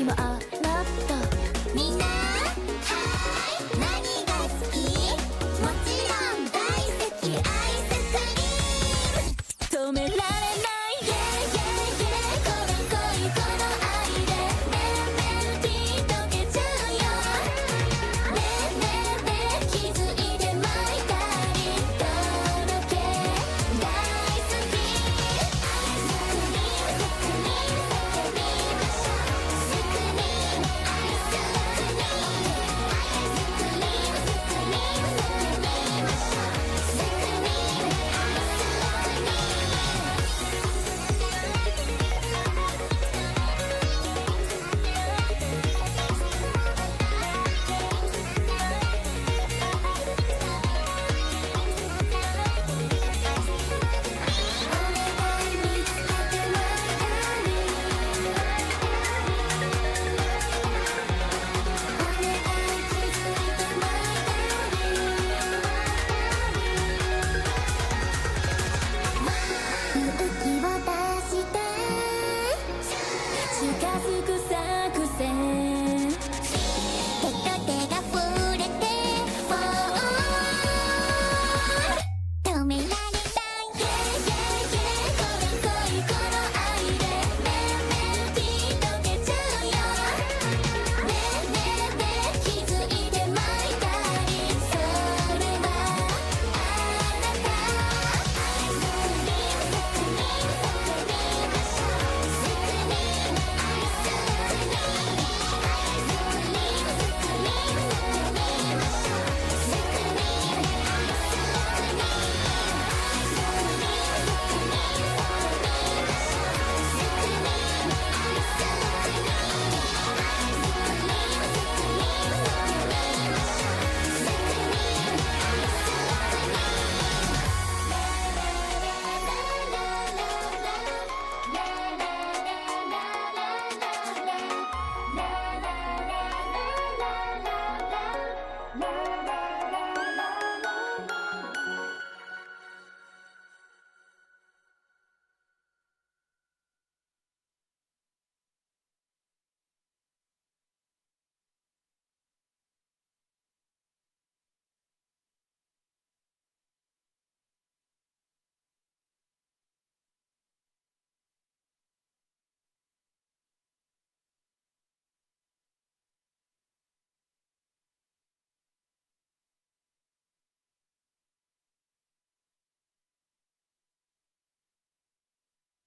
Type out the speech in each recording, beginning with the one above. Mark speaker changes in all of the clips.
Speaker 1: もあらっとみんな何が好き？もちろん大好きアイスクリーム止められない Yeah yeah yeah この恋この愛でメロディー溶けちゃうよねえねえねえ気づいてまいたりとろけ大好きアイスクリーム近づく作戦手と手が触れてフォー止められない Yeah yeah yeah この恋この愛でメロディー溶けちゃうよねえねえねえ気づいてまいたりそれはあなたアイスクリーム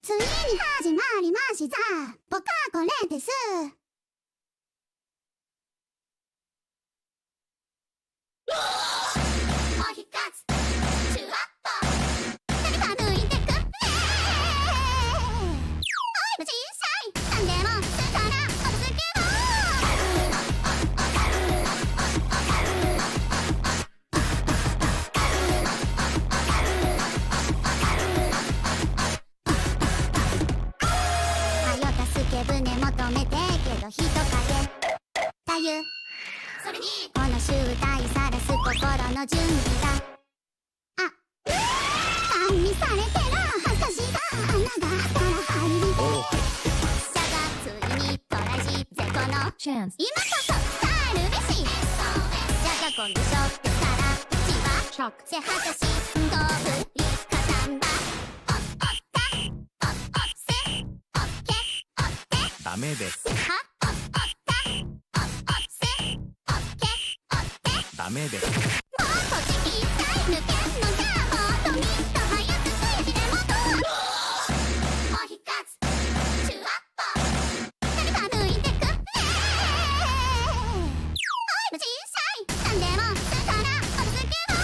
Speaker 1: ついに始まりました僕はこれですもう一つシュワッと誰か抜いてくおい無小さいなんでもするからお続けを助け舟求めてけど人影たゆそれにこの集大さらす心の準備があ管理されてる恥ずかしいが穴があったら入りてじゃがついにトライし絶好のチャンス今こそ伝えるべしじゃが今度ショックから千葉ショックせはかしゴーブリカタンバおったおせおっけ
Speaker 2: ダメです。
Speaker 1: はおったおせおっけ
Speaker 2: ダメです。
Speaker 1: もうこっち一切抜けんのじゃもっとみっと早くスイッチでもともう一つシュワッポ誰か抜いてくおい無小さいなんでもするからお続けを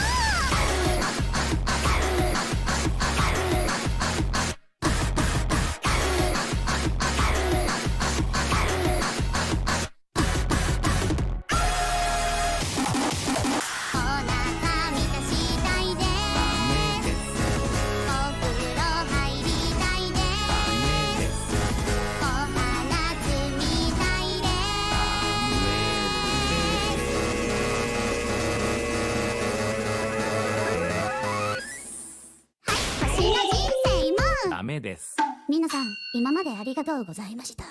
Speaker 2: メです。
Speaker 1: 皆さん、今までありがとうございました。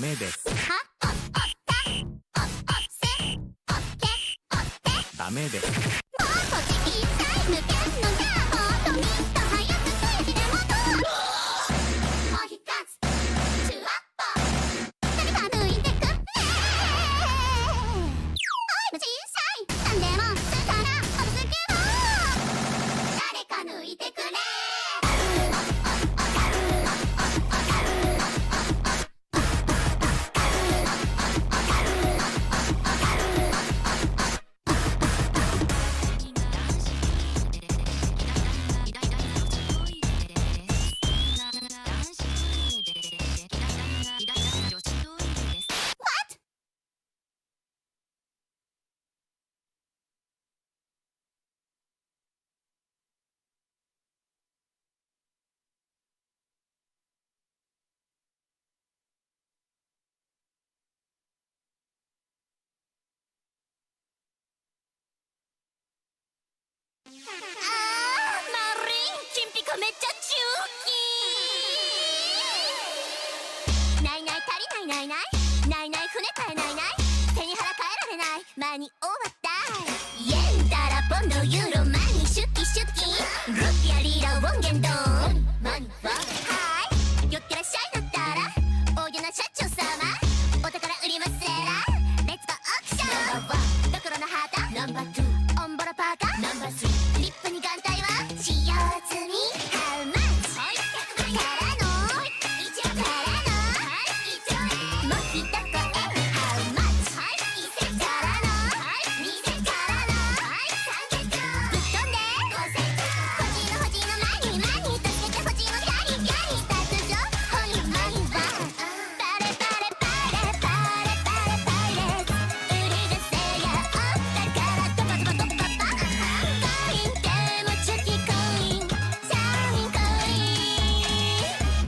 Speaker 2: メです。
Speaker 1: はおったおせおけおって
Speaker 2: ダメです。
Speaker 1: もうこっち一切抜けんのじゃもっとみっと早くついてもともう一つチュワッポ誰か抜いてくおいも小さいなんでもするからおぶつけも誰か抜いてくれマリンチンピカめっちゃ中期ないない足りないないないないない船買えないない手に腹変えられない間に終わったイエンダラポンドユーロマニシュッキシュッキルピアリーラウォンゲンドマニははい寄ってらっしゃいだったら大家な社長様お宝売りますらレッツゴーオークションドクロのハートナンバー2オンボロパーカーナンバー3リップに眼帯は使用済み How much? からの1億からの1億もう一声 How much? からの2000からの300ぶっ飛んで5000欲しいのマニーマニー助けて欲しいのキャリーキャリー突如ホニーマニーはバレバレバレバレバレバレ売り癖やお宝ドバドバドバドバコインでもチョキコインサインコイン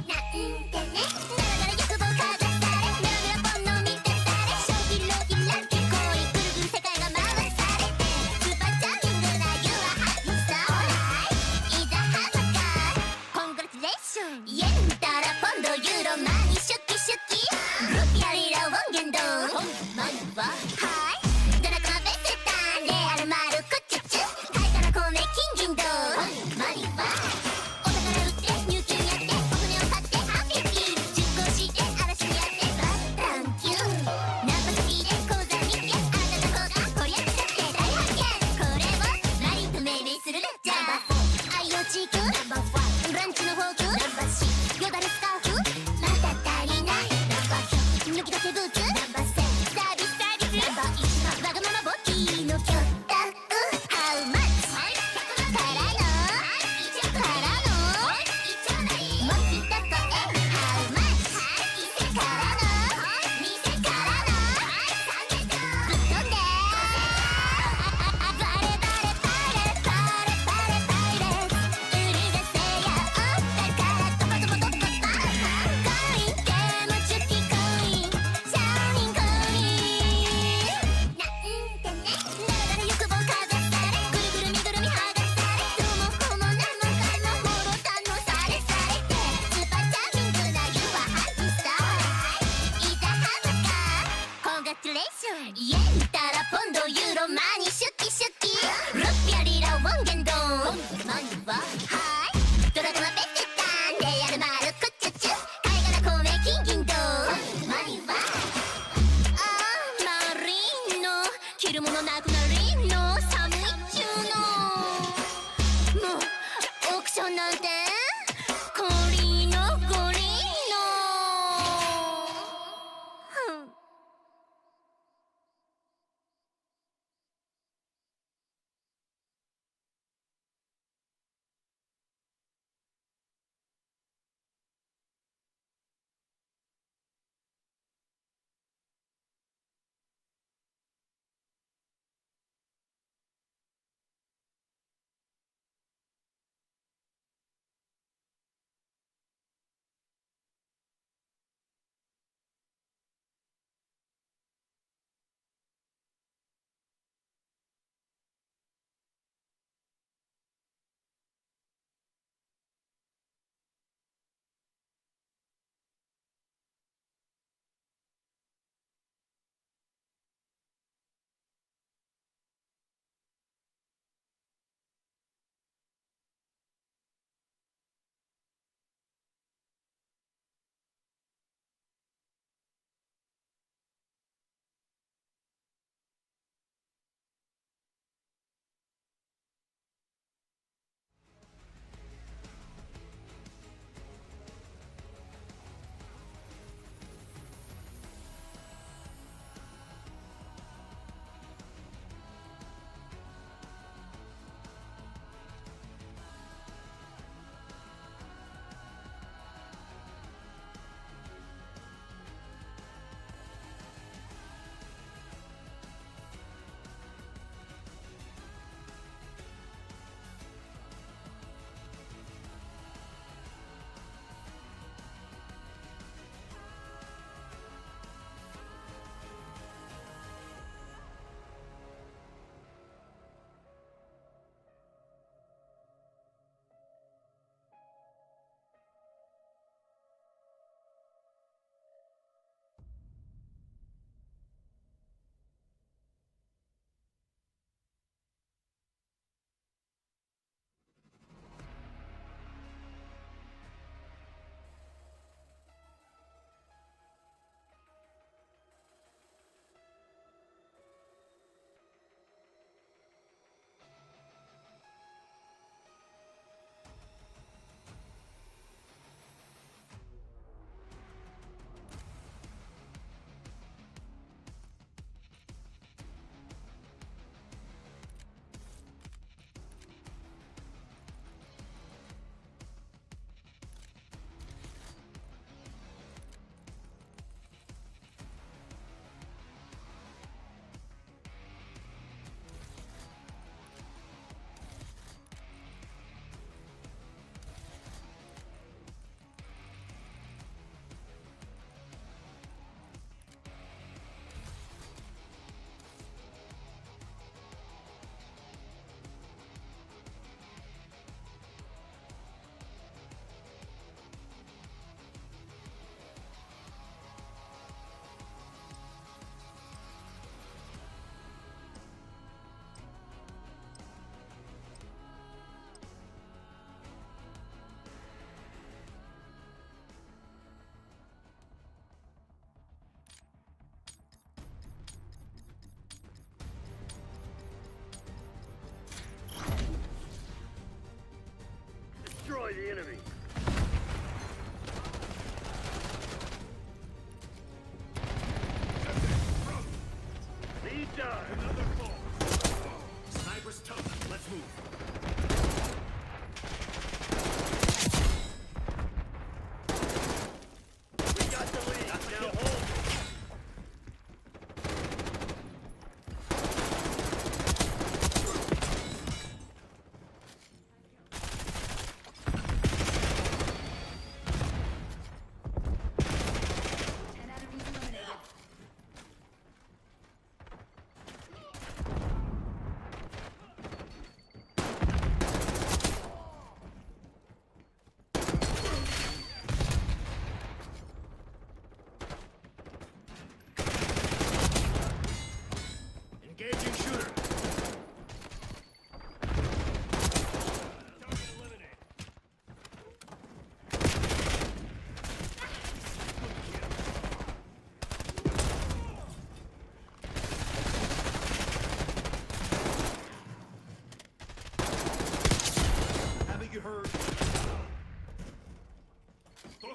Speaker 1: なんてねだらだら欲望かざされメロメロポンの満たされ将棋のひらけコインぐるぐる世界が回されてスーパーチャーミングな You are happy so right いざハマかコングラチュレーションイエンダラポンドユーロマニシュッキシュッキルピアリラウォンゲンドマニははいドラコマベセタンレアルマルクチュチュ貝殻米金銀銅マニはお宝売って入金やってお船を買ってハッピーピー出航して嵐にやってバッタンキューナンパ先で口座見てあなた方がこりゃくちゃって大発見これをマリンと命名するレッチャー IoT ナンバー4ランチのフォークナンバー6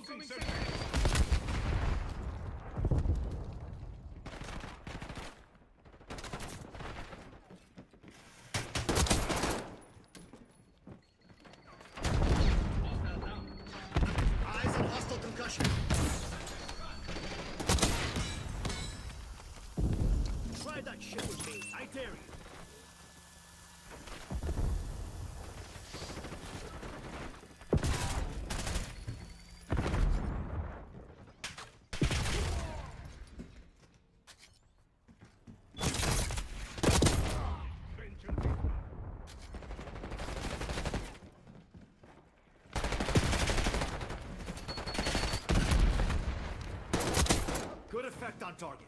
Speaker 3: Incoming sentry.
Speaker 4: Eyes on hostile concussion. Try that shit with me. I dare you. Good effect on target.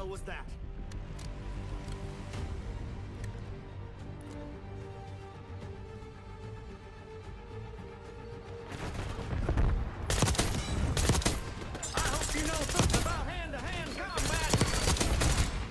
Speaker 4: hell was that?
Speaker 2: I hope you know something about hand-to-hand combat.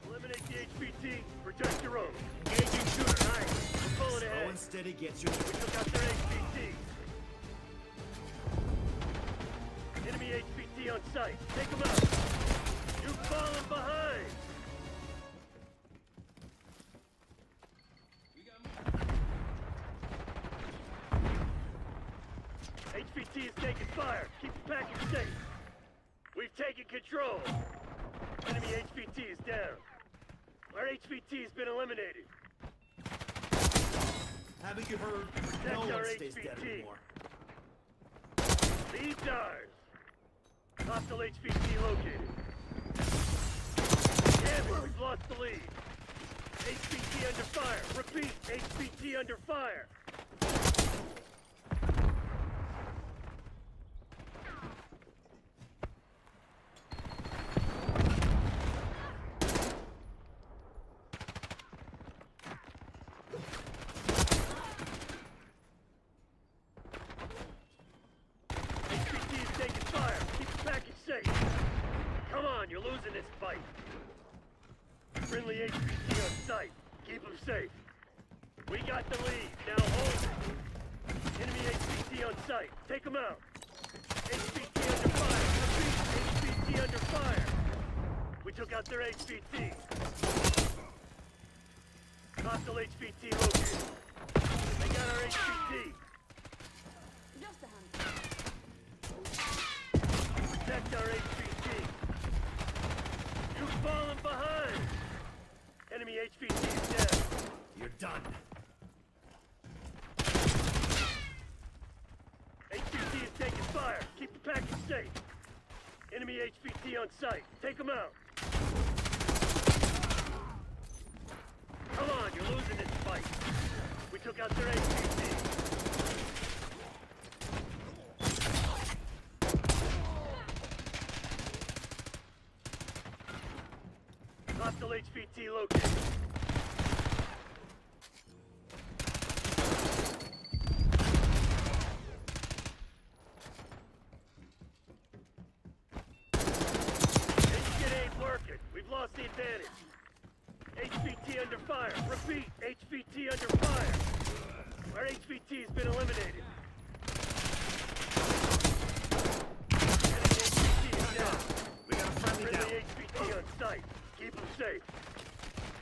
Speaker 3: Eliminate the HVT. Protect your own. Engaging shooter. Nice. We're pulling
Speaker 4: Slow
Speaker 3: ahead.
Speaker 4: and steady gets you.
Speaker 3: We took out their HVT. Enemy HVT on site. Take them out. You've fallen behind. HVT is taking fire. Keep the package safe. We've taken control. Enemy HVT is down. Our HVT has been eliminated.
Speaker 4: Haven't you heard?
Speaker 3: Protect
Speaker 4: No
Speaker 3: our
Speaker 4: one stays dead
Speaker 3: HVT.
Speaker 4: anymore.
Speaker 3: Lead's ours. Hostile HVT located. Damn it, we've lost the lead. HVT under fire. Repeat, HVT under fire. HVT is taking fire. Keep the package safe. Come on, you're losing this fight. Friendly HVT on site. Keep them safe. We got the lead. Now hold it. Enemy HVT on site. Take them out. HVT under fire. Repeat, HVT under fire. We took out their HVT. Hostile HVT located. They got our HVT. Protect our HVT. You've fallen behind. Enemy HVT is dead.
Speaker 4: You're done.
Speaker 3: HVT is taking fire. Keep the package safe. Enemy HVT on site. Take them out. Come on, you're losing this fight. We took out their HVT. Hostile HVT located. This shit ain't working. We've lost the advantage. HVT under fire. Repeat, HVT under fire. Our HVT's been eliminated. Enemy HVT is down.
Speaker 4: We got a friendly down.
Speaker 3: Friendly HVT on site. Keep them safe.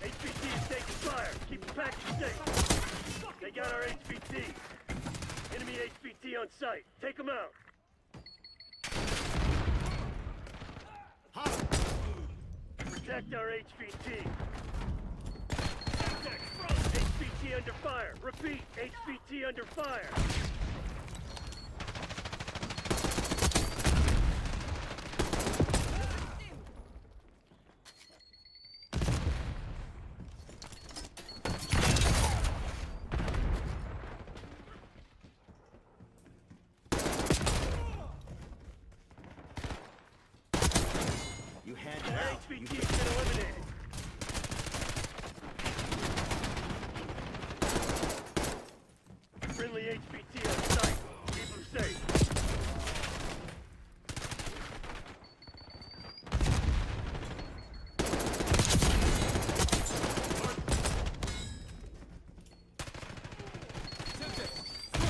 Speaker 3: HVT is taking fire. Keep the package safe. They got our HVT. Enemy HVT on site. Take them out. Protect our HVT. HVT under fire. Repeat, HVT under fire.
Speaker 4: You had
Speaker 3: Our
Speaker 4: that out.
Speaker 3: HVT's been eliminated. Friendly HVT on site. Keep them safe.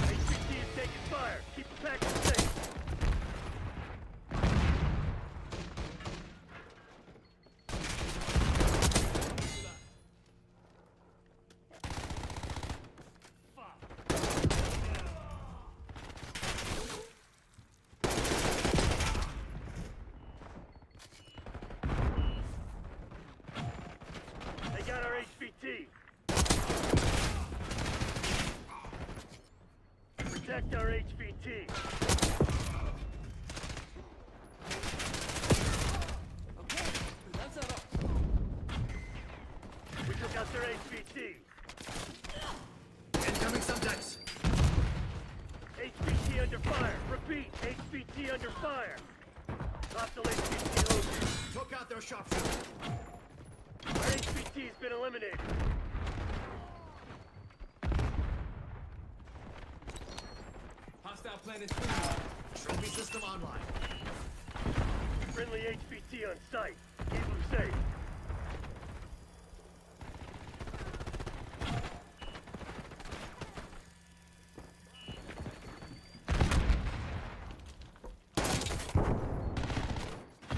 Speaker 3: HVT is taking fire. Keep the package safe. They got our HVT. Protect our HVT. We took out their HVT.
Speaker 4: Incoming subjects.
Speaker 3: HVT under fire. Repeat, HVT under fire. Hostile HVT located.
Speaker 4: Took out their sharpshooter.
Speaker 3: Our HVT's been eliminated.
Speaker 2: Hostile planet screen.
Speaker 4: Trophy system online.
Speaker 3: Friendly HVT on site. Keep them safe.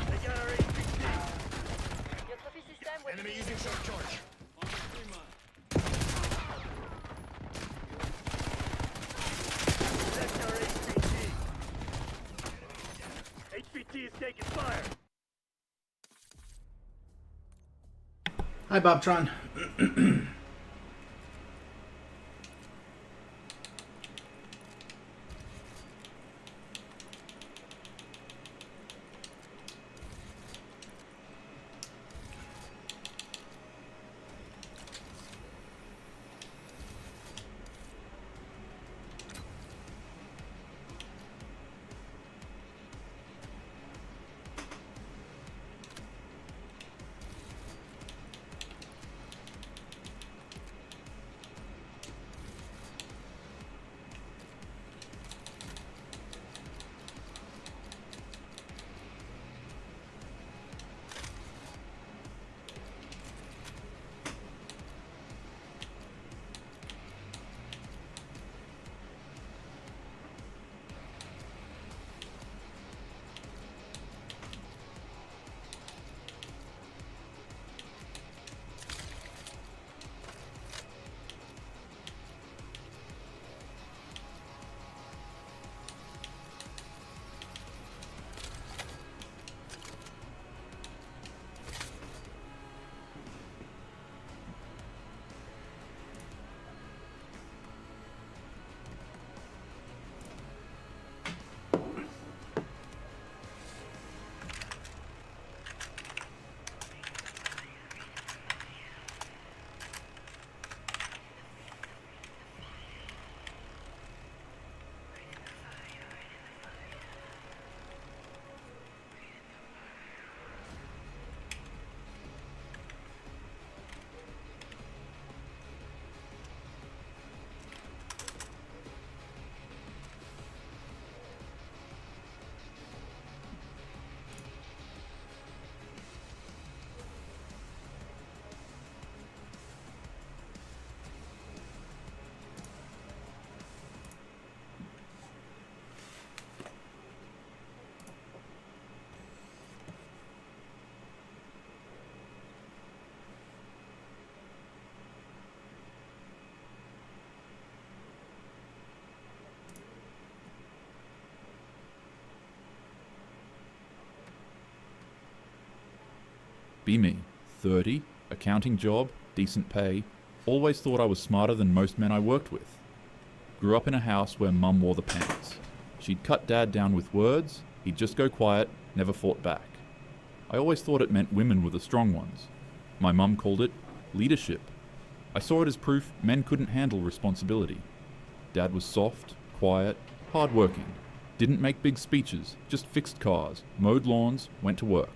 Speaker 3: They got our HVT.
Speaker 5: Your trophy system will
Speaker 4: Enemy using short charge.
Speaker 2: On the screen mine.
Speaker 3: Protect our HVT. HVT is taking fire.
Speaker 6: Hi, Bobtron.
Speaker 7: Be me, 30, accounting job, decent pay, always thought I was smarter than most men I worked with. Grew up in a house where mum wore the pants. She'd cut dad down with words, he'd just go quiet, never fought back. I always thought it meant women were the strong ones. My mum called it leadership. I saw it as proof men couldn't handle responsibility. Dad was soft, quiet, hard-working. Didn't make big speeches, just fixed cars, mowed lawns, went to work.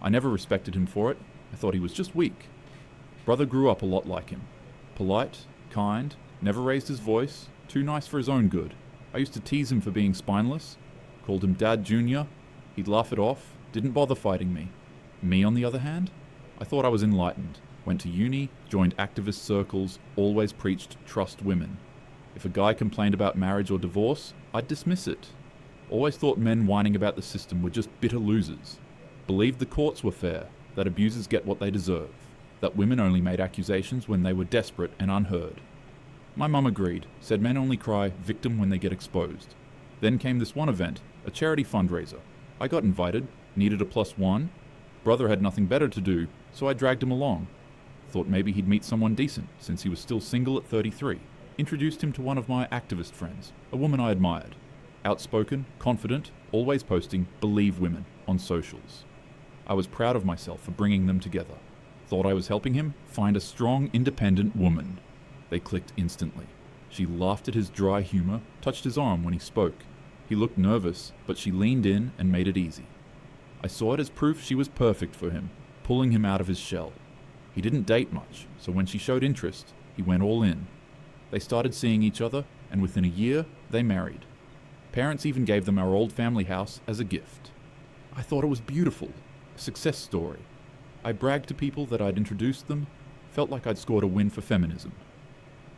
Speaker 7: I never respected him for it. I thought he was just weak. Brother grew up a lot like him. Polite, kind, never raised his voice, too nice for his own good. I used to tease him for being spineless, called him Dad Jr. He'd laugh it off, didn't bother fighting me. Me, on the other hand? I thought I was enlightened. Went to uni, joined activist circles, always preached trust women. If a guy complained about marriage or divorce, I'd dismiss it. Always thought men whining about the system were just bitter losers. Believed the courts were fair, that abusers get what they deserve, that women only made accusations when they were desperate and unheard. My mum agreed, said men only cry victim when they get exposed. Then came this one event, a charity fundraiser. I got invited, needed a +1. Brother had nothing better to do, so I dragged him along. Thought maybe he'd meet someone decent, since he was still single at 33. Introduced him to one of my activist friends, a woman I admired. Outspoken, confident, always posting "believe women" on socials. I was proud of myself for bringing them together. Thought I was helping him find a strong, independent woman. They clicked instantly. She laughed at his dry humor, touched his arm when he spoke. He looked nervous, but she leaned in and made it easy. I saw it as proof she was perfect for him, pulling him out of his shell. He didn't date much, so when she showed interest, he went all in. They started seeing each other, and within a year, they married. Parents even gave them our old family house as a gift. I thought it was beautiful, a success story. I bragged to people that I'd introduced them, felt like I'd scored a win for feminism.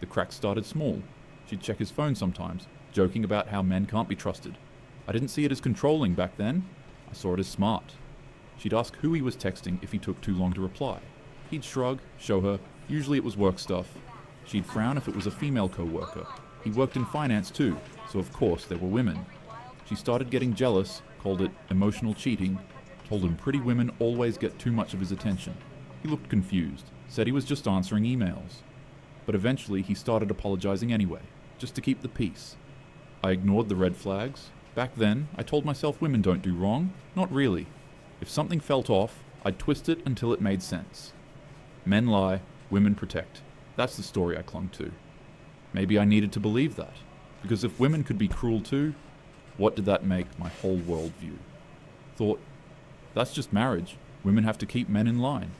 Speaker 7: The cracks started small. She'd check his phone sometimes, joking about how men can't be trusted. I didn't see it as controlling back then. I saw it as smart. She'd ask who he was texting if he took too long to reply. He'd shrug, show her, usually it was work stuff. She'd frown if it was a female co-worker. He worked in finance too, so of course there were women. She started getting jealous, called it emotional cheating, told him pretty women always get too much of his attention. He looked confused, said he was just answering emails. But eventually he started apologizing anyway, just to keep the peace. I ignored the red flags. Back then, I told myself women don't do wrong. Not really. If something felt off, I'd twist it until it made sense. Men lie, women protect. That's the story I clung to. Maybe I needed to believe that, because if women could be cruel too, what did that make my whole worldview? Thought, that's just marriage. Women have to keep men in line.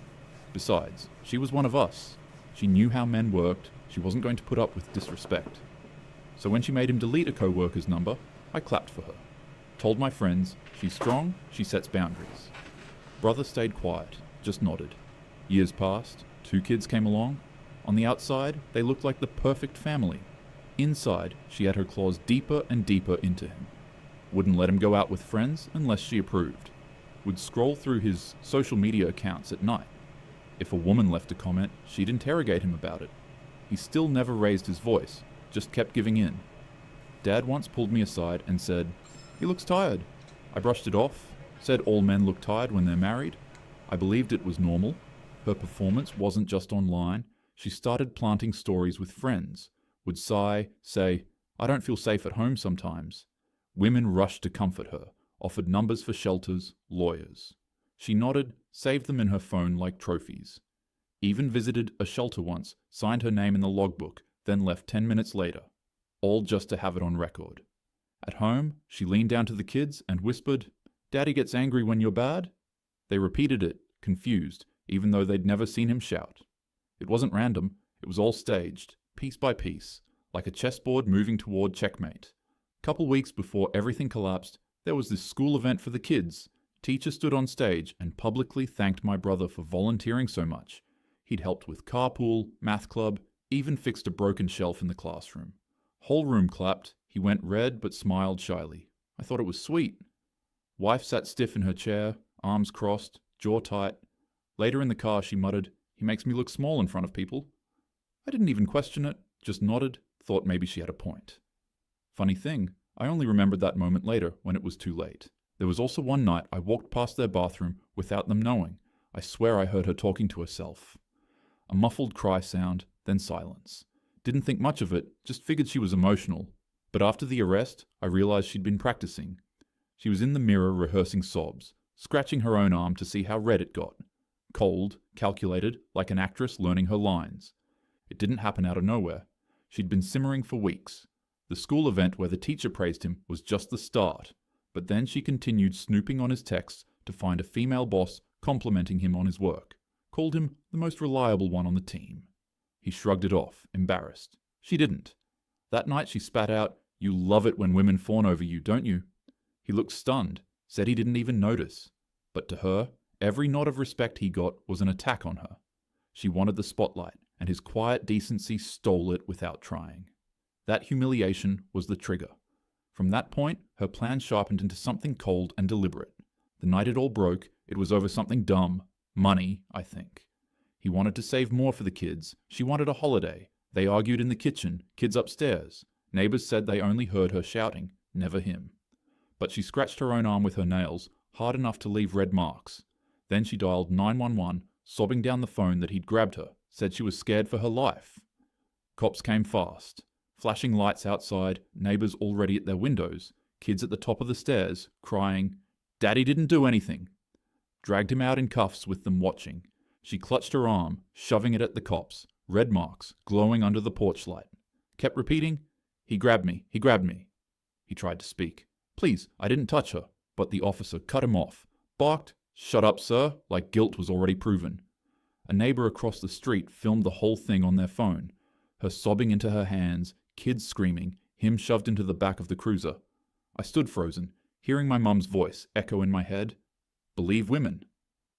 Speaker 7: Besides, she was one of us. She knew how men worked. She wasn't going to put up with disrespect. So when she made him delete a co-worker's number, I clapped for her. Told my friends, she's strong, she sets boundaries. Brother stayed quiet, just nodded. Years passed, 2 kids came along. On the outside, they looked like the perfect family. Inside, she had her claws deeper and deeper into him. Wouldn't let him go out with friends unless she approved. Would scroll through his social media accounts at night. If a woman left a comment, she'd interrogate him about it. He still never raised his voice, just kept giving in. Dad once pulled me aside and said, "He looks tired." I brushed it off, said all men look tired when they're married. I believed it was normal. Her performance wasn't just online. She started planting stories with friends. Would sigh, say, "I don't feel safe at home sometimes." Women rushed to comfort her, offered numbers for shelters, lawyers. She nodded, saved them in her phone like trophies. Even visited a shelter once, signed her name in the logbook, then left 10 minutes later. All just to have it on record. At home, she leaned down to the kids and whispered, "Daddy gets angry when you're bad?" They repeated it, confused, even though they'd never seen him shout. It wasn't random, it was all staged, piece by piece, like a chessboard moving toward checkmate. Couple weeks before everything collapsed, there was this school event for the kids. Teacher stood on stage and publicly thanked my brother for volunteering so much. He'd helped with carpool, math club, even fixed a broken shelf in the classroom. Whole room clapped. He went red but smiled shyly. I thought it was sweet. Wife sat stiff in her chair, arms crossed, jaw tight. Later in the car she muttered, "He makes me look small in front of people." I didn't even question it, just nodded, thought maybe she had a point. Funny thing, I only remembered that moment later when it was too late. There was also one night I walked past their bathroom without them knowing. I swear I heard her talking to herself. A muffled cry sound, then silence. Didn't think much of it, just figured she was emotional. But after the arrest, I realized she'd been practicing. She was in the mirror rehearsing sobs, scratching her own arm to see how red it got. Cold, calculated, like an actress learning her lines. It didn't happen out of nowhere. She'd been simmering for weeks. The school event where the teacher praised him was just the start, but then she continued snooping on his texts to find a female boss complimenting him on his work, called him the most reliable one on the team. He shrugged it off, embarrassed. She didn't. That night she spat out, "You love it when women fawn over you, don't you?" He looked stunned, said he didn't even notice. But to her, every nod of respect he got was an attack on her. She wanted the spotlight, and his quiet decency stole it without trying. That humiliation was the trigger. From that point, her plan sharpened into something cold and deliberate. The night it all broke, it was over something dumb. Money, I think. He wanted to save more for the kids. She wanted a holiday. They argued in the kitchen, kids upstairs. Neighbors said they only heard her shouting, never him. But she scratched her own arm with her nails, hard enough to leave red marks. Then she dialed 911, sobbing down the phone that he'd grabbed her, said she was scared for her life. Cops came fast. Flashing lights outside, neighbors already at their windows, kids at the top of the stairs, crying, "Daddy didn't do anything." Dragged him out in cuffs with them watching. She clutched her arm, shoving it at the cops, red marks glowing under the porch light. Kept repeating, "He grabbed me, he grabbed me." He tried to speak. "Please, I didn't touch her." But the officer cut him off, barked, "Shut up, sir," like guilt was already proven. A neighbor across the street filmed the whole thing on their phone. Her sobbing into her hands, kids screaming, him shoved into the back of the cruiser. I stood frozen, hearing my mum's voice echo in my head. Believe women.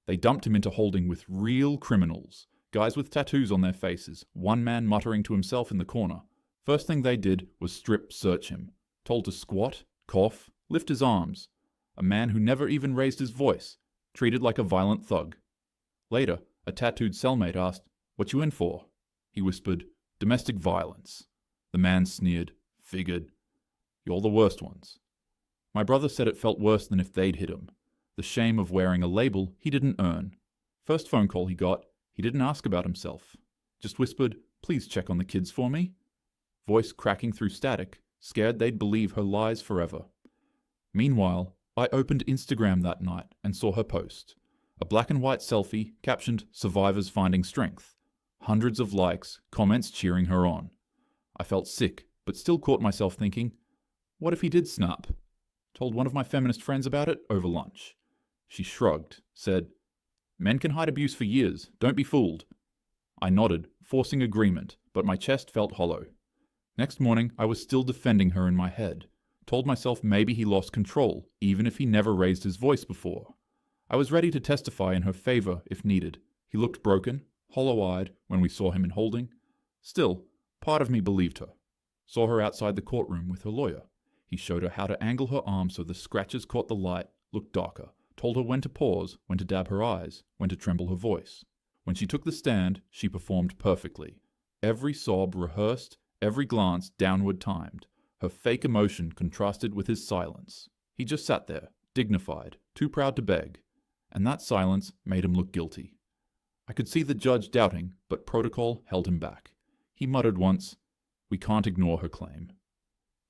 Speaker 7: They dumped him into holding with real criminals, guys with tattoos on their faces, one man muttering to himself in the corner. First thing they did was strip search him, told to squat, cough, lift his arms. A man who never even raised his voice, treated like a violent thug. Later, a tattooed cellmate asked, "What you in for?" He whispered, "Domestic violence." The man sneered, "Figured. You're the worst ones." My brother said it felt worse than if they'd hit him. The shame of wearing a label he didn't earn. First phone call he got, he didn't ask about himself. Just whispered, "Please check on the kids for me." Voice cracking through static, scared they'd believe her lies forever. Meanwhile, I opened Instagram that night and saw her post. A black and white selfie captioned, "Survivors finding strength." Hundreds of likes, comments cheering her on. I felt sick, but still caught myself thinking, what if he did snap? Told one of my feminist friends about it over lunch. She shrugged, said, "Men can hide abuse for years, don't be fooled." I nodded, forcing agreement, but my chest felt hollow. Next morning, I was still defending her in my head. Told myself maybe he lost control, even if he never raised his voice before. I was ready to testify in her favor if needed. He looked broken, hollow-eyed when we saw him in holding. Still, part of me believed her. Saw her outside the courtroom with her lawyer. He showed her how to angle her arm so the scratches caught the light, looked darker. Told her when to pause, when to dab her eyes, when to tremble her voice. When she took the stand, she performed perfectly. Every sob rehearsed, every glance downward timed. Her fake emotion contrasted with his silence. He just sat there, dignified, too proud to beg. And that silence made him look guilty. I could see the judge doubting, but protocol held him back. He muttered once, "We can't ignore her claim."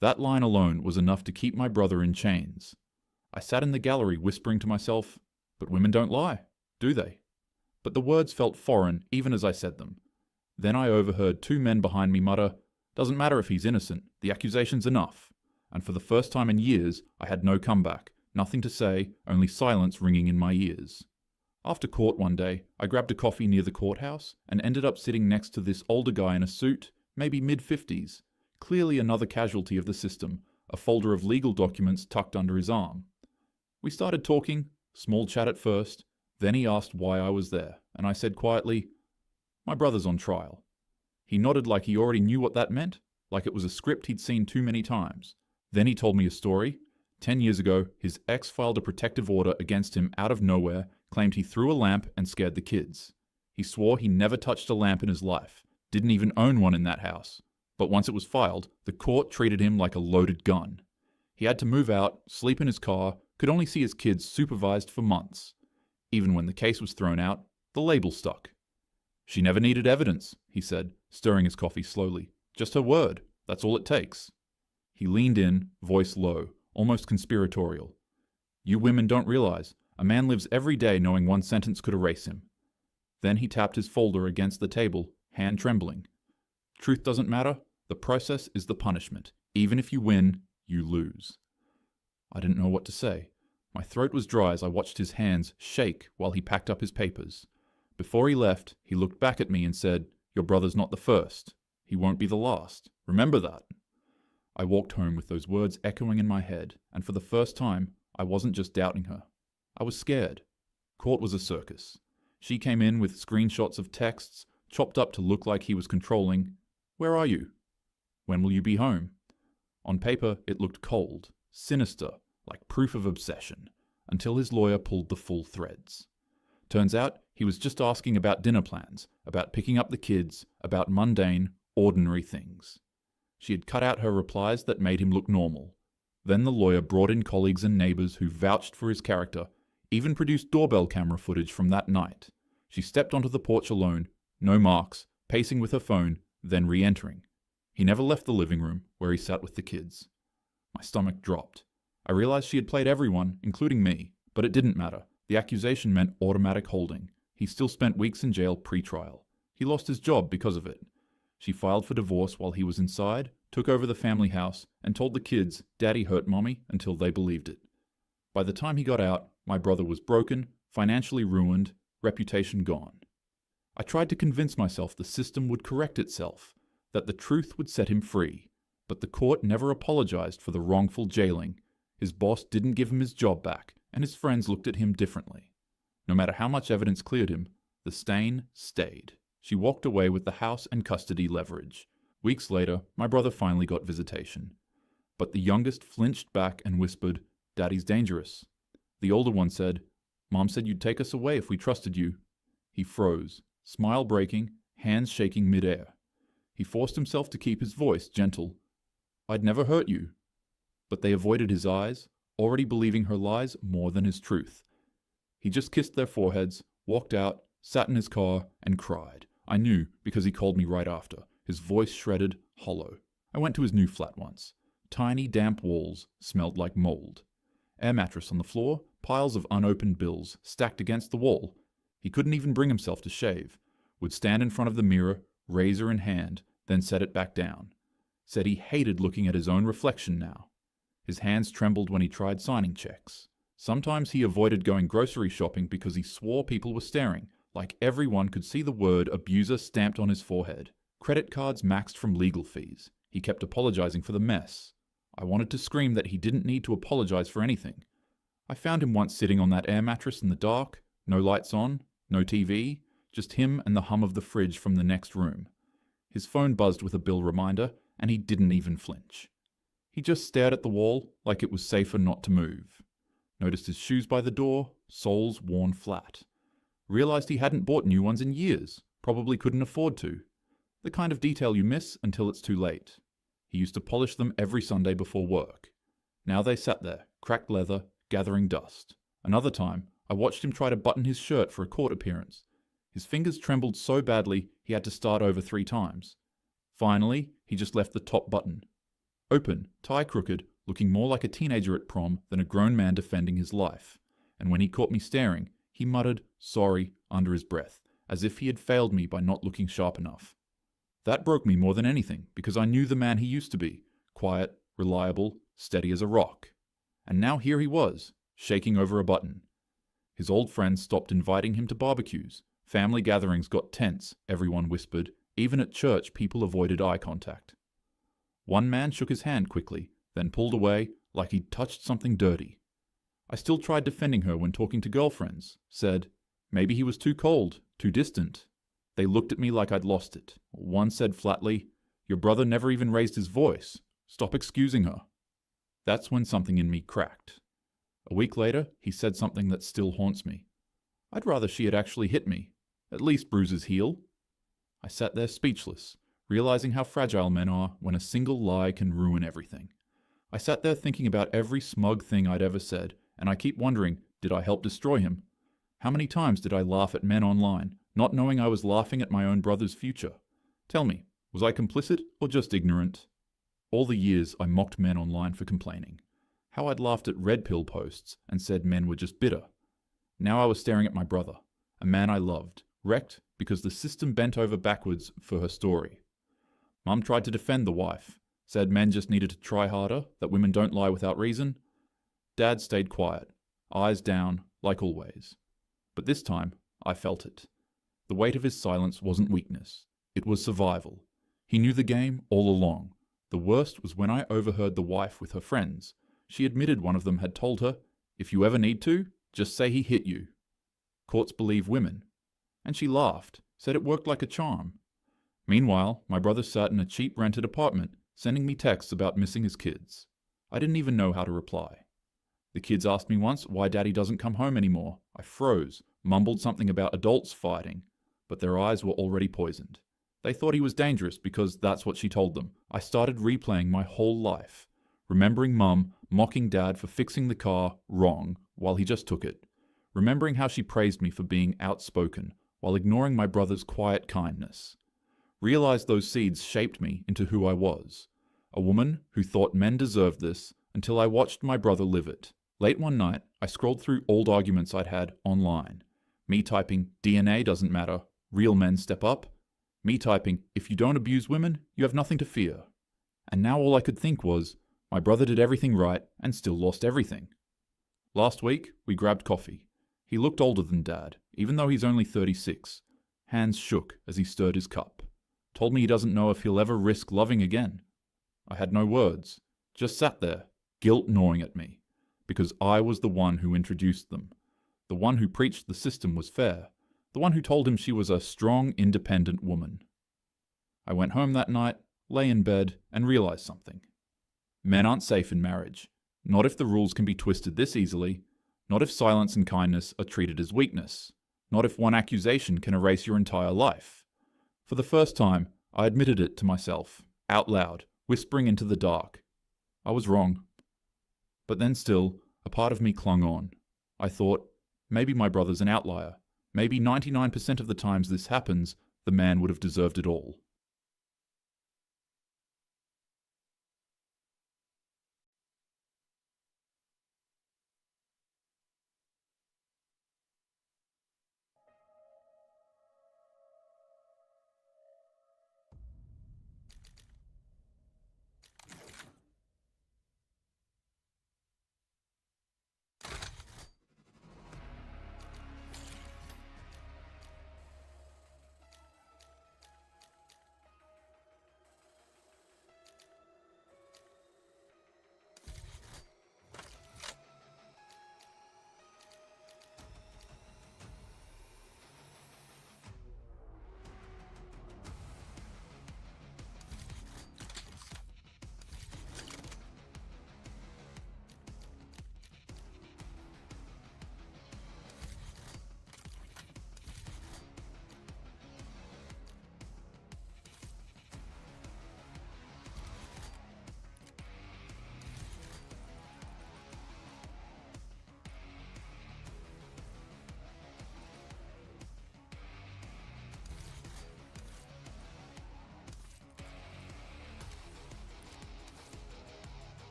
Speaker 7: That line alone was enough to keep my brother in chains. I sat in the gallery whispering to myself, but women don't lie, do they? But the words felt foreign even as I said them. Then I overheard two men behind me mutter, "Doesn't matter if he's innocent, the accusation's enough." And for the first time in years, I had no comeback, nothing to say, only silence ringing in my ears. After court one day, I grabbed a coffee near the courthouse and ended up sitting next to this older guy in a suit, maybe mid-50s, clearly another casualty of the system, a folder of legal documents tucked under his arm. We started talking, small chat at first, then he asked why I was there, and I said quietly, "My brother's on trial." He nodded like he already knew what that meant, like it was a script he'd seen too many times. Then he told me a story. 10 years ago, his ex filed a protective order against him out of nowhere, claimed he threw a lamp and scared the kids. He swore he never touched a lamp in his life, didn't even own one in that house. But once it was filed, the court treated him like a loaded gun. He had to move out, sleep in his car, could only see his kids supervised for months. Even when the case was thrown out, the label stuck. She never needed evidence, he said, stirring his coffee slowly. Just her word. That's all it takes. He leaned in, voice low, almost conspiratorial. You women don't realize, a man lives every day knowing one sentence could erase him. Then he tapped his folder against the table, hand trembling. Truth doesn't matter. The process is the punishment. Even if you win, you lose. I didn't know what to say. My throat was dry as I watched his hands shake while he packed up his papers. Before he left, he looked back at me and said, Your brother's not the first. He won't be the last. Remember that. I walked home with those words echoing in my head, and for the first time, I wasn't just doubting her. I was scared. Court was a circus. She came in with screenshots of texts, chopped up to look like he was controlling. Where are you? When will you be home? On paper, it looked cold, sinister, like proof of obsession, until his lawyer pulled the full threads. Turns out, he was just asking about dinner plans, about picking up the kids, about mundane, ordinary things. She had cut out her replies that made him look normal. Then the lawyer brought in colleagues and neighbors who vouched for his character, even produced doorbell camera footage from that night. She stepped onto the porch alone, no marks, pacing with her phone, then re-entering. He never left the living room, where he sat with the kids. My stomach dropped. I realized she had played everyone, including me, but it didn't matter. The accusation meant automatic holding. He still spent weeks in jail pre-trial. He lost his job because of it. She filed for divorce while he was inside, took over the family house, and told the kids Daddy hurt Mommy until they believed it. By the time he got out, my brother was broken, financially ruined, reputation gone. I tried to convince myself the system would correct itself, that the truth would set him free, but the court never apologized for the wrongful jailing. His boss didn't give him his job back, and his friends looked at him differently. No matter how much evidence cleared him, the stain stayed. She walked away with the house and custody leverage. Weeks later, my brother finally got visitation. But the youngest flinched back and whispered, Daddy's dangerous. The older one said, Mom said you'd take us away if we trusted you. He froze, smile breaking, hands shaking midair. He forced himself to keep his voice gentle. I'd never hurt you. But they avoided his eyes, already believing her lies more than his truth. He just kissed their foreheads, walked out, sat in his car, and cried. I knew, because he called me right after, his voice shredded, hollow. I went to his new flat once. Tiny, damp walls smelled like mold. Air mattress on the floor, piles of unopened bills stacked against the wall. He couldn't even bring himself to shave. Would stand in front of the mirror, razor in hand, then set it back down. Said he hated looking at his own reflection now. His hands trembled when he tried signing checks. Sometimes he avoided going grocery shopping because he swore people were staring, like everyone could see the word abuser stamped on his forehead. Credit cards maxed from legal fees. He kept apologizing for the mess. I wanted to scream that he didn't need to apologize for anything. I found him once sitting on that air mattress in the dark, no lights on, no TV, just him and the hum of the fridge from the next room. His phone buzzed with a bill reminder, and he didn't even flinch. He just stared at the wall like it was safer not to move. Noticed his shoes by the door, soles worn flat. Realized he hadn't bought new ones in years, probably couldn't afford to. The kind of detail you miss until it's too late. He used to polish them every Sunday before work. Now they sat there, cracked leather, gathering dust. Another time, I watched him try to button his shirt for a court appearance. His fingers trembled so badly he had to start over 3 times. Finally, he just left the top button. Open, tie crooked, looking more like a teenager at prom than a grown man defending his life. And when he caught me staring, he muttered, sorry, under his breath, as if he had failed me by not looking sharp enough. That broke me more than anything, because I knew the man he used to be, quiet, reliable, steady as a rock. And now here he was, shaking over a button. His old friends stopped inviting him to barbecues. Family gatherings got tense, everyone whispered. Even at church, people avoided eye contact. One man shook his hand quickly, then pulled away like he'd touched something dirty. I still tried defending her when talking to girlfriends, said, maybe he was too cold, too distant. They looked at me like I'd lost it. One said flatly, your brother never even raised his voice. Stop excusing her. That's when something in me cracked. A week later, he said something that still haunts me. I'd rather she had actually hit me. At least bruises heal. I sat there speechless, realizing how fragile men are when a single lie can ruin everything. I sat there thinking about every smug thing I'd ever said, and I keep wondering, did I help destroy him? How many times did I laugh at men online, not knowing I was laughing at my own brother's future? Tell me, was I complicit or just ignorant? All the years I mocked men online for complaining. How I'd laughed at red pill posts and said men were just bitter. Now I was staring at my brother, a man I loved, wrecked because the system bent over backwards for her story. Mum tried to defend the wife, said men just needed to try harder, that women don't lie without reason. Dad stayed quiet, eyes down, like always. But this time, I felt it. The weight of his silence wasn't weakness. It was survival. He knew the game all along. The worst was when I overheard the wife with her friends. She admitted one of them had told her, "If you ever need to, just say he hit you." Courts believe women. And she laughed, said it worked like a charm. Meanwhile, my brother sat in a cheap rented apartment, sending me texts about missing his kids. I didn't even know how to reply. The kids asked me once why Daddy doesn't come home anymore. I froze, mumbled something about adults fighting, but their eyes were already poisoned. They thought he was dangerous because that's what she told them. I started replaying my whole life, remembering Mum mocking Dad for fixing the car wrong while he just took it, remembering how she praised me for being outspoken while ignoring my brother's quiet kindness. Realized those seeds shaped me into who I was, a woman who thought men deserved this until I watched my brother live it. Late one night, I scrolled through old arguments I'd had online. Me typing, "DNA doesn't matter, real men step up." Me typing, "If you don't abuse women, you have nothing to fear." And now all I could think was, my brother did everything right and still lost everything. Last week, we grabbed coffee. He looked older than Dad, even though he's only 36. Hands shook as he stirred his cup. Told me he doesn't know if he'll ever risk loving again. I had no words, just sat there, guilt gnawing at me, because I was the one who introduced them, the one who preached the system was fair, the one who told him she was a strong, independent woman. I went home that night, lay in bed, and realized something. Men aren't safe in marriage. Not if the rules can be twisted this easily. Not if silence and kindness are treated as weakness. Not if one accusation can erase your entire life. For the first time, I admitted it to myself, out loud, whispering into the dark. I was wrong. But then still, a part of me clung on. I thought, maybe my brother's an outlier. Maybe 99% of the times this happens, the man would have deserved it all.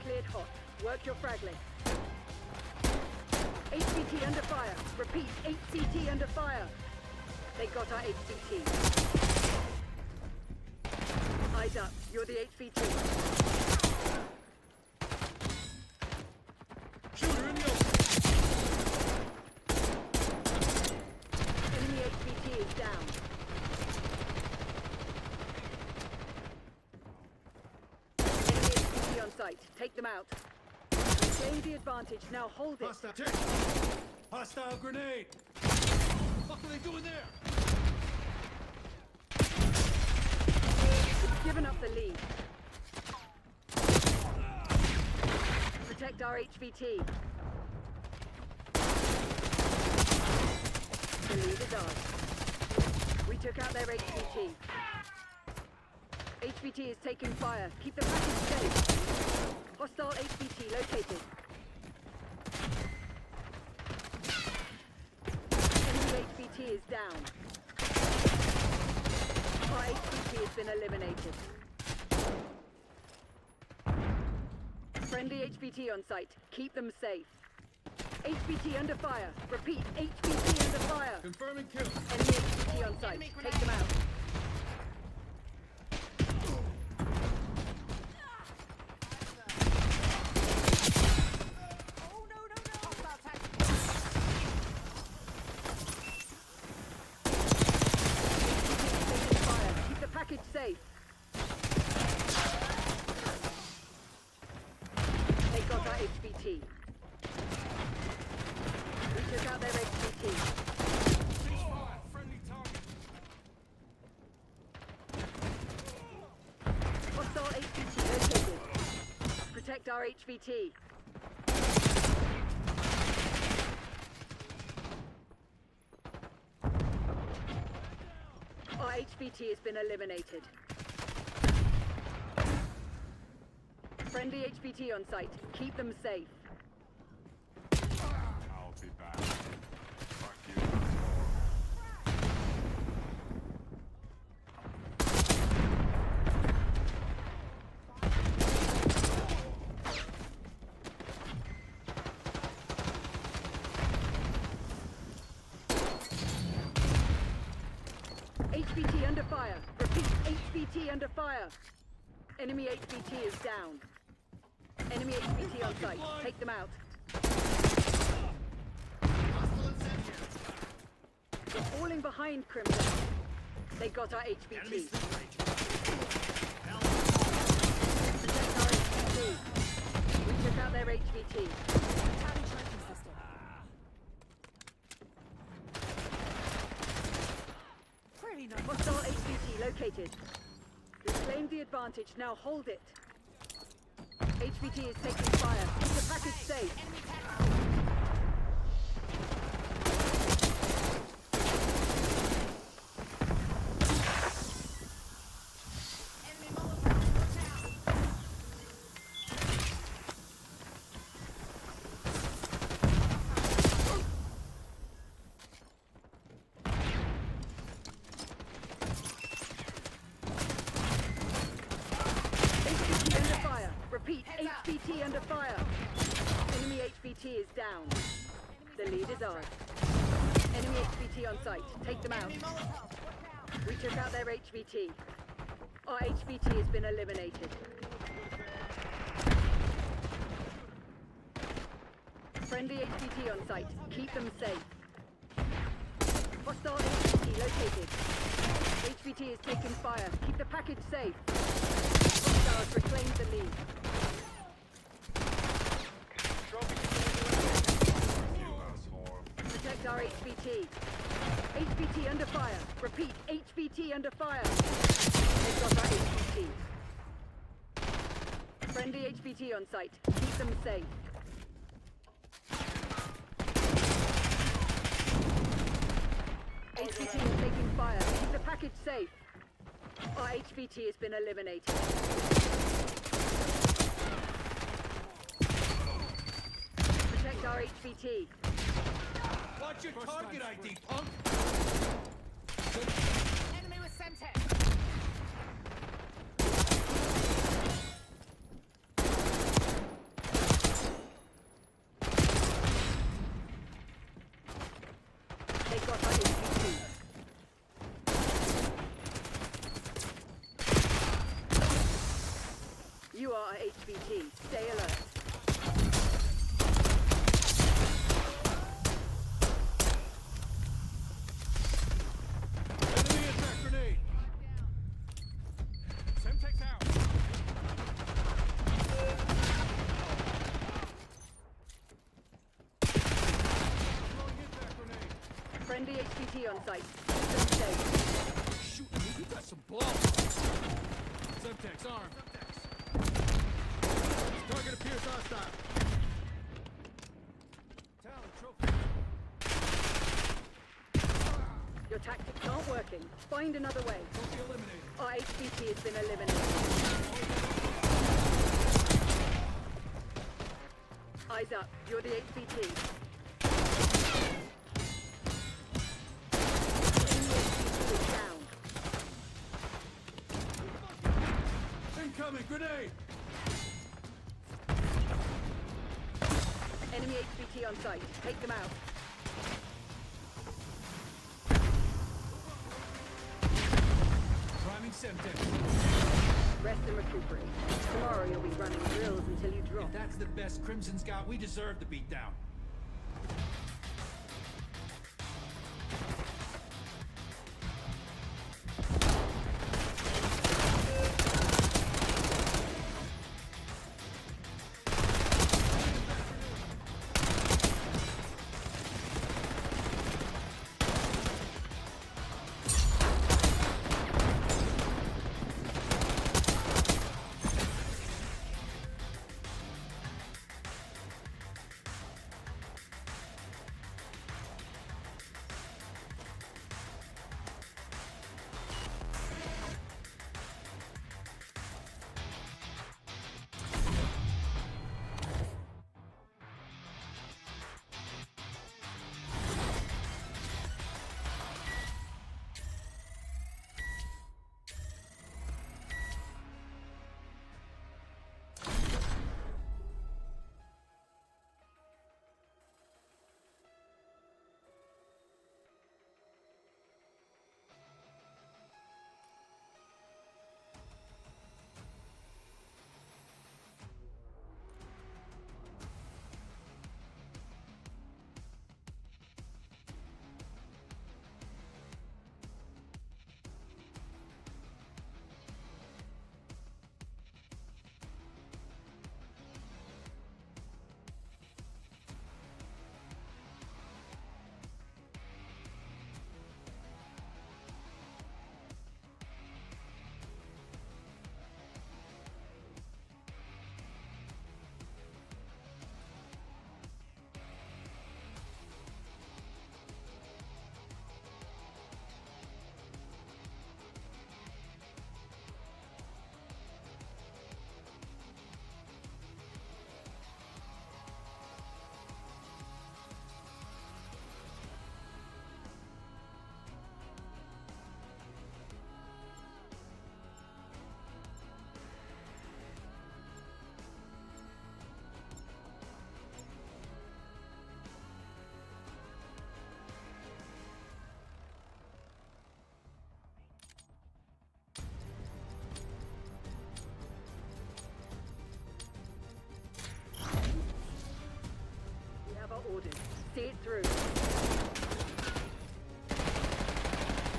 Speaker 5: cleared hot. Work your frag list. HVT under fire. Repeat, HVT under fire. They got our HVT. Eyes up. You're the HVT.
Speaker 2: Shooter in the open.
Speaker 5: Enemy HVT is down. Enemy HVT on site. Take them out. Gain the advantage. Now hold it.
Speaker 2: Hostile. Take. Hostile grenade. What are they doing there?
Speaker 5: We've given up the lead. Protect our HVT. The lead is ours. We took out their HVT. HVT is taking fire. Keep the package safe. Hostile HVT located. Enemy HVT is down. Our HVT has been eliminated. Friendly HVT on site. Keep them safe. HVT under fire. Repeat, HVT under fire.
Speaker 2: Confirming kill.
Speaker 5: Enemy HVT on site. Take them out. Taking fire. Keep the package safe. They got our HVT. We took out their HVT.
Speaker 2: Ceasefire. Friendly target.
Speaker 5: Hostile HVT located. Protect our HVT. Our HVT has been eliminated. Friendly HVT on site. Keep them safe.
Speaker 2: I'll be back. Fuck you.
Speaker 5: HVT under fire. Repeat, HVT under fire. Enemy HVT is down. Enemy HVT on site. Take them out.
Speaker 4: Hostile incendiary.
Speaker 5: We're falling behind, Crimson. They got our HVT.
Speaker 4: Enemy sleep range.
Speaker 5: Protect our HVT. We took out their HVT. Hostile HVT located. We claimed the advantage. Now hold it. HVT is taking fire. Keep the package safe. HVT under fire. Repeat, HVT under fire. Enemy HVT is down. The lead is ours. Enemy HVT on site. Take them out. We took out their HVT. Our HVT has been eliminated. Friendly HVT on site. Keep them safe. Hostile HVT located. HVT is taking fire. Keep the package safe. Hostiles reclaim the lead. Protect our HVT. HVT under fire. Repeat, HVT under fire. They've got our HVT. Friendly HVT on site. Keep them safe. HVT is taking fire. Keep the package safe. Our HVT has been eliminated. Protect our HVT.
Speaker 2: Watch your target ID, punk.
Speaker 8: Enemy with Semtex.
Speaker 5: Friendly HVT on site. Keep them safe.
Speaker 2: Shoot, dude, you got some balls. Semtex armed. Target appears hostile. Talon trophy.
Speaker 5: Your tactics aren't working. Find another way.
Speaker 2: Trophy eliminated.
Speaker 5: Our HVT has been eliminated. Eyes up. You're the HVT. Enemy HVT is down.
Speaker 2: Incoming grenade.
Speaker 5: Enemy HVT on site. Take them out.
Speaker 2: Priming Semtex.
Speaker 5: Rest and recuperate. Tomorrow you'll be running drills until you drop.
Speaker 2: If that's the best Crimson's got, we deserve to beat down.
Speaker 5: We have our orders. See it through.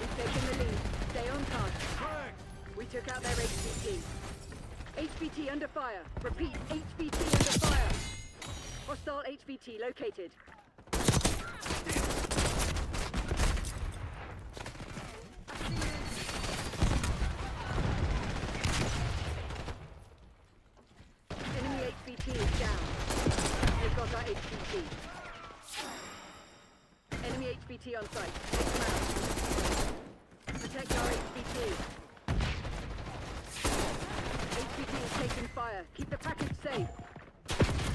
Speaker 5: We've taken the lead. Stay on task.
Speaker 2: Correct.
Speaker 5: We took out their HVT. HVT under fire. Repeat, HVT under fire. Hostile HVT located. Enemy HVT is down. They've got our HVT. Enemy HVT on site. Take them out. Protect our HVT. HVT is taking fire. Keep the package safe.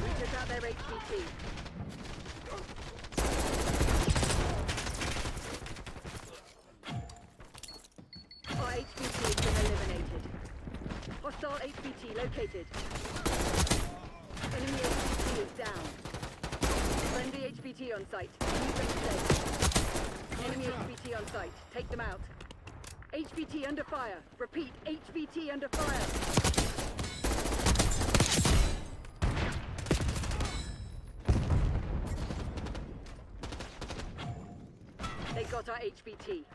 Speaker 5: We took out their HVT. Our HVT has been eliminated. Hostile HVT located. Enemy HVT is down. Friendly HVT on site. Keep them safe. Enemy HVT on site. Take them out. HVT under fire. Repeat, HVT under fire. They got our HVT.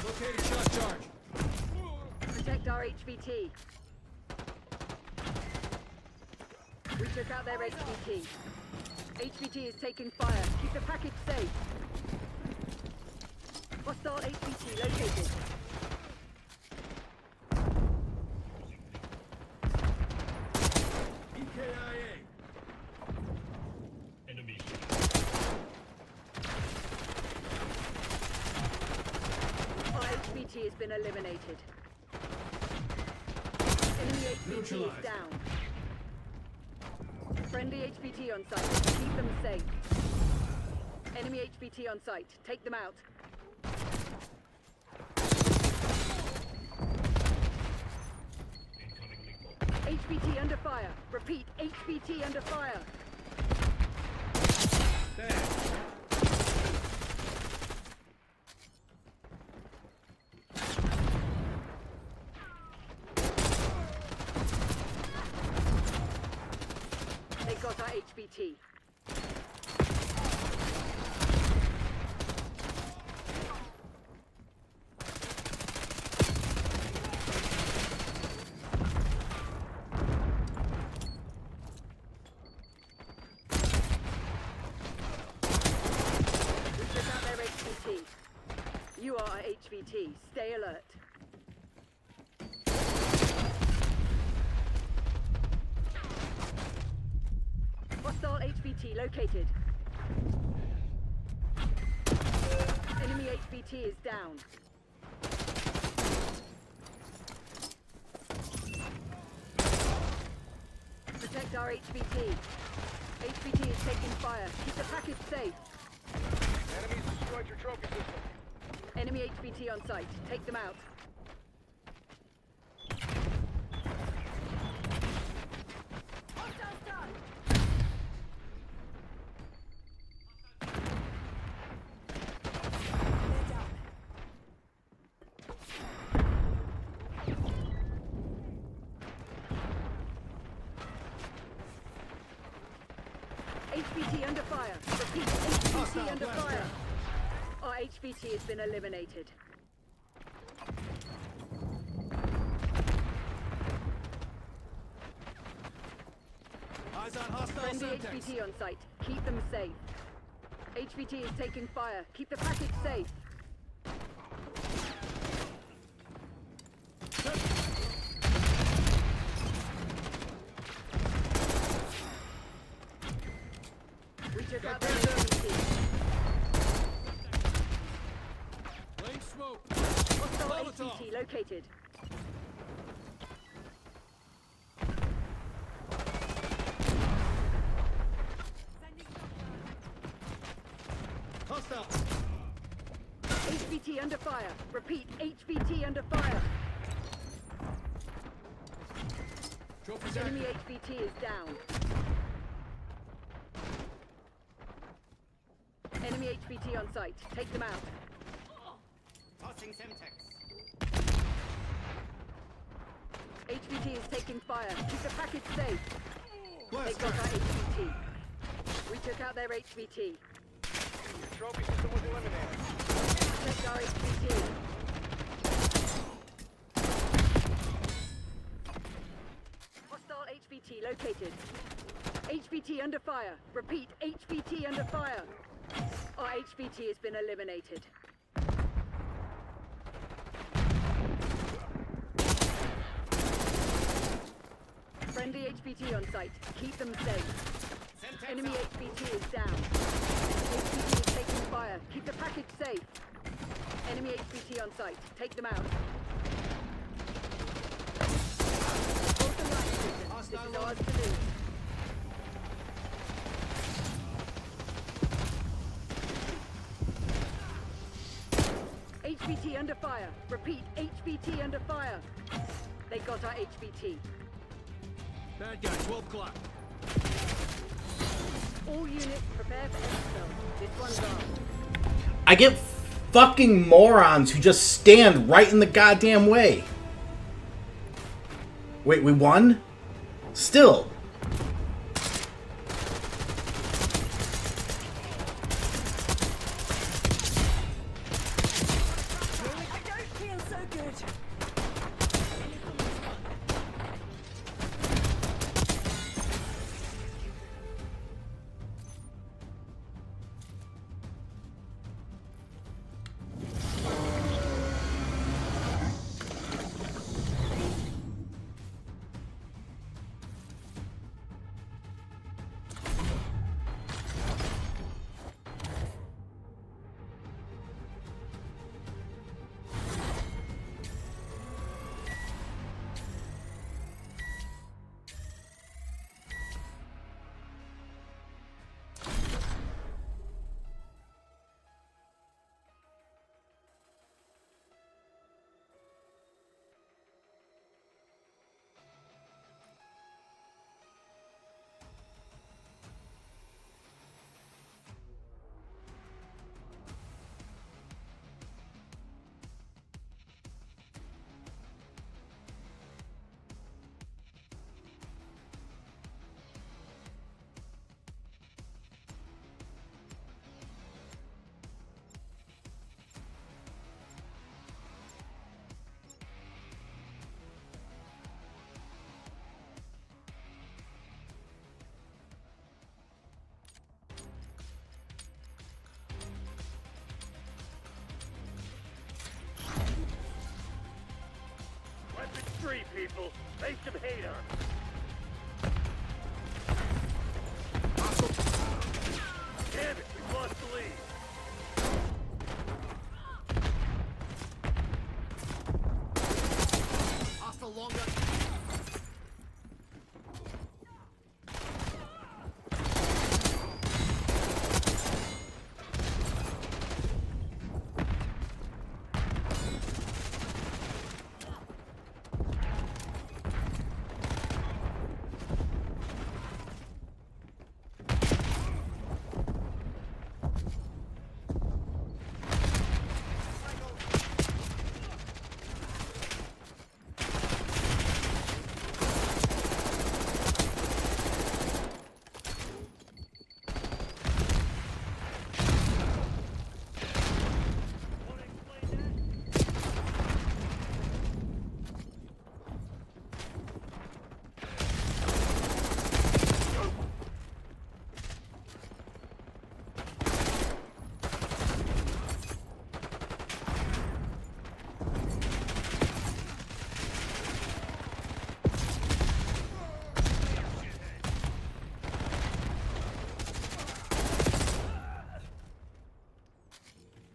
Speaker 2: Located shot charge.
Speaker 5: Protect our HVT. We took out their HVT. HVT is taking fire. Keep the package safe. Hostile HVT located.
Speaker 2: EKIA.
Speaker 4: Enemy.
Speaker 5: Our HVT has been eliminated. Enemy HVT is down. Friendly HVT on site. Keep them safe. Enemy HVT on site. Take them out.
Speaker 4: Incoming lethal.
Speaker 5: HVT under fire. Repeat, HVT under fire. They got our HVT. We took out their HVT. You are our HVT. Stay alert. Hostile HVT located. Enemy HVT is down. Protect our HVT. HVT is taking fire. Keep the package safe.
Speaker 3: Enemies destroyed your trophy system.
Speaker 5: Enemy HVT on site. Take them out. HVT under fire. Repeat, HVT under fire. Our HVT has been eliminated.
Speaker 2: Eyes on hostile
Speaker 5: Friendly
Speaker 2: Semtex.
Speaker 5: HVT on site. Keep them safe. HVT is taking fire. Keep the package safe. We took out their HVT.
Speaker 2: Laying smoke.
Speaker 5: Hostile
Speaker 2: Molotov.
Speaker 5: HVT located.
Speaker 2: Hostile.
Speaker 5: HVT under fire. Repeat, HVT under fire.
Speaker 2: Trophy's
Speaker 5: Enemy
Speaker 2: active.
Speaker 5: HVT is down. Enemy HVT on site. Take them out.
Speaker 4: Tossing Semtex.
Speaker 5: HVT is taking fire. Keep the package safe. They
Speaker 2: Blast
Speaker 5: got our
Speaker 2: target.
Speaker 5: HVT. We took out their HVT.
Speaker 3: Your trophy system was eliminated.
Speaker 5: Protect our HVT. Hostile HVT located. HVT under fire. Repeat, HVT under fire. Our HVT has been eliminated. Friendly HVT on site. Keep them safe.
Speaker 4: Semtex
Speaker 5: Enemy
Speaker 4: out.
Speaker 5: HVT is down. HVT is taking fire. Keep the package safe. Enemy HVT on site. Take them out. Hold the line, citizen. This is ours to lose. HVT under fire. Repeat, HVT under fire. They got our HVT.
Speaker 2: Bad guy, 12 o'clock.
Speaker 5: All units prepare for exfil. This one's ours.
Speaker 6: I get fucking morons who just stand right in the goddamn way. Wait, we won? Still.
Speaker 3: people. Make them hate on. Damn it, we've lost the lead.
Speaker 4: Hostile longer.
Speaker 3: Wanna explain that?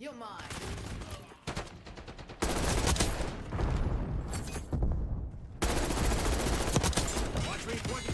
Speaker 4: You're mine. Watch me, point.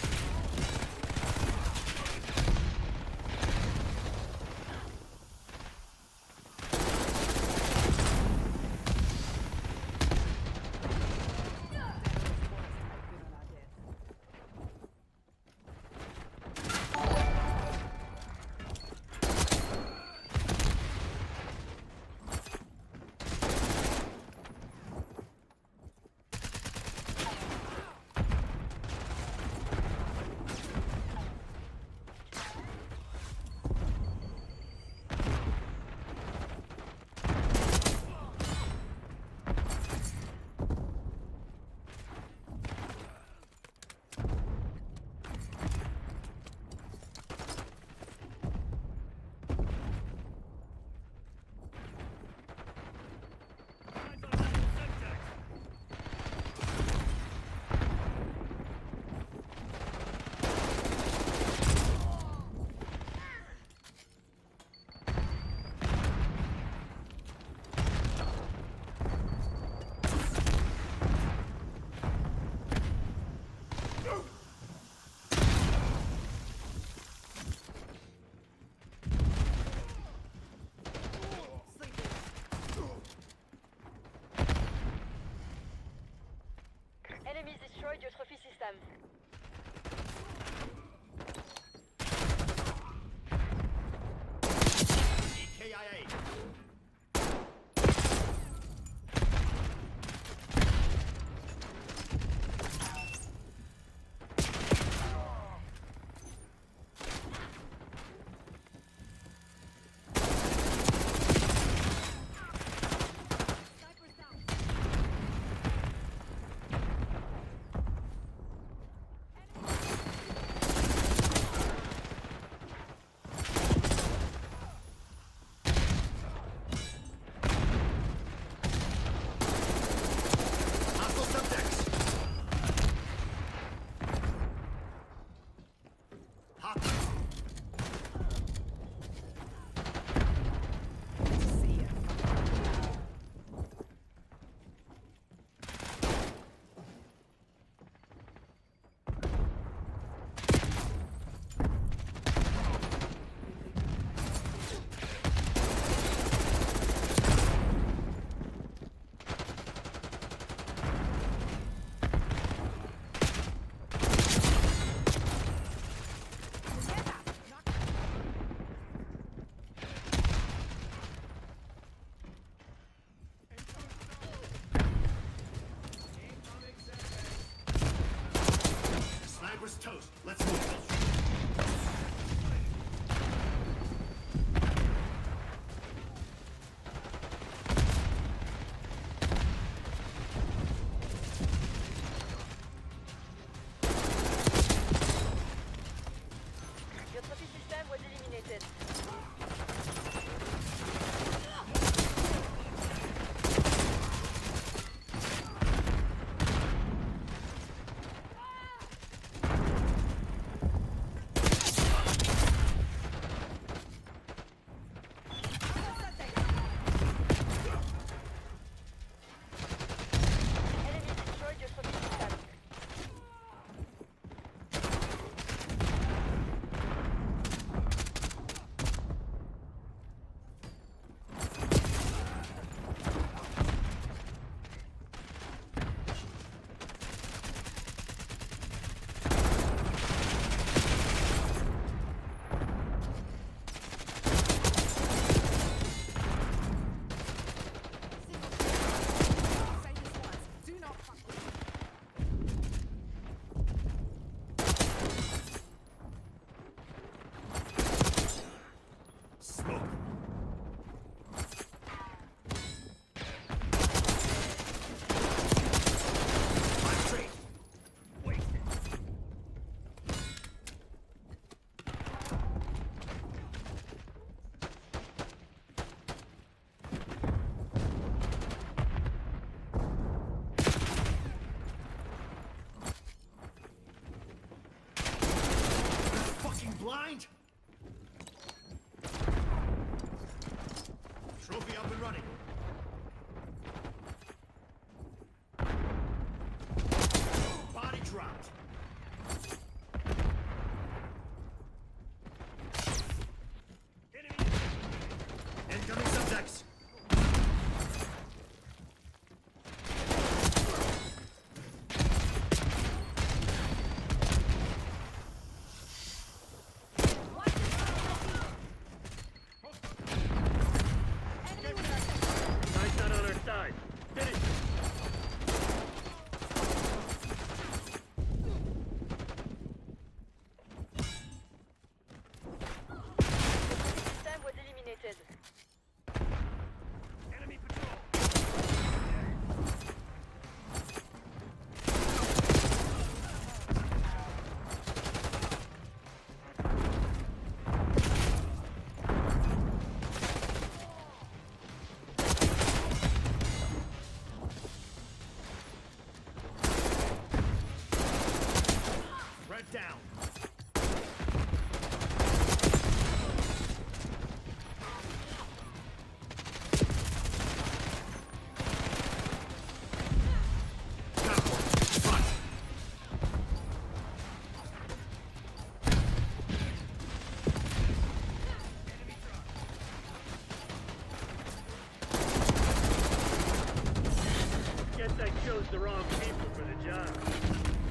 Speaker 3: chose the wrong people for the job.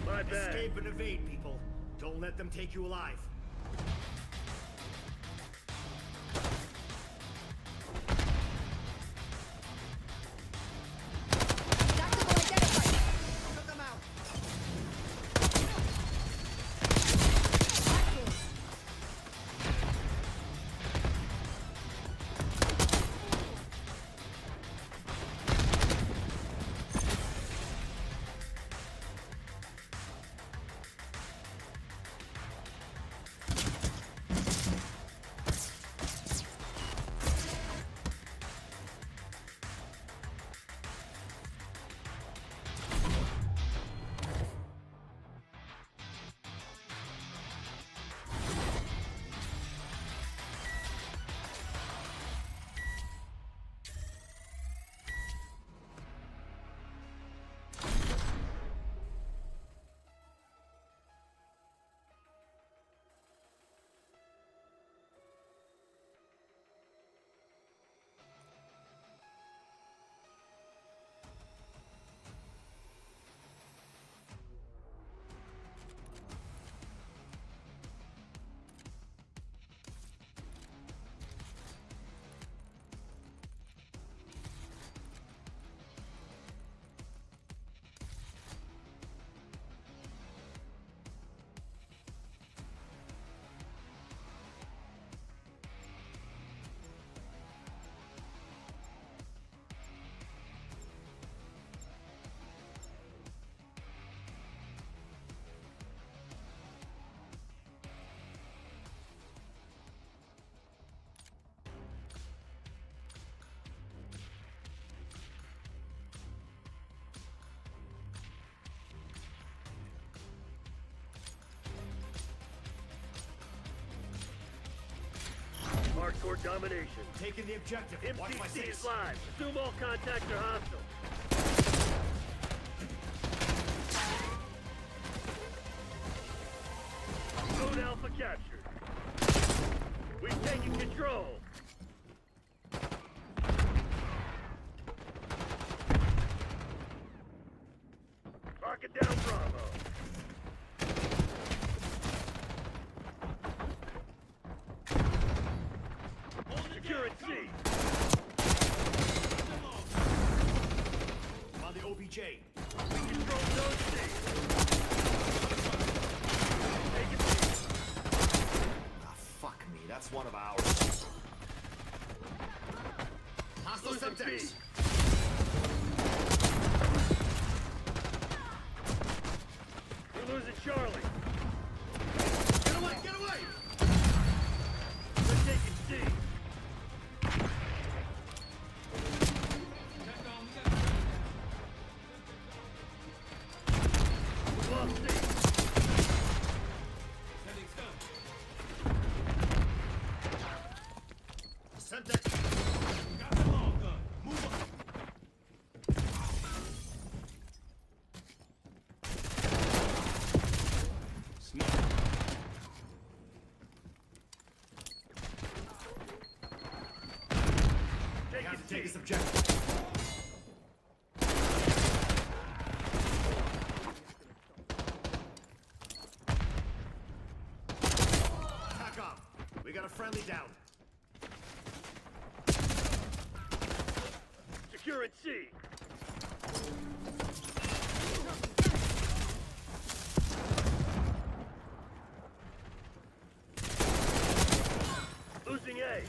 Speaker 3: My bad.
Speaker 8: Escape and evade, people. Don't let them take you alive.
Speaker 4: Tactical identified. Put them out.
Speaker 3: Hardcore domination.
Speaker 8: Taking the objective. Watch my
Speaker 3: MCC is
Speaker 8: six.
Speaker 3: live. Assume all contacts are hostile. Code Alpha captured. We've taken control. Lock it down, Bravo. Securing C.
Speaker 8: On the OBJ.
Speaker 3: We control Zone C. Take it C.
Speaker 8: Ah, fuck me. That's one of ours. Hostile
Speaker 3: Losing B.
Speaker 8: subjects.
Speaker 3: We're losing Charlie.
Speaker 8: Get away! Get away!
Speaker 3: We're taking C. We lost C.
Speaker 8: Semtex. Move on.
Speaker 3: Take
Speaker 8: Have
Speaker 3: it
Speaker 8: to take
Speaker 3: C.
Speaker 8: this objective. Attack on. We got a friendly down.
Speaker 3: Securing C. Losing A.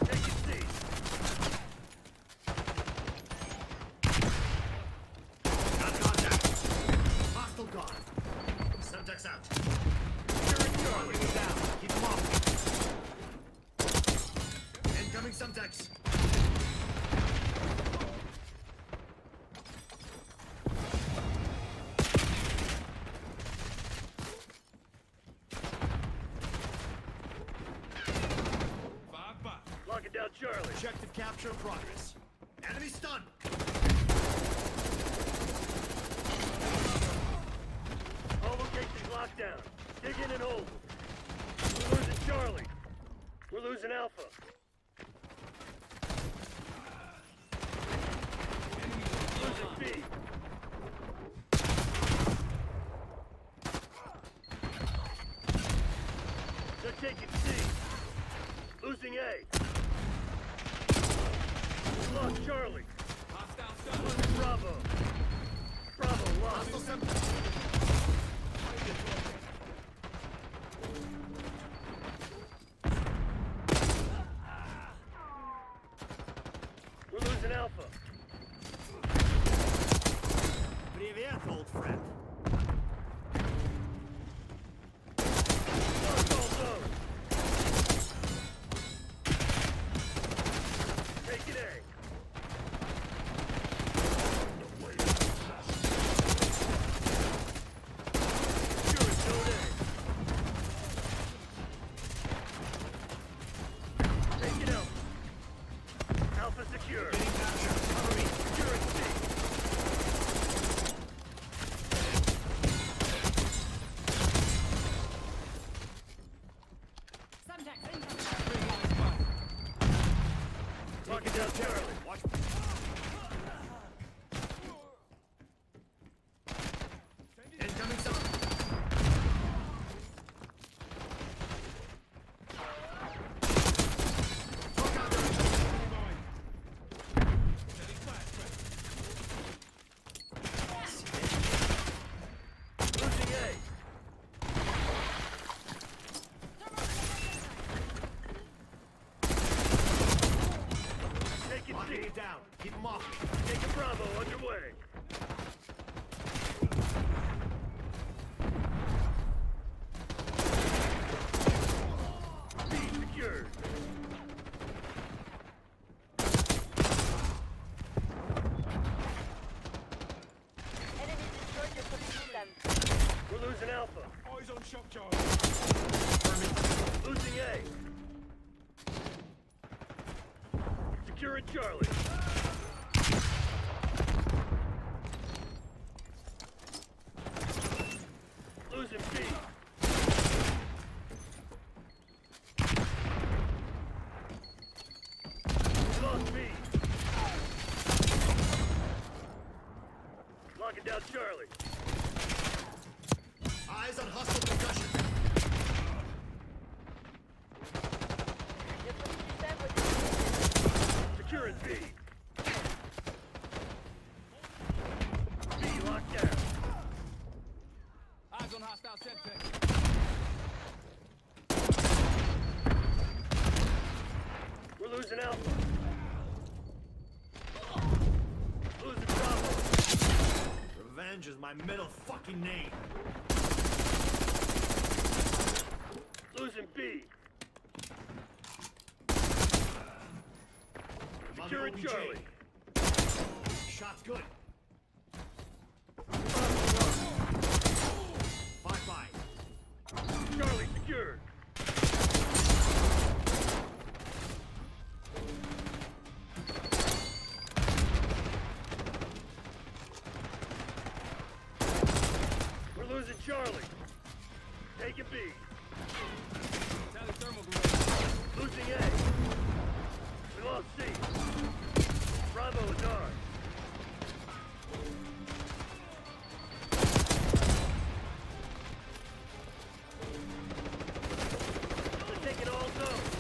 Speaker 3: Taking C.
Speaker 8: Got contact. Hostile gone. Semtex out.
Speaker 3: Securing Charlie.
Speaker 8: Go down. Keep them off. Incoming Semtex.
Speaker 3: Locking down Charlie.
Speaker 8: Objective capture in progress. Enemy stunned.
Speaker 3: All locations locked down. Dig in and hold. We're losing Charlie. We're losing Alpha. B. They're taking C. Losing A. We lost Charlie. Losing Bravo. Bravo lost. We're losing Alpha.
Speaker 8: Привет, old friend.
Speaker 3: Lost all zones. Taking A. Securing zone A. Taking Alpha. Alpha secure. Securing C. Locking down Charlie.
Speaker 8: Watch. Incoming zone.
Speaker 3: Losing A. Taking
Speaker 8: Locking
Speaker 3: C.
Speaker 8: it down. Keep him off.
Speaker 3: Taking Bravo underway. B secured. We're losing Alpha.
Speaker 2: Eyes on shock charge.
Speaker 3: Losing A. Securing Charlie. Losing B. We lost B. Locking down Charlie.
Speaker 8: Eyes on hostile concussion.
Speaker 3: Securing B. B locked down.
Speaker 2: Eyes on hostile Semtex.
Speaker 3: We're losing Alpha. Losing Bravo.
Speaker 8: Revenge is my middle fucking name.
Speaker 3: Losing B.
Speaker 8: I'm on
Speaker 3: Securing
Speaker 8: the OBJ.
Speaker 3: Charlie.
Speaker 8: Shot's good. Bye-bye.
Speaker 3: Charlie secured. We're losing Charlie. Taking B.
Speaker 2: Tally thermal grenade.
Speaker 3: Losing A. We lost C. Bravo is ours. They're taking all zones.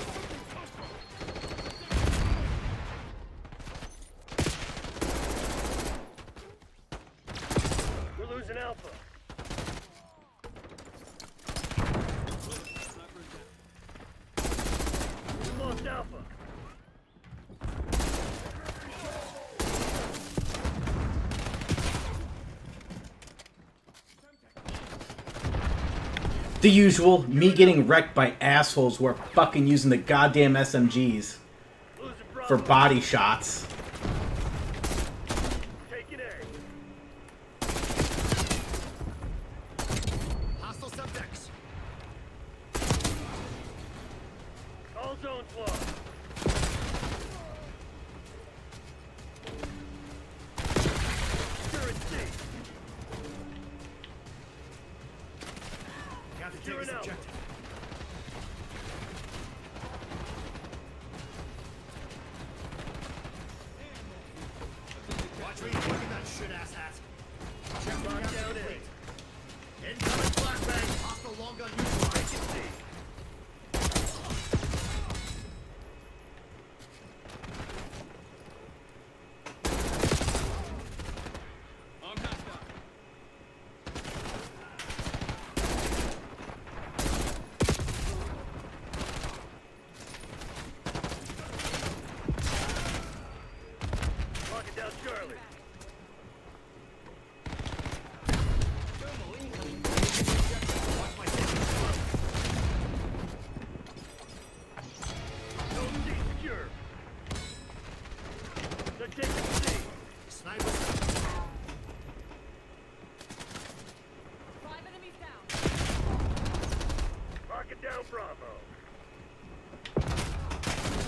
Speaker 3: We're losing Alpha. We lost Alpha.
Speaker 6: The usual, me getting wrecked by assholes who are fucking using the goddamn SMGs
Speaker 3: Losing Bravo.
Speaker 6: for body shots.
Speaker 3: Taking A.
Speaker 8: Hostile subjects.
Speaker 3: All zones lost. Securing C.
Speaker 8: Got to take
Speaker 3: Securing
Speaker 8: this
Speaker 3: Alpha.
Speaker 8: objective. Watch me working that shit ass.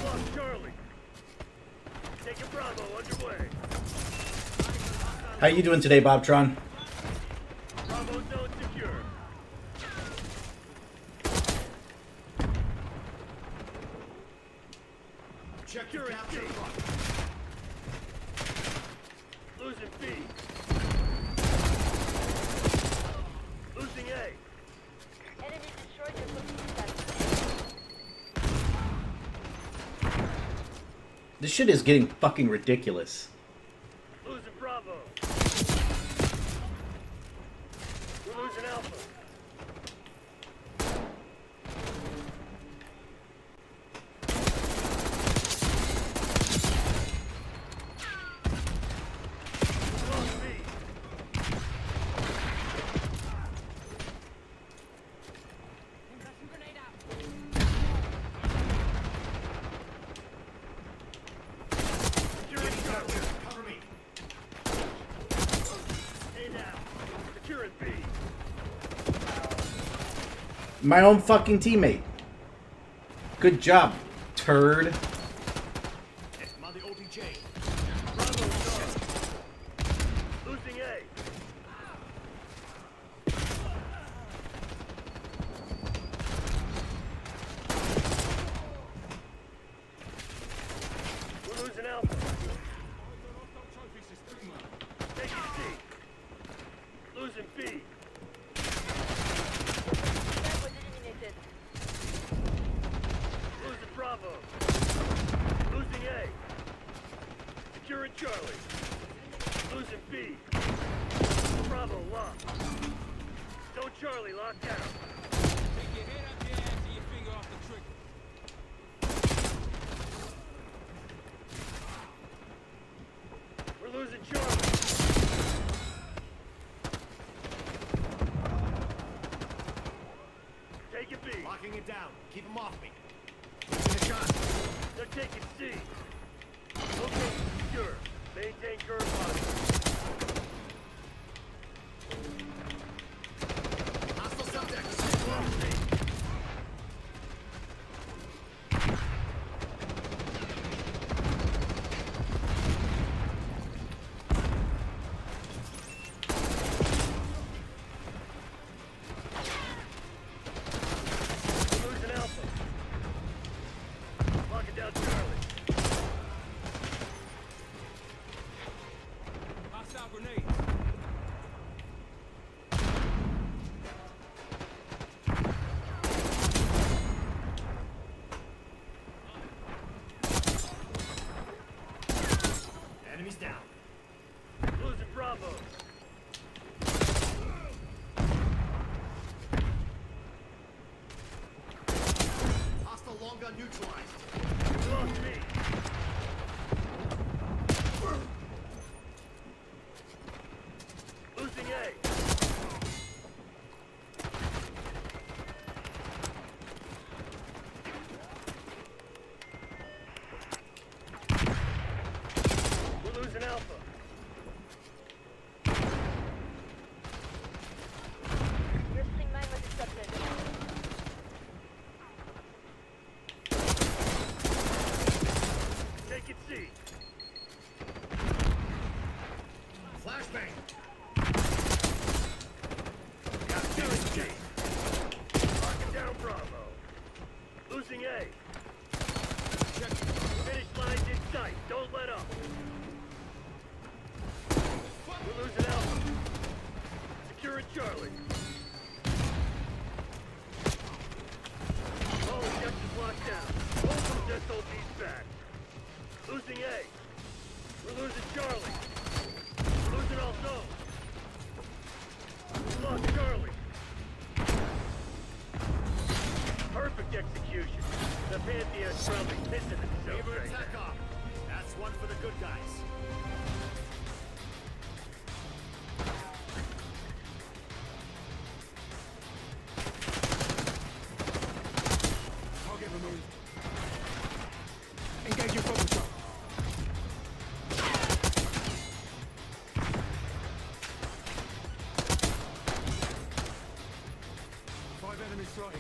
Speaker 3: lost Charlie. Taking Bravo underway.
Speaker 6: How you doing today, Bobtron?
Speaker 3: Bravo zone secure.
Speaker 8: Check your
Speaker 3: Secure
Speaker 8: capture
Speaker 3: C.
Speaker 8: front.
Speaker 3: Losing B. Losing A.
Speaker 4: Enemy destroyed your booking site.
Speaker 6: This shit is getting fucking ridiculous.
Speaker 3: Losing Bravo. We're losing Alpha. Lost B. Securing Charlie.
Speaker 8: Cover me.
Speaker 3: A down. Securing B.
Speaker 6: My own fucking teammate. Good job, turd.
Speaker 8: I'm on the OPJ.
Speaker 3: Bravo charge. Losing A. We're losing Alpha. Taking C. Losing B.
Speaker 4: That was eliminated.
Speaker 3: Losing Bravo. Losing A. Securing Charlie. Losing B. Bravo locked. Zone Charlie locked down.
Speaker 2: Take your head out your ass and your finger off the trigger.
Speaker 3: We're losing Charlie. Taking B.
Speaker 8: Locking it down. Keep him off me. Taking a shot.
Speaker 3: They're taking C. Location secure. Maintain current posture.
Speaker 8: Hostile subject.
Speaker 3: Lost C. We're losing Alpha. Locking down Charlie.
Speaker 2: Hostile grenade.
Speaker 8: Enemies down.
Speaker 3: Losing Bravo.
Speaker 8: Hostile long gun neutralized.
Speaker 3: Lost B. Losing A. We're losing Alpha.
Speaker 4: Your sling mine was disrupted.
Speaker 3: Taking C.
Speaker 8: Flashbang.
Speaker 3: Capturing C. Locking down Bravo. Losing A.
Speaker 8: Check.
Speaker 3: Finish lines in sight. Don't let up. We're losing Alpha. Securing Charlie. All objectives locked down. Hold those SOBs back. Losing A. We're losing Charlie. We're losing all zones. We lost Charlie. Perfect execution. The Pantheon's probably pissing itself
Speaker 8: Favor
Speaker 3: right
Speaker 8: attack
Speaker 3: now.
Speaker 8: off. That's one for the good guys.
Speaker 2: Target removed. Engage your focus shot. Five enemies strike.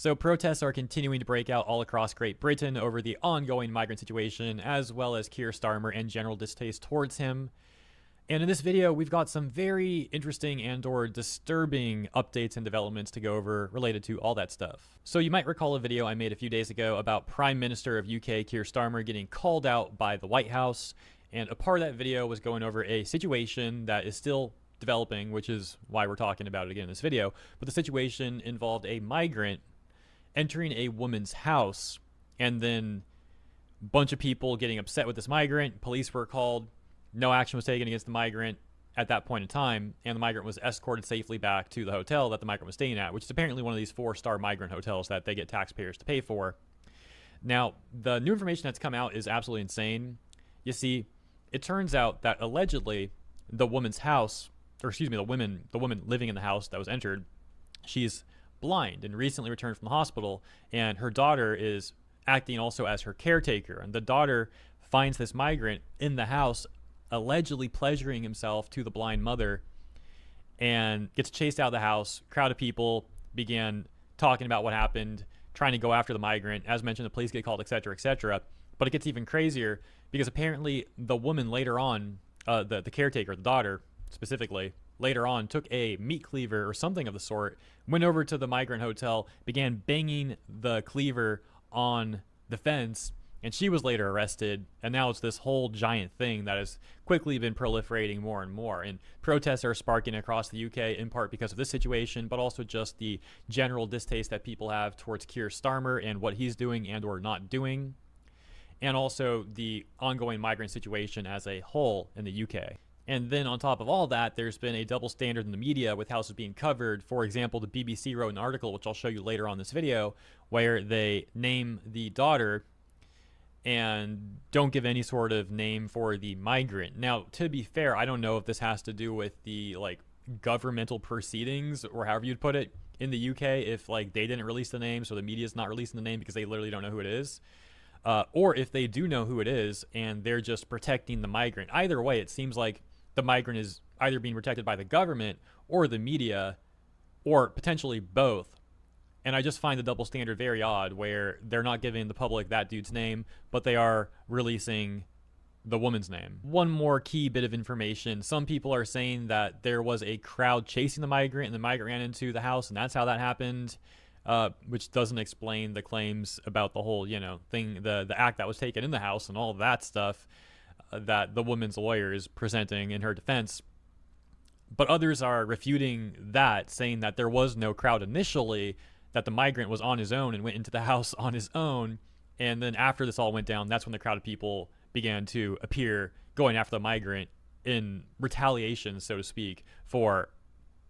Speaker 9: So protests are continuing to break out all across Great Britain over the ongoing migrant situation, as well as Keir Starmer and general distaste towards him. And in this video, we've got some very interesting and or disturbing updates and developments to go over related to all that stuff. So you might recall a video I made a few days ago about Prime Minister of UK Keir Starmer getting called out by the White House. And a part of that video was going over a situation that is still developing, which is why we're talking about it again in this video. But the situation involved a migrant entering a woman's house, and then a bunch of people getting upset with this migrant. Police were called. No action was taken against the migrant at that point in time, and the migrant was escorted safely back to the hotel that the migrant was staying at, which is apparently one of these 4-star migrant hotels that they get taxpayers to pay for. Now, the new information that's come out is absolutely insane. You see, it turns out that allegedly the woman's house, or excuse me, the woman living in the house that was entered, she's blind and recently returned from the hospital, and her daughter is acting also as her caretaker. And the daughter finds this migrant in the house allegedly pleasuring himself to the blind mother and gets chased out of the house. Crowd of people began talking about what happened, trying to go after the migrant. As mentioned, the police get called, etc., etc. But it gets even crazier because apparently the woman later on, the caretaker, the daughter specifically, later on took a meat cleaver or something of the sort, went over to the migrant hotel, began banging the cleaver on the fence, and she was later arrested. And now it's this whole giant thing that has quickly been proliferating more and more. And protests are sparking across the UK in part because of this situation, but also just the general distaste that people have towards Keir Starmer and what he's doing and or not doing, and also the ongoing migrant situation as a whole in the UK. And then on top of all that, there's been a double standard in the media with how this is being covered. For example, the BBC wrote an article, which I'll show you later on this video, where they name the daughter and don't give any sort of name for the migrant. Now, to be fair, I don't know if this has to do with the governmental proceedings or however you'd put it in the UK, if they didn't release the name, so the media's not releasing the name because they literally don't know who it is. Or if they do know who it is and they're just protecting the migrant. Either way, it seems like the migrant is either being protected by the government or the media, or potentially both. And I just find the double standard very odd, where they're not giving the public that dude's name, but they are releasing the woman's name. One more key bit of information. Some people are saying that there was a crowd chasing the migrant and the migrant ran into the house and that's how that happened, which doesn't explain the claims about the whole, thing, the act that was taken in the house and all of that stuff that the woman's lawyer is presenting in her defense. But others are refuting that, saying that there was no crowd initially, that the migrant was on his own and went into the house on his own. And then after this all went down, that's when the crowd of people began to appear, going after the migrant in retaliation, so to speak, for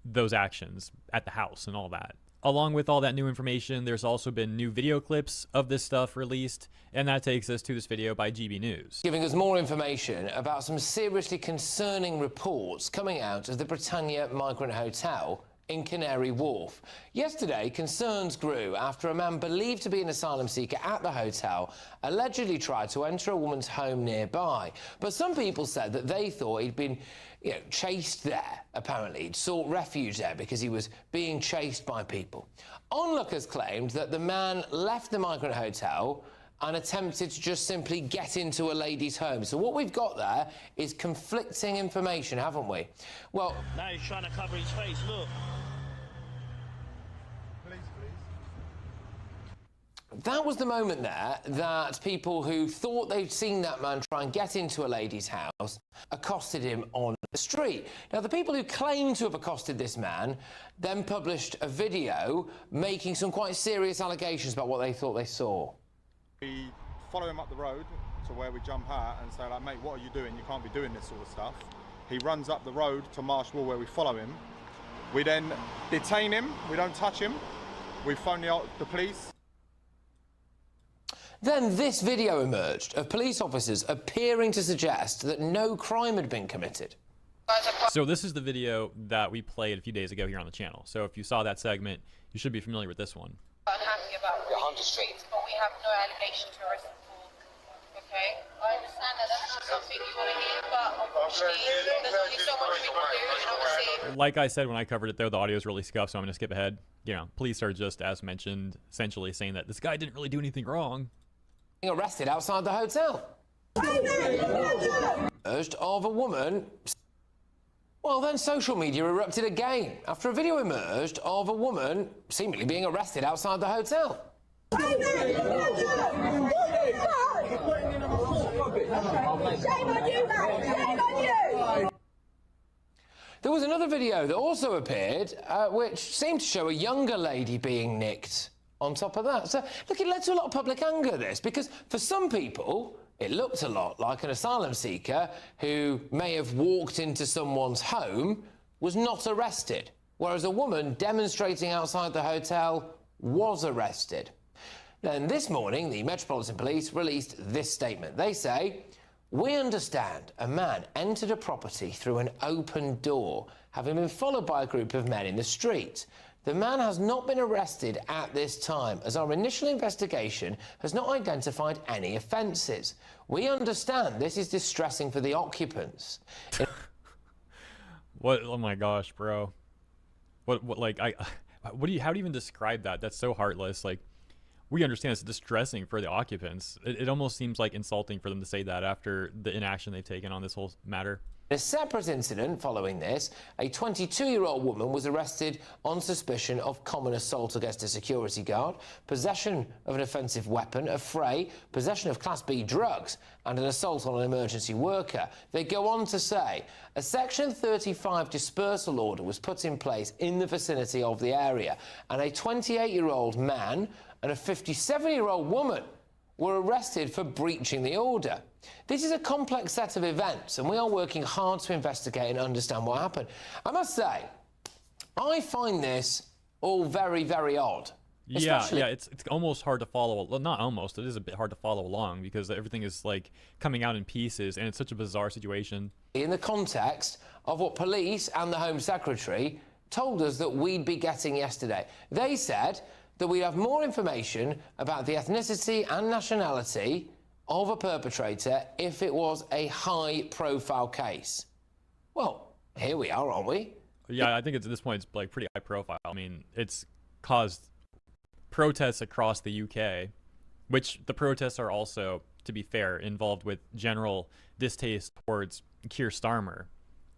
Speaker 9: those actions at the house and all that. Along with all that new information, there's also been new video clips of this stuff released, and that takes us to this video by GB News.
Speaker 10: Giving us more information about some seriously concerning reports coming out of the Britannia Migrant Hotel in Canary Wharf. Yesterday, concerns grew after a man believed to be an asylum seeker at the hotel allegedly tried to enter a woman's home nearby. But some people said that they thought he'd been chased there, apparently. He'd sought refuge there because he was being chased by people. Onlookers claimed that the man left the migrant hotel and attempted to just simply get into a lady's home. So what we've got there is conflicting information, haven't we? Well,
Speaker 2: Now he's trying to cover his face, look.
Speaker 10: that was the moment there that people who thought they'd seen that man try and get into a lady's house accosted him on the street. Now, the people who claimed to have accosted this man then published a video making some quite serious allegations about what they thought they saw.
Speaker 11: We follow him up the road to where we jump out and say, mate, what are you doing? You can't be doing this sort of stuff. He runs up the road to Marshall where we follow him. We then detain him. We don't touch him. We phone the police.
Speaker 10: Then this video emerged of police officers appearing to suggest that no crime had been committed.
Speaker 9: So this is the video that we played a few days ago here on the channel. So if you saw that segment, you should be familiar with this one.
Speaker 12: Unhappy about Hunter Street, but we have no allegation to arrest him for. Okay, I understand that that's not something you want to hear, but unfortunately, there's only so much we can do, and obviously,
Speaker 9: Like I said when I covered it, though, the audio is really scuffed, so I'm going to skip ahead. You know, police are just, as mentioned, essentially saying that this guy didn't really do anything wrong.
Speaker 10: Being arrested outside the hotel. Urged of a woman. Well, then social media erupted again after a video emerged of a woman seemingly being arrested outside the hotel. There was another video that also appeared, which seemed to show a younger lady being nicked on top of that. So, look, it led to a lot of public anger, this, because for some people, it looked a lot like an asylum seeker who may have walked into someone's home was not arrested, whereas a woman demonstrating outside the hotel was arrested. Then this morning, the Metropolitan Police released this statement. They say, "We understand a man entered a property through an open door, having been followed by a group of men in the street. The man has not been arrested at this time, as our initial investigation has not identified any offences. We understand this is distressing for the occupants."
Speaker 9: What? Oh my gosh, bro. What like, how do you even describe that? That's so heartless. Like, we understand it's distressing for the occupants. It almost seems like insulting for them to say that after the inaction they've taken on this whole matter.
Speaker 10: In a separate incident following this, a 22-year-old woman was arrested on suspicion of common assault against a security guard, possession of an offensive weapon, a fray, possession of Class B drugs, and an assault on an emergency worker. They go on to say, a Section 35 dispersal order was put in place in the vicinity of the area, and a 28-year-old man and a 57-year-old woman were arrested for breaching the order. This is a complex set of events, and we are working hard to investigate and understand what happened. I must say, I find this all very, very odd.
Speaker 9: Yeah, it's almost hard to follow. Well, not almost. It is a bit hard to follow along because everything is like coming out in pieces, and it's such a bizarre situation.
Speaker 10: In the context of what police and the Home Secretary told us that we'd be getting yesterday. They said that we have more information about the ethnicity and nationality of a perpetrator if it was a high-profile case. Well, here we are, aren't we?
Speaker 9: Yeah, I think at this point it's like pretty high profile. I mean, it's caused protests across the UK, which the protests are also, to be fair, involved with general distaste towards Keir Starmer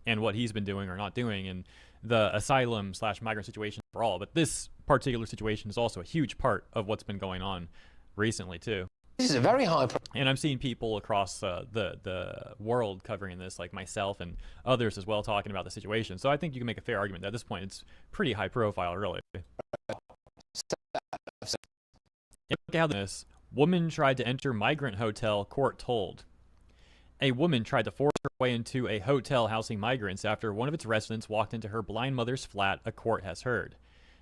Speaker 9: and what he's been doing or not doing in the asylum/migrant situation overall. But this particular situation is also a huge part of what's been going on recently too.
Speaker 10: This is a very high
Speaker 9: and I'm seeing people across the world covering this, like myself and others as well, talking about the situation. So I think you can make a fair argument that at this point it's pretty high profile, really. Look at this. Woman tried to enter migrant hotel, court told. A woman tried to force her way into a hotel housing migrants after one of its residents walked into her blind mother's flat, a court has heard.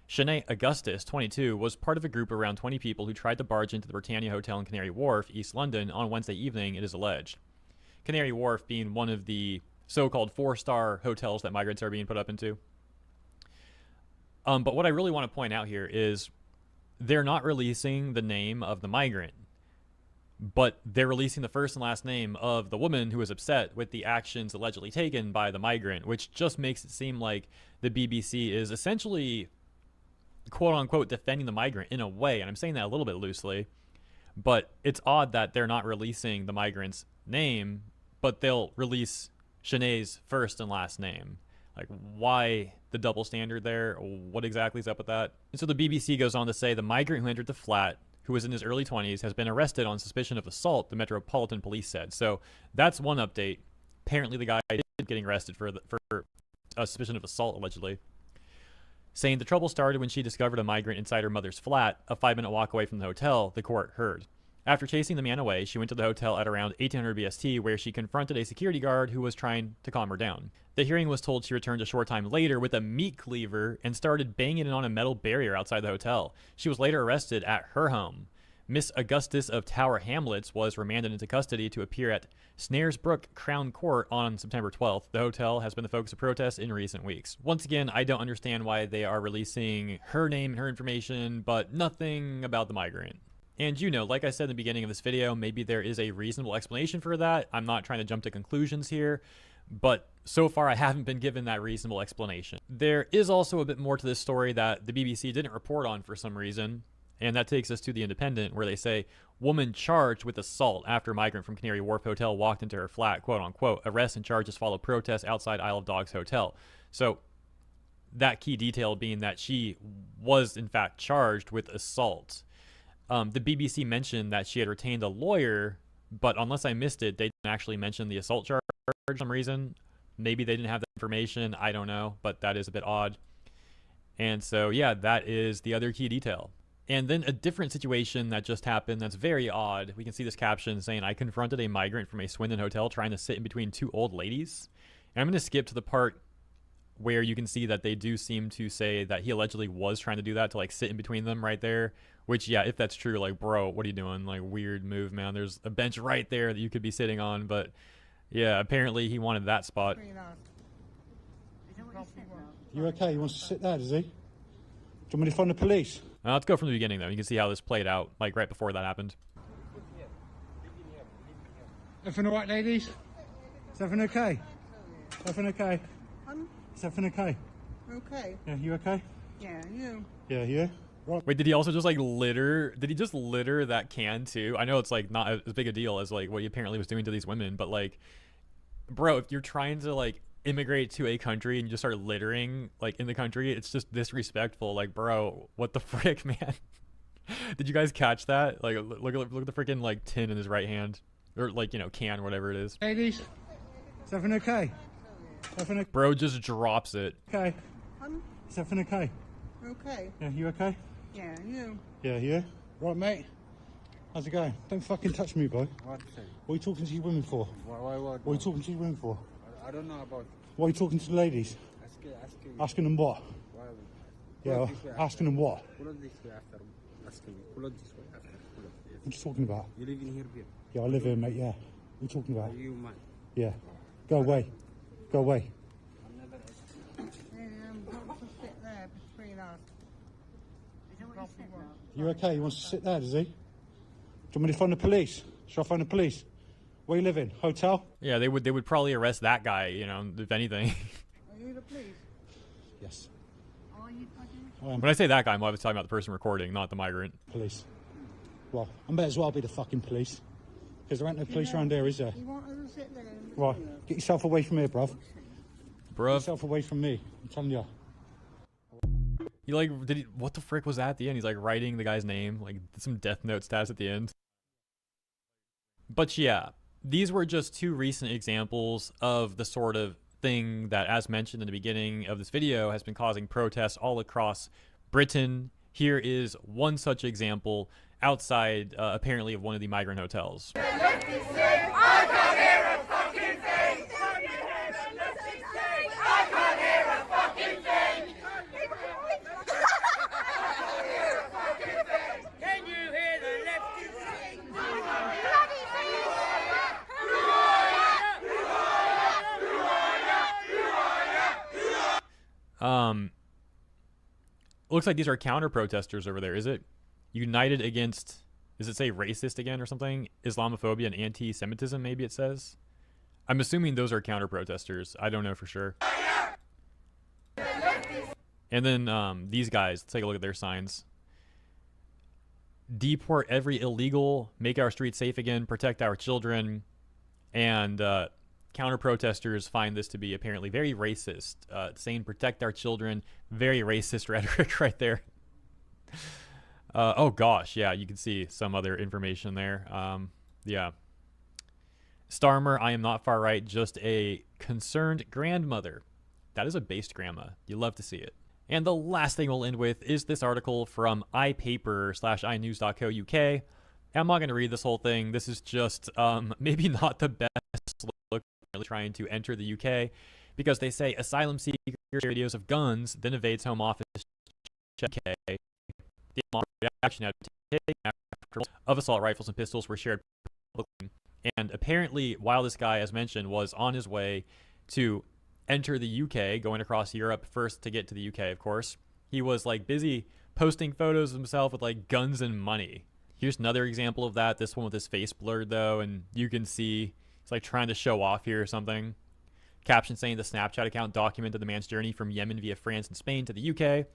Speaker 9: Shanae Augustus, 22, was part of a group of around 20 people who tried to barge into the Britannia Hotel in Canary Wharf, East London, on Wednesday evening, it is alleged. Canary Wharf being one of the so-called 4-star hotels that migrants are being put up into. But what I really want to point out here is they're not releasing the name of the migrant, but they're releasing the first and last name of the woman who was upset with the actions allegedly taken by the migrant, which just makes it seem like the BBC is essentially, quote-unquote, defending the migrant in a way, and I'm saying that a little bit loosely, but it's odd that they're not releasing the migrant's name, but they'll release Shanae's first and last name. Like, why the double standard there? What exactly is up with that? And so the BBC goes on to say the migrant who entered the flat, who was in his early 20s, has been arrested on suspicion of assault, the Metropolitan Police said. So that's one update. Apparently the guy is getting arrested for a suspicion of assault, allegedly. Saying the trouble started when she discovered a migrant inside her mother's flat, a 5-minute walk away from the hotel, the court heard. After chasing the man away, she went to the hotel at around 1800 BST, where she confronted a security guard who was trying to calm her down. The hearing was told she returned a short time later with a meat cleaver and started banging it on a metal barrier outside the hotel. She was later arrested at her home. Miss Augustus of Tower Hamlets was remanded into custody to appear at Snaresbrook Crown Court on September 12th. The hotel has been the focus of protests in recent weeks. Once again, I don't understand why they are releasing her name and her information, but nothing about the migrant. And you know, like I said in the beginning of this video, maybe there is a reasonable explanation for that. I'm not trying to jump to conclusions here, But so far, I haven't been given that reasonable explanation. There is also a bit more to this story that the BBC didn't report on for some reason, and that takes us to The Independent, where they say, woman charged with assault after migrant from Canary Wharf Hotel walked into her flat, quote unquote. Arrests and charges follow protests outside Isle of Dogs Hotel. So that key detail being that she was in fact charged with assault. The BBC mentioned that she had retained a lawyer, but unless I missed it, they didn't actually mention the assault charge for some reason. Maybe they didn't have that information, I don't know, but that is a bit odd. And so yeah, that is the other key detail. And then a different situation that just happened that's very odd. We can see this caption saying, I confronted a migrant from a Swindon hotel trying to sit in between two old ladies. And I'm going to skip to the part where you can see that they do seem to say that he allegedly was trying to do that, to like sit in between them right there. Which, yeah, if that's true, like, bro, what are you doing? Like, weird move, man. There's a bench right there that you could be sitting on. But yeah, apparently he wanted that spot.
Speaker 13: You okay? You want to sit there, does he? Do you want me to phone the police?
Speaker 9: Let's go from the beginning, though. You can see how this played out, like, right before that happened.
Speaker 13: Everything all right, ladies? Is everything okay? Everything okay? Is everything okay?
Speaker 14: Okay.
Speaker 13: Yeah, you okay?
Speaker 14: Yeah, you.
Speaker 13: Yeah, you? Right.
Speaker 9: Wait, did he also just, like, litter? Did he just litter that can, too? I know it's, like, not as big a deal as, like, what he apparently was doing to these women, but, like, bro, if you're trying to, like, immigrate to a country and you just start littering, like, in the country, it's just disrespectful. Like, bro, what the frick, man? Did you guys catch that? Like, look at the freaking, like, tin in his right hand. Or, like, you know, can, whatever it is.
Speaker 13: Ladies, is everything okay? Everything okay?
Speaker 9: Bro just drops it.
Speaker 13: Okay. Is everything okay?
Speaker 14: Okay.
Speaker 13: Yeah, you okay?
Speaker 14: Yeah, you.
Speaker 13: Yeah, you? Right, mate. How's it going? Don't fucking touch me, boy.
Speaker 14: What?
Speaker 13: What are you talking to you women for?
Speaker 14: Why?
Speaker 13: What are you talking to you women for?
Speaker 14: I don't know about.
Speaker 13: Why are you talking to the ladies? Asking them what?
Speaker 14: Why?
Speaker 13: Yeah, asking them what?
Speaker 14: Pull on this way after asking you. Pull on this way after. Pull on this.
Speaker 13: What are you talking about?
Speaker 14: You live in here, Bill?
Speaker 13: Yeah, I live here, mate, yeah. What are you talking about?
Speaker 14: Are you man?
Speaker 13: Yeah. Go away. Go away.
Speaker 14: I'm never. Want to sit there between us.
Speaker 13: You okay? You want to sit there, does he? Do you want me to phone the police? Shall I phone the police? Where you living? Hotel?
Speaker 9: Yeah, they would probably arrest that guy, you know, if anything.
Speaker 14: Are you the police?
Speaker 13: Yes.
Speaker 14: Are you
Speaker 9: When I say that guy, I'm obviously talking about the person recording, not the migrant.
Speaker 13: Police. Well, I may as well be the fucking police. Because there ain't no police around here, is there?
Speaker 14: You want us to sit there?
Speaker 13: Right, get yourself away from here, bruv.
Speaker 9: Bruv.
Speaker 13: Get yourself away from me, I'm telling you.
Speaker 9: He like, what the frick was that at the end? He's like writing the guy's name, like some Death Note stats at the end. But yeah, these were just two recent examples of the sort of thing that, as mentioned in the beginning of this video, has been causing protests all across Britain. Here is one such example outside, apparently, of one of the migrant hotels. Looks like these are counter protesters over there. Is it united against, does it say racist again or something? Islamophobia and anti-Semitism, maybe it says. I'm assuming those are counter protesters. I don't know for sure. And then these guys, let's take a look at their signs. Deport every illegal, make our streets safe again, protect our children. And counter protesters find this to be apparently very racist, saying protect our children. Very racist rhetoric right there. Oh gosh, yeah, you can see some other information there. Yeah. Starmer, I am not far right, just a concerned grandmother. That is a based grandma. You love to see it. And the last thing we'll end with is this article from ipaper/inews.co.uk. I'm not going to read this whole thing. This is just maybe not the best look really trying to enter the UK, because they say asylum seeker videos of guns, then evades Home Office check. The reaction had been taken after of assault rifles and pistols were shared publicly. And apparently, while this guy, as mentioned, was on his way to enter the UK, going across Europe first to get to the UK, of course, he was like busy posting photos of himself with like guns and money. Here's another example of that. This one with his face blurred though, and you can see he's like trying to show off here or something. Caption saying the Snapchat account documented the man's journey from Yemen via France and Spain to the UK.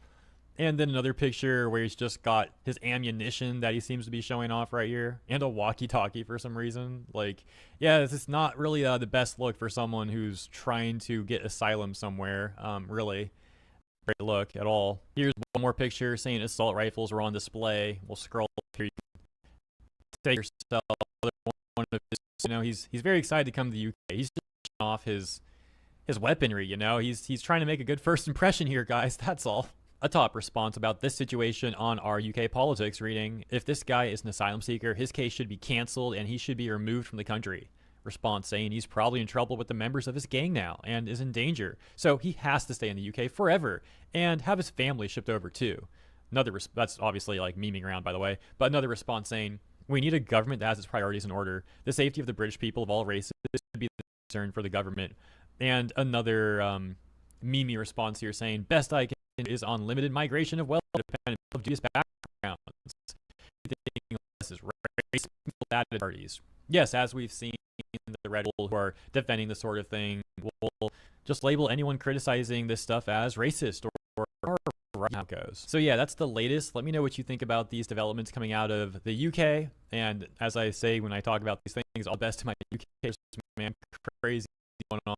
Speaker 9: And then another picture where he's just got his ammunition that he seems to be showing off right here, and a walkie-talkie for some reason. Like, yeah, this is not really the best look for someone who's trying to get asylum somewhere. Really, great look at all. Here's one more picture saying assault rifles were on display. We'll scroll here. You can take yourself. One of his, you know, he's very excited to come to the UK. He's just showing off his weaponry. You know, he's trying to make a good first impression here, guys. That's all. A top response about this situation on our UK politics reading, if this guy is an asylum seeker, his case should be cancelled and he should be removed from the country. Response saying he's probably in trouble with the members of his gang now and is in danger. So he has to stay in the UK forever and have his family shipped over too. That's obviously like memeing around, by the way, but another response saying, we need a government that has its priorities in order. The safety of the British people of all races should be the concern for the government. And another meme response here saying, best I can is on limited migration of well-dependent of dubious backgrounds. This is racist parties. Yes, as we've seen, the Red Bull who are defending this sort of thing will just label anyone criticizing this stuff as racist or how it goes. So yeah, that's the latest. Let me know what you think about these developments coming out of the UK. And as I say when I talk about these things, all the best to my UK man, crazy going on.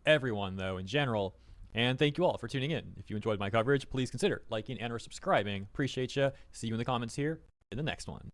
Speaker 9: Everyone though in general. And thank you all for tuning in. If you enjoyed my coverage, please consider liking and or subscribing. Appreciate you. See you in the comments here in the next one.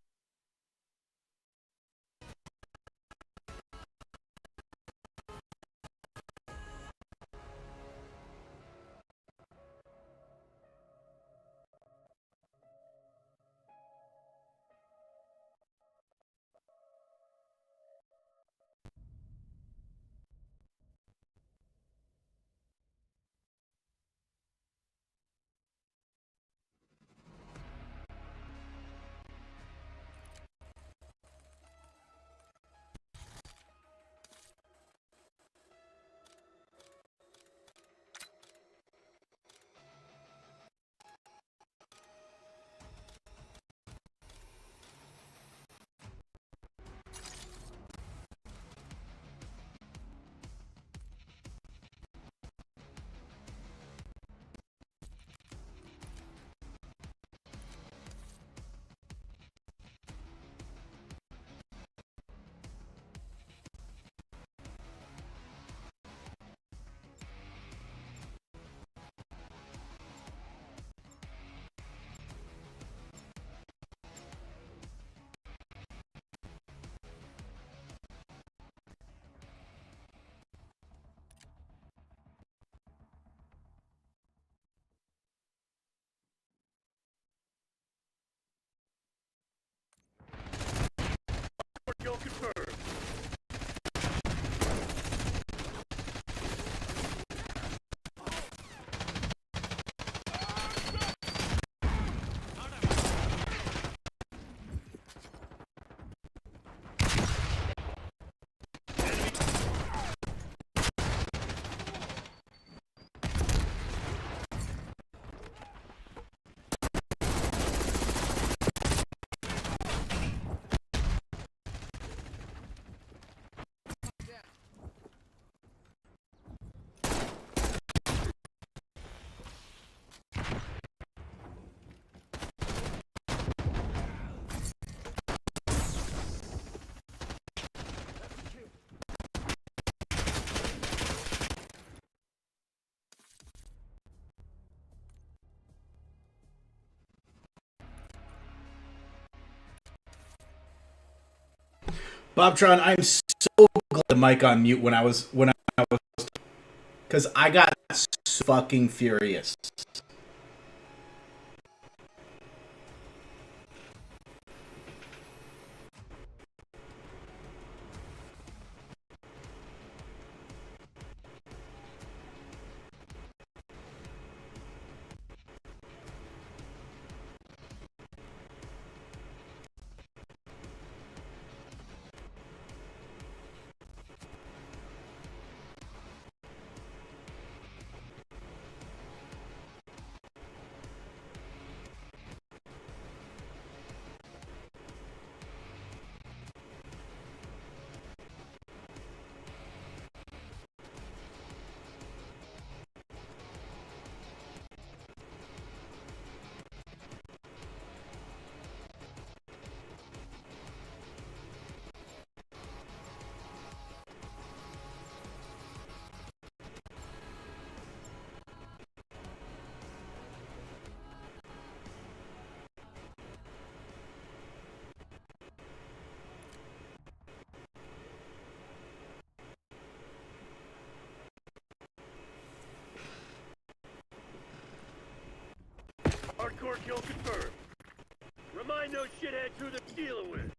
Speaker 3: Kill confirmed.
Speaker 6: Bobtron, I'm so glad the mic on mute when I was because I got so fucking furious.
Speaker 3: Overkill confirmed. Remind those shitheads who they're dealing with.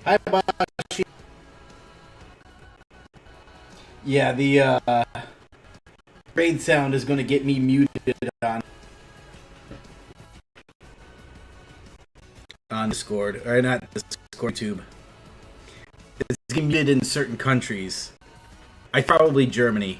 Speaker 6: Hi, Bashi. Yeah, the raid sound is going to get me muted on Discord, or not Discord, YouTube. It's getting muted in certain countries. Probably Germany.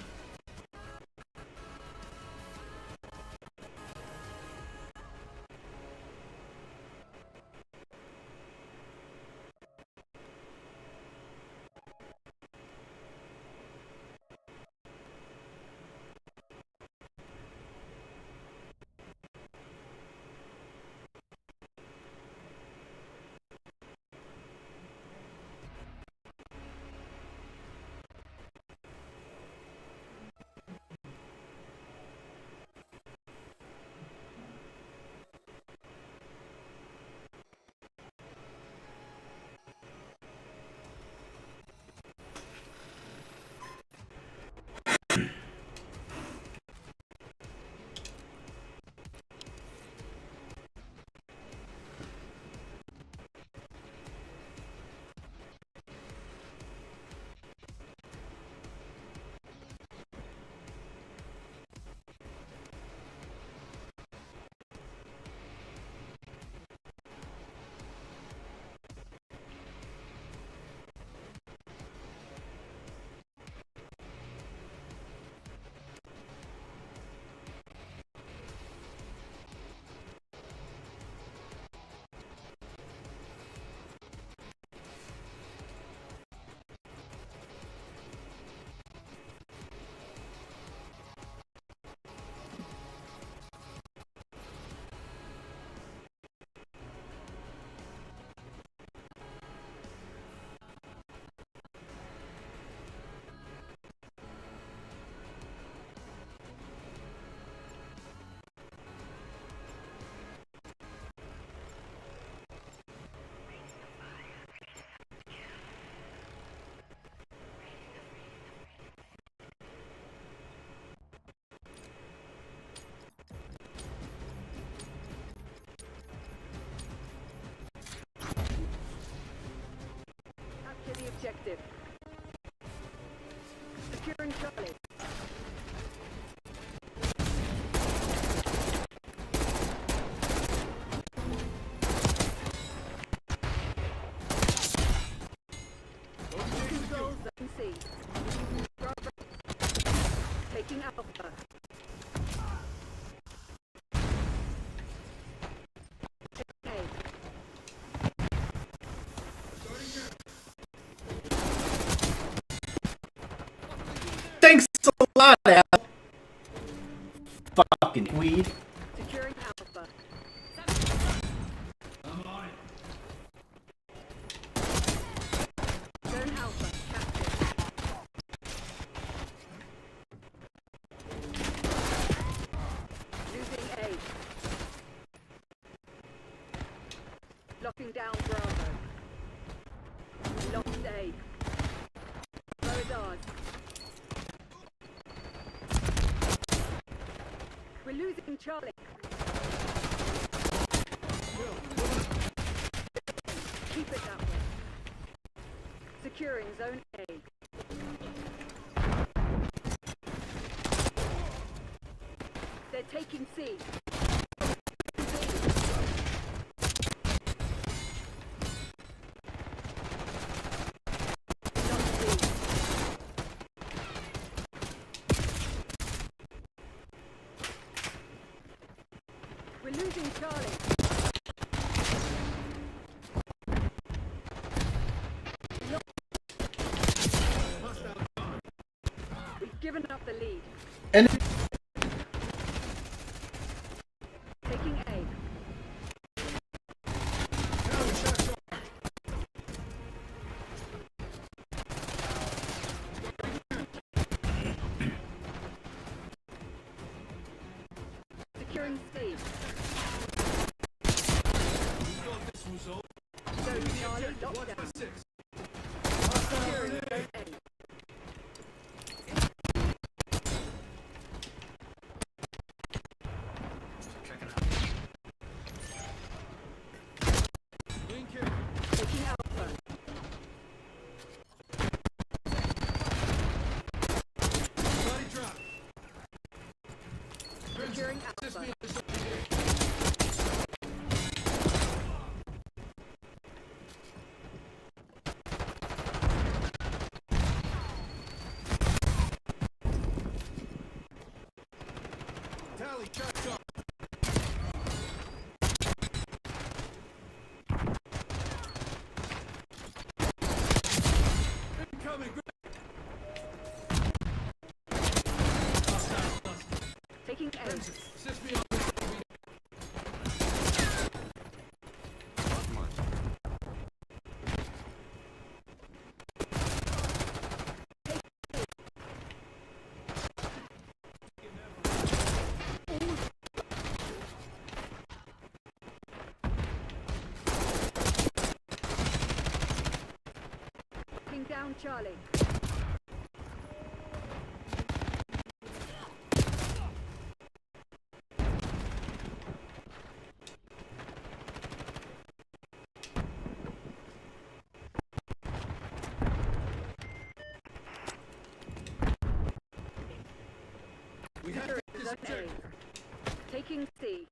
Speaker 5: Capture the objective. Securing Charlie. Zone C. Bravo. Taking Alpha. Taking A.
Speaker 6: Thanks a lot, Al. Fucking weed.
Speaker 5: Securing Alpha. Zone Alpha captured. Losing A. Locking down Bravo. Lost A. Bravo is ours. We're losing Charlie. Keep it that way. Securing Zone A. They're taking C. Lost B. We're losing Charlie. We've given up the lead.
Speaker 6: And
Speaker 5: Taking A. Securing C. Zone Charlie locked down. Securing Zone A. Taking Alpha. Securing Alpha.
Speaker 2: Charlie, check up. Incoming.
Speaker 5: Taking aim.
Speaker 2: Assist me on this.
Speaker 5: Taking down Charlie.
Speaker 2: We have to
Speaker 5: Zone A. Taking C.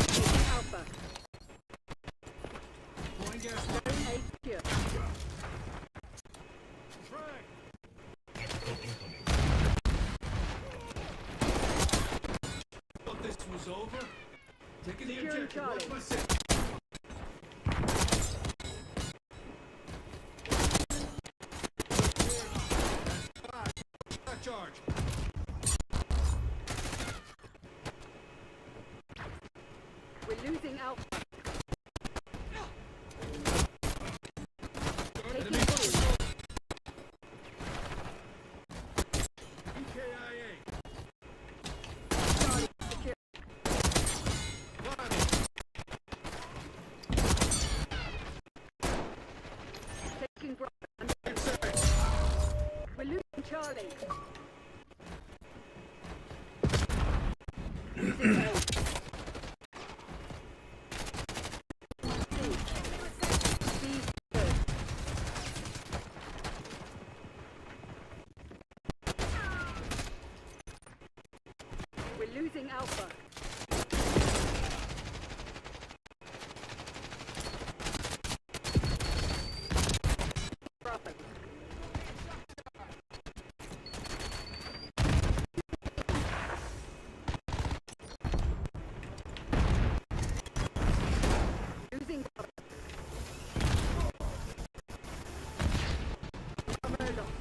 Speaker 5: Taking Alpha.
Speaker 2: Point gas.
Speaker 5: Zone A secure.
Speaker 2: Thought this was over. Taking the
Speaker 5: Securing
Speaker 2: objective.
Speaker 5: Charlie.
Speaker 2: What's my say? Charge.
Speaker 5: We're losing Alpha. Taking
Speaker 2: Enemy
Speaker 5: C.
Speaker 2: EKIA.
Speaker 5: Charlie secure. Taking Bravo. We're losing Charlie. Losing A. C. Good. We're losing Alpha. Bravo. Losing Bravo. Bravo lost.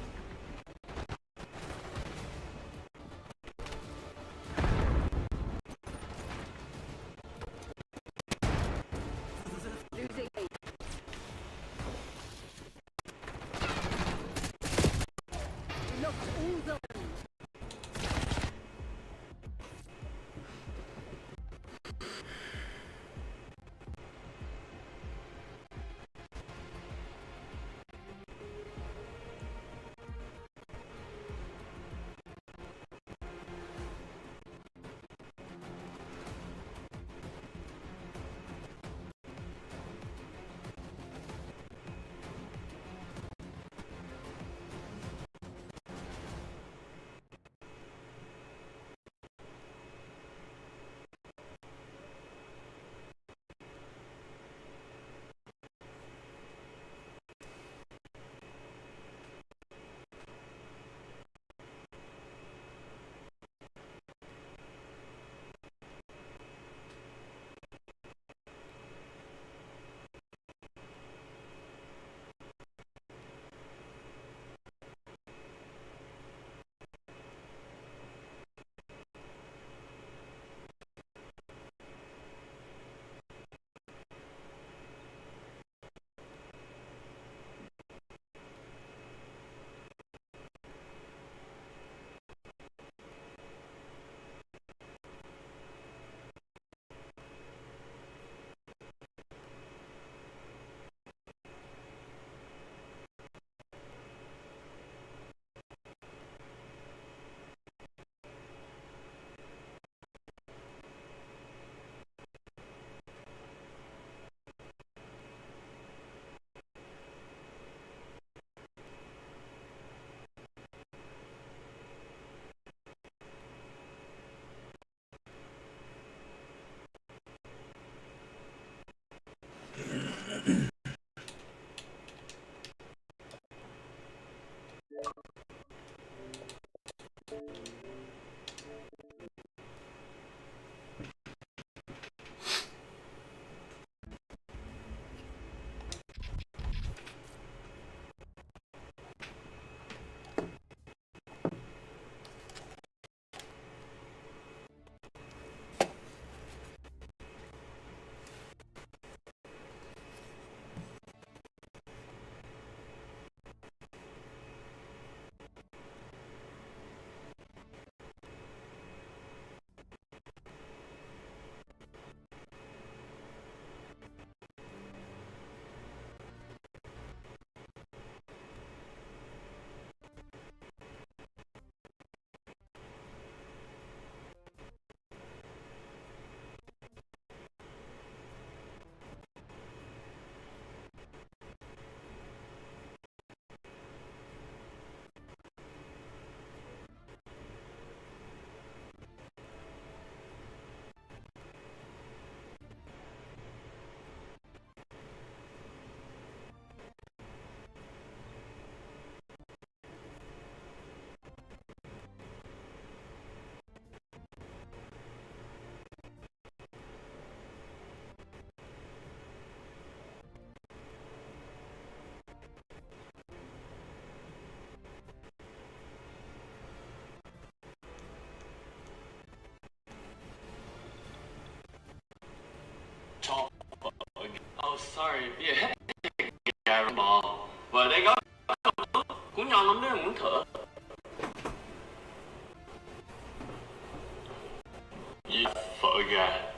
Speaker 3: forget.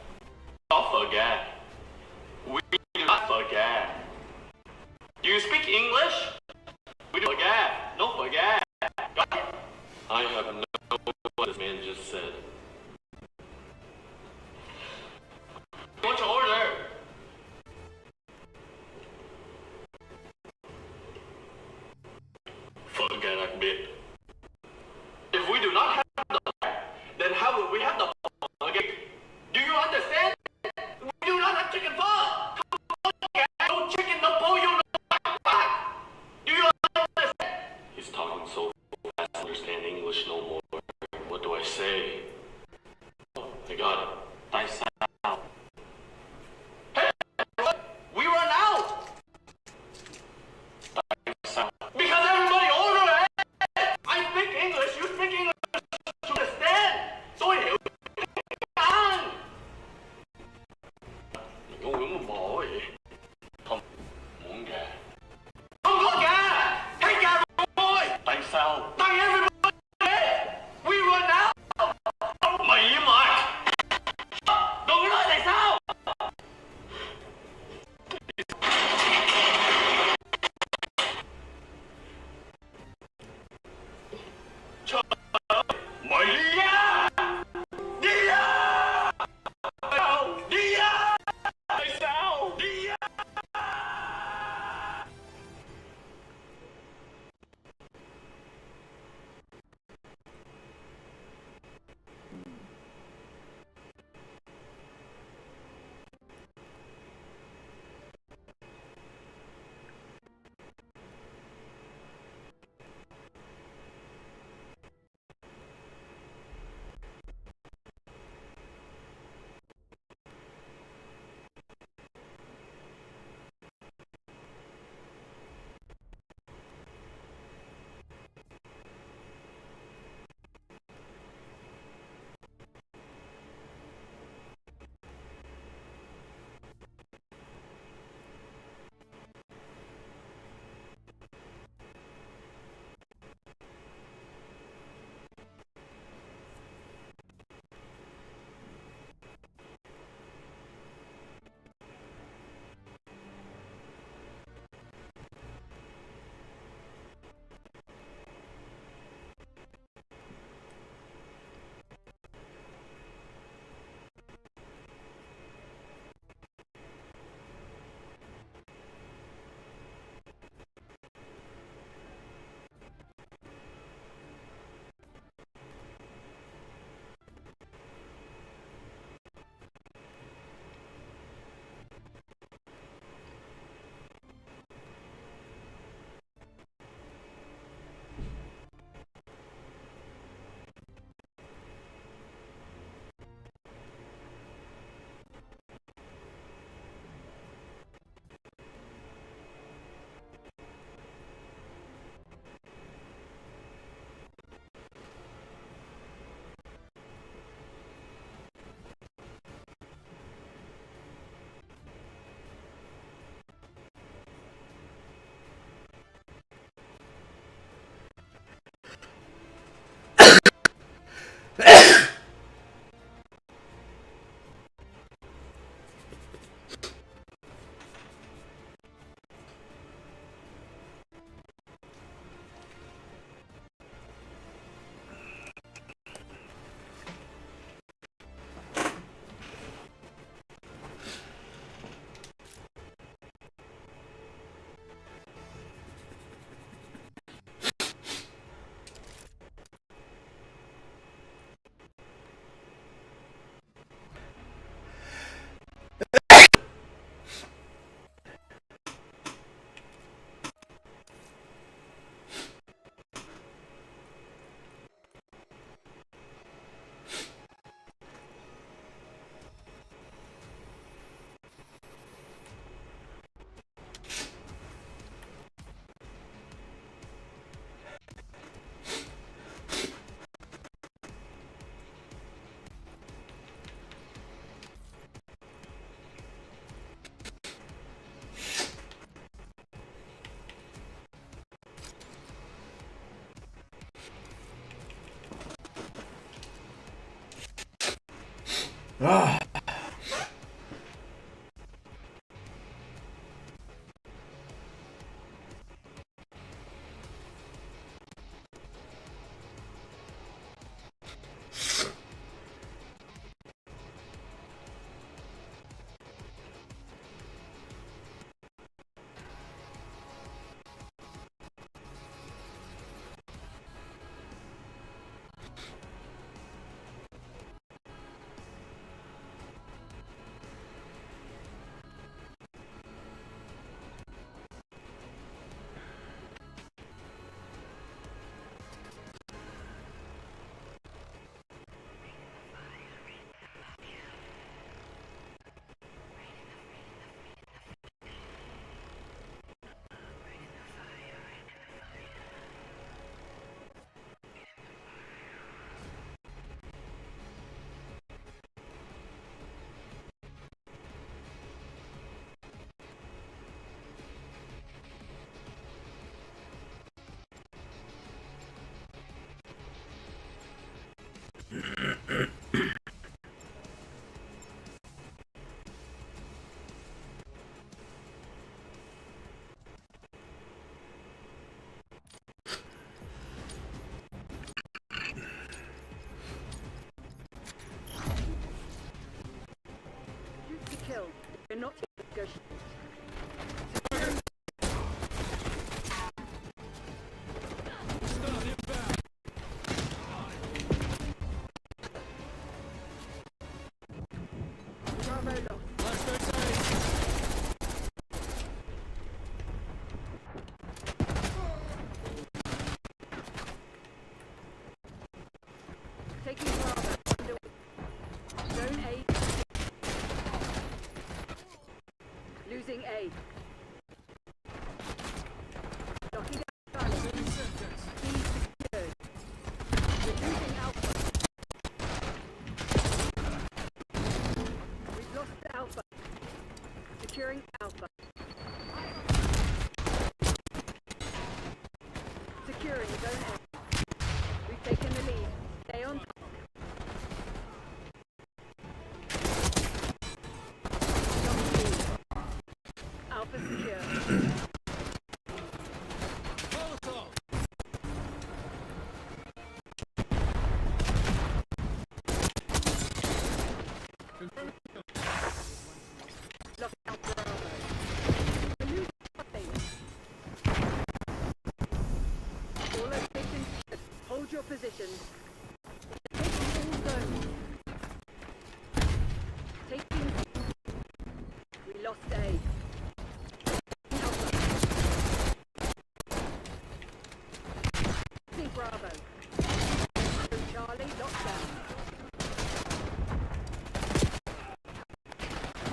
Speaker 3: Don't forget. We do not forget. Do you speak English? We don't forget. Don't forget. Got it? I have no idea what this man just said. What's your order? Forget I admit. If we do not have the flag, then how will we have the again? Do you understand? We do not have chicken fun. No chicken, no pollo, no back. Do you understand? He's talking so fast, I understand English no more. What do I say? Oh, I got it. Nice sound. Hey, we run out. Because everybody ordered it. I speak English, you speak English to understand. So it on. Ủa mà bỏ vậy? Không muốn gà. Không có gà. Thấy gà rồi. Tại sao? Tại everybody. We run out. Mày im mày.
Speaker 6: Ah.
Speaker 5: To kill. You're not negotiating. Taking Bravo. Zone A. Losing A. Locking down Charlie. B secured. We're losing Alpha. We've lost Alpha. Securing Alpha. Securing Zone A. We've taken the lead. Stay on top. Alpha secure. Lock out Bravo. We're losing A. All locations, hold your positions. Taking all zones. Taking. We lost A. Bravo. Charlie, lockdown.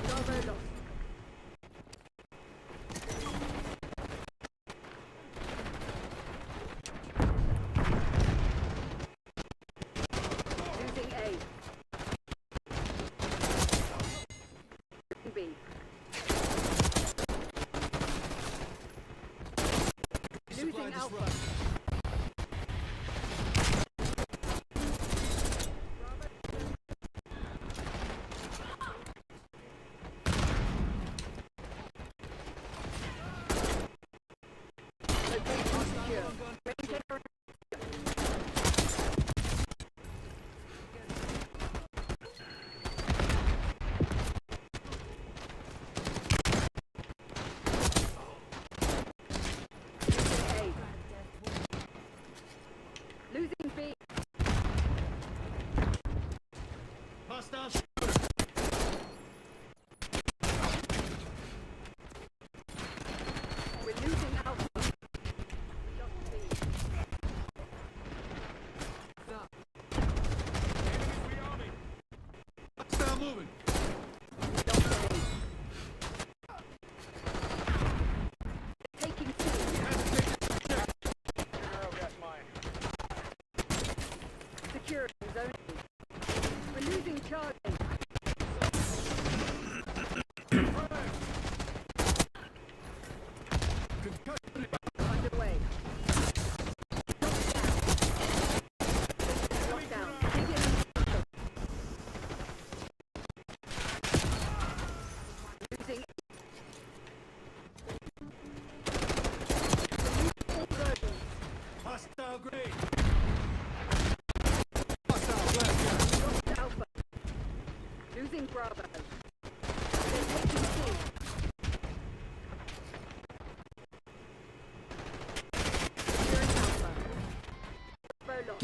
Speaker 5: Bravo lost. Losing A. B. Losing Alpha. Losing B.
Speaker 2: Hostile.
Speaker 5: We're losing Alpha. We lost B.
Speaker 2: Hostile moving.
Speaker 5: Lost A. Taking C. Securing zone A. We're losing Charlie. Underway. Lockdown. Taking.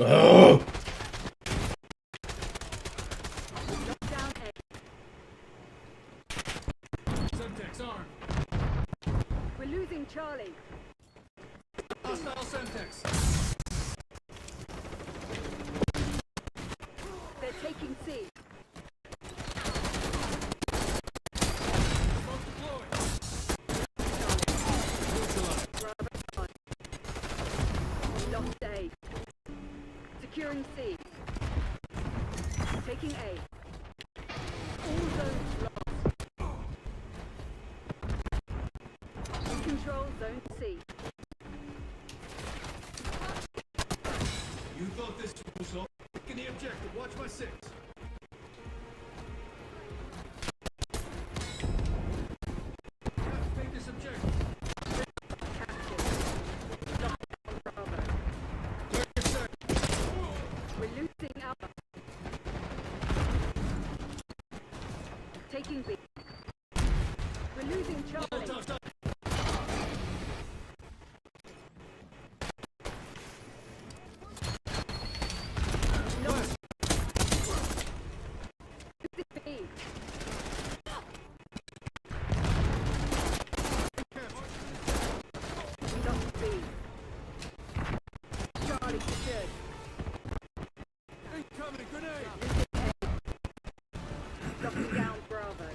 Speaker 6: Ugh.
Speaker 5: Down A.
Speaker 2: Semtex armed.
Speaker 5: We're losing Charlie.
Speaker 2: Hostile Semtex.
Speaker 5: They're taking C.
Speaker 2: Smoke deployed.
Speaker 5: Bravo. Lost A. Securing C. Taking A. All zones lost. We control zone C.
Speaker 2: You thought this was all? Taking the objective. Watch my six. Take this objective.
Speaker 5: Captured. Locked on Bravo. We're losing Alpha. Taking B. We're losing Charlie. Lost. Losing B. We lost B. Charlie secured.
Speaker 2: Incoming grenade.
Speaker 5: Locking down Bravo.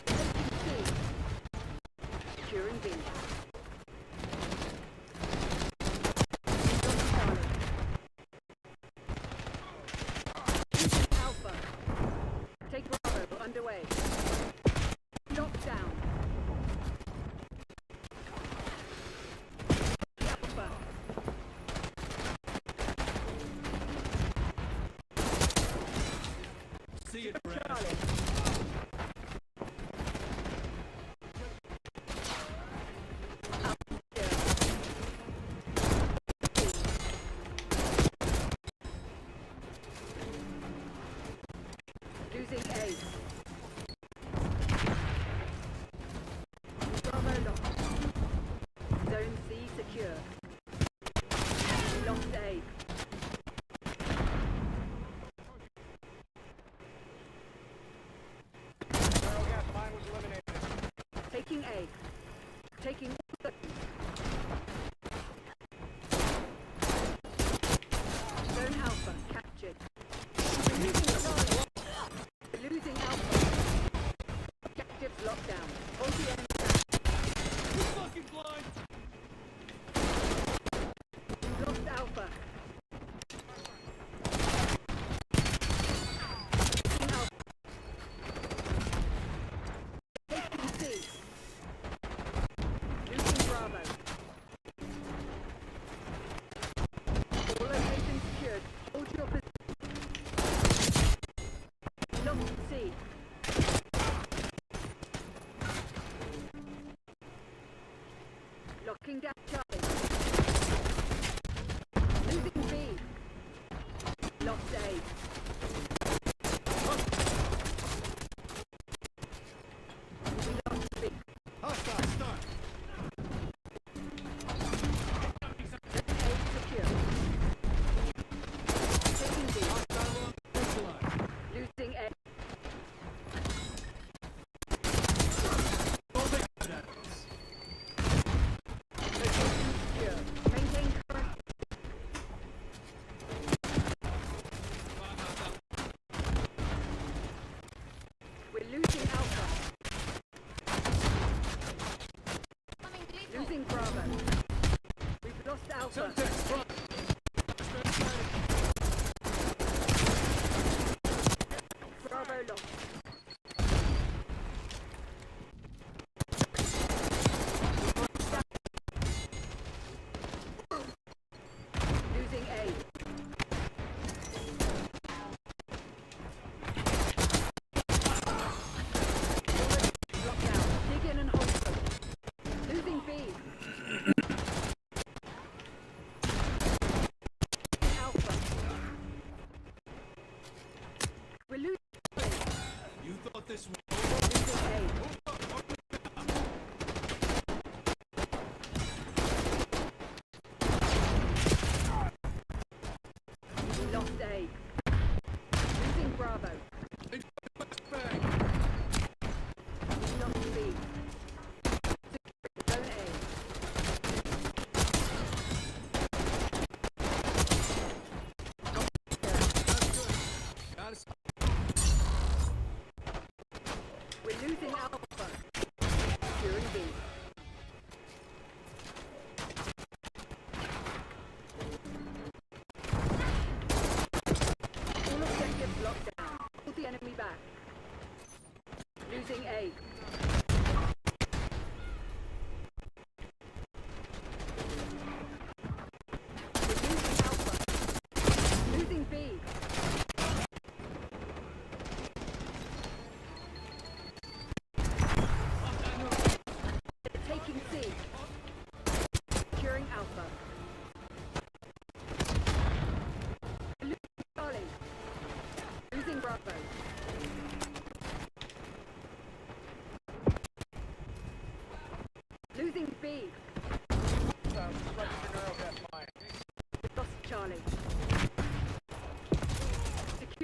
Speaker 5: Taking C. Securing B. Lost Charlie. Losing Alpha. Take Bravo underway. Lockdown. Alpha.
Speaker 2: See it, Brad.
Speaker 5: Charlie. Losing A. Bravo lost. Zone C secure. Lost A. Taking A. Taking Zone Alpha captured. We're losing Charlie. We're losing Alpha. Objectives locked down. Hold the enemy down.
Speaker 2: You fucking blind.
Speaker 5: We've lost Alpha. Taking Alpha. Taking C. Losing Bravo. All locations secured. Hold your position. Lost C. Locking down Charlie. Losing B. Lost A. We lost B.
Speaker 2: Hostile start.
Speaker 5: A secure. Taking B.
Speaker 2: Neutralized.
Speaker 5: Losing A.
Speaker 2: Holding evidence.
Speaker 5: Secure. Maintain current. We're losing Alpha. Losing Bravo. We've lost Alpha.
Speaker 2: Semtex front.
Speaker 5: Bravo lost. Losing A. Lockdown. Dig in and hold them. Losing B.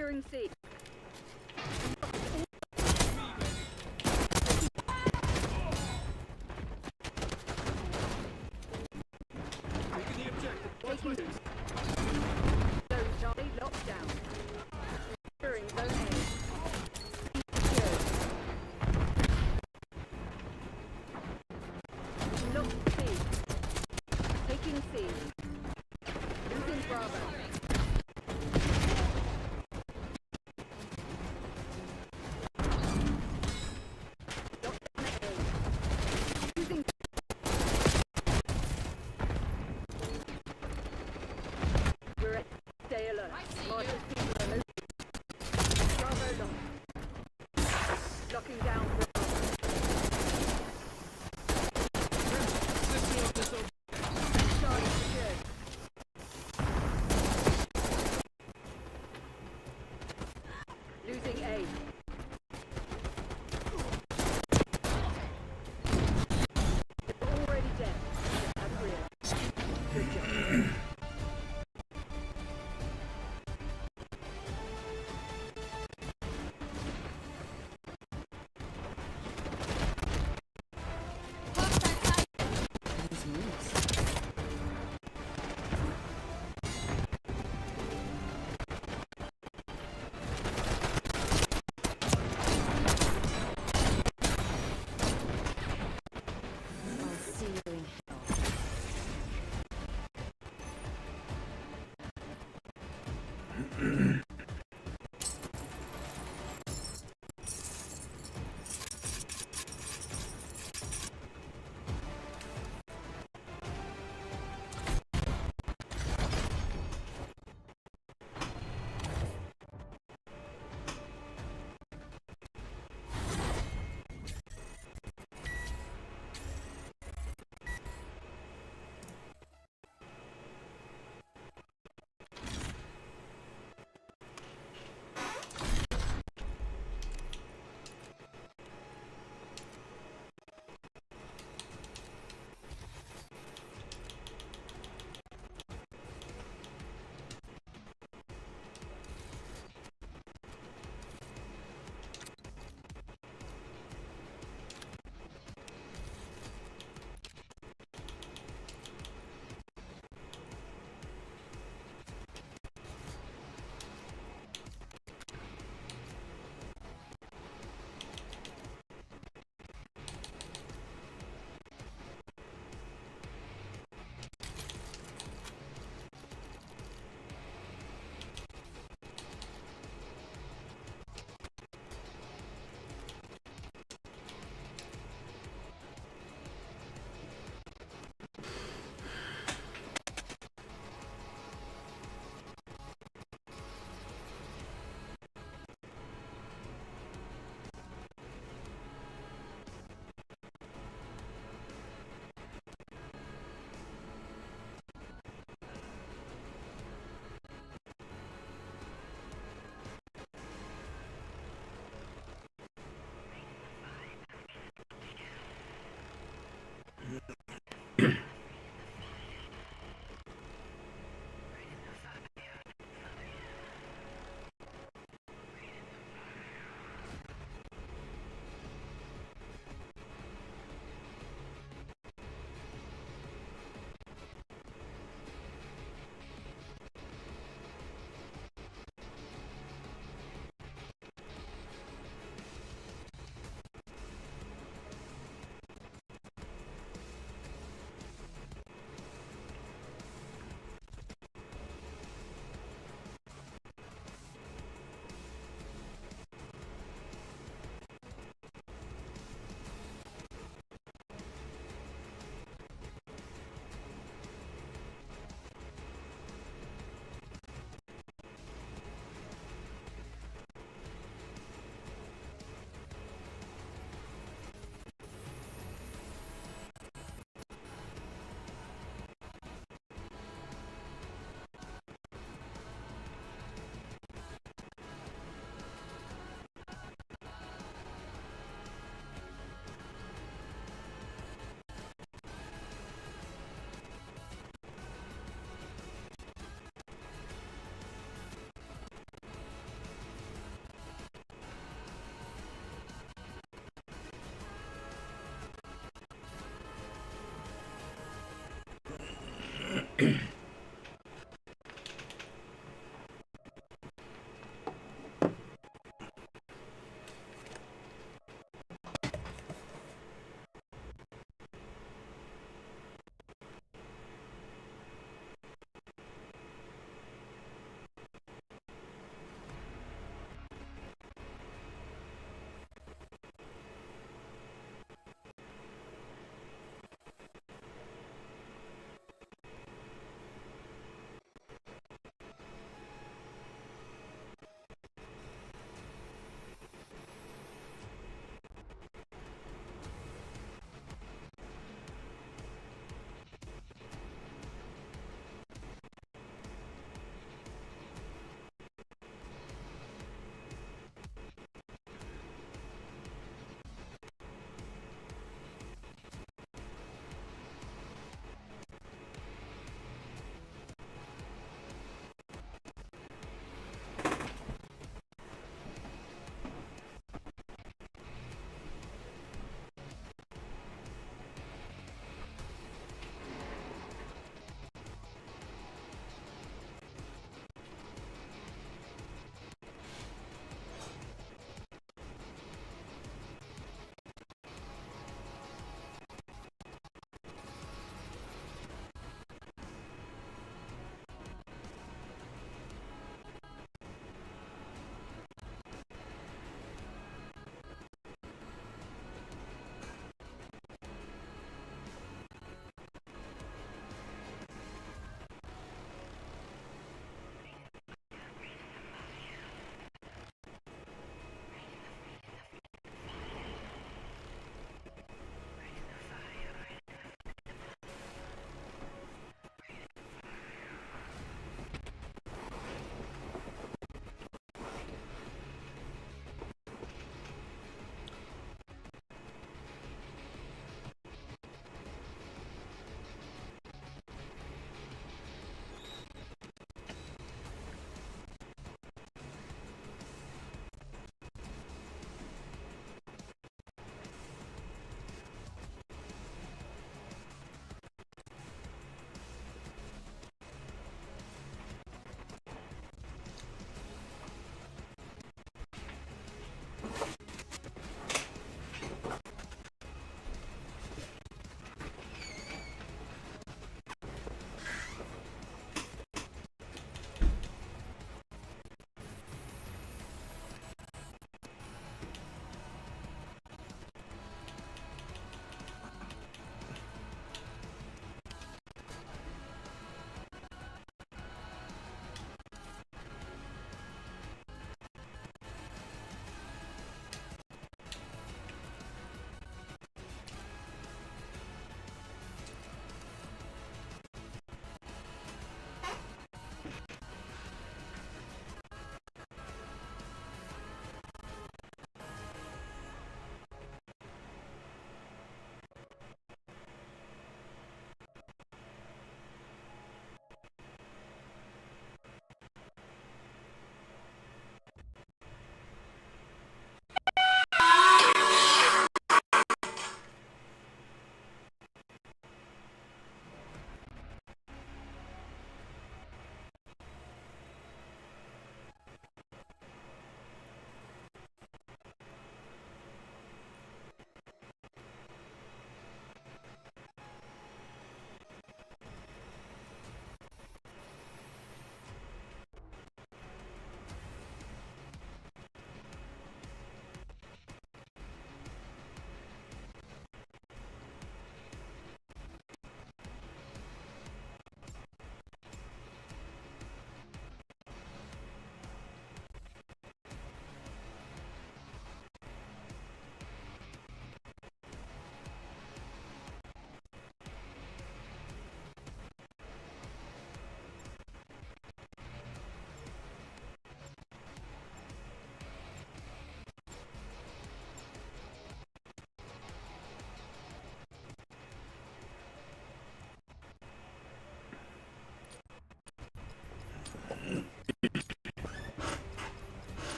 Speaker 5: Securing C. Taking zone Charlie locked down. Securing zone A. Secured. Locked C. Taking C. Losing Bravo. We're at stay alert. Marshal people are located. Bravo locked. Locking down Bravo. Charlie secured. Losing A. They're already dead. Agreed. Good job.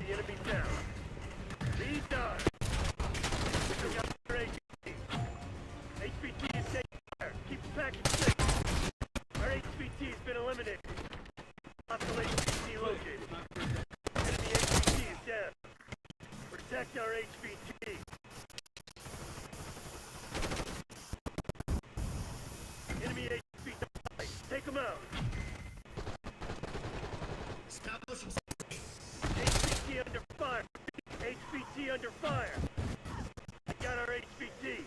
Speaker 3: The enemy's down. Lead done. We took out their HQ. package safe. Our HVT's been eliminated. Hostile HVT located. Enemy HVT is down. Protect our HVT. Enemy HVT. Take them out. HVT under fire. HVT under fire. We got our HVT.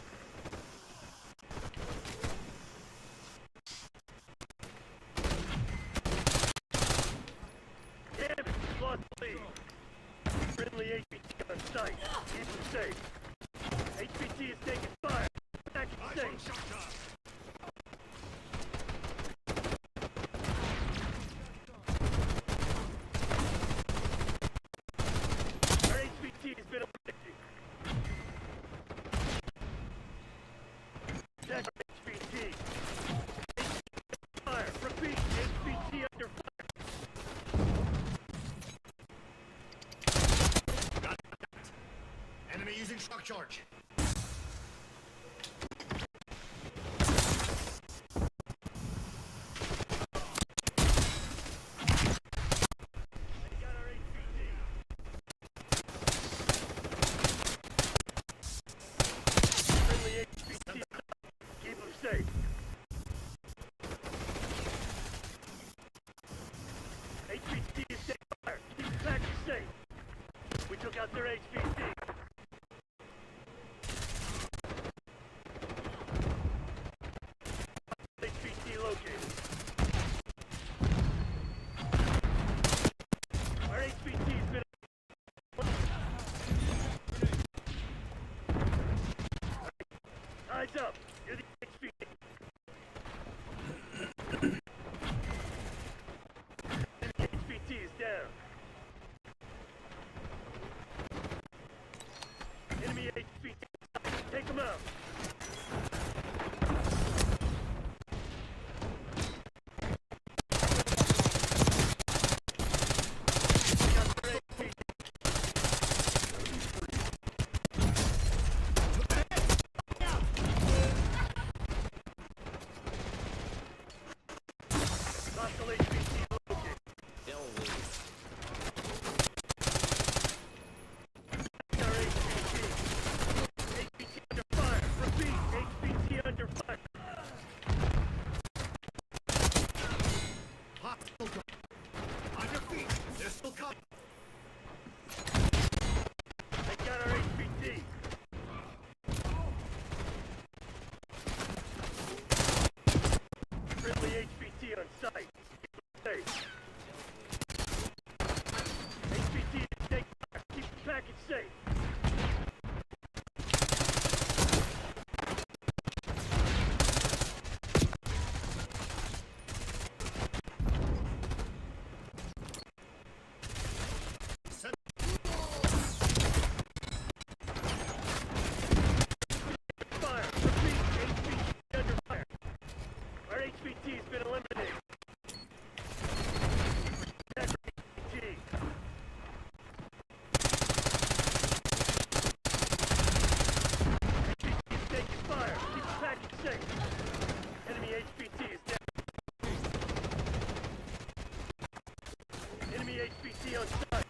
Speaker 3: Damn it, we lost the lead. Friendly HVT on site. Keep them safe. HVT is taking fire. Package safe. Our HVT has been eliminated. That's HVT. Fire. Repeat. HVT under fire.
Speaker 8: Enemy using shock charge.
Speaker 3: Friendly HVT. Keep them safe. HVT is taking fire. Keep the package safe. We took out their HVT. HVT located. Our HVT's been. Eyes up. You're the HVT. Enemy HVT is down. Enemy HVT. Take them out. Hostile HVT located. Our HVT. HVT under fire. Repeat. HVT under fire.
Speaker 8: Hostile drone. On your feet. They're still coming.
Speaker 3: They got our HVT. Friendly HVT on site. Safe. HVT is taking fire. Keep the package safe. Fire. Repeat. HVT under fire. Our HVT has been eliminated. Protect HVT. HVT is taking fire. Keep the package safe. Enemy HVT is down. Enemy HVT on site.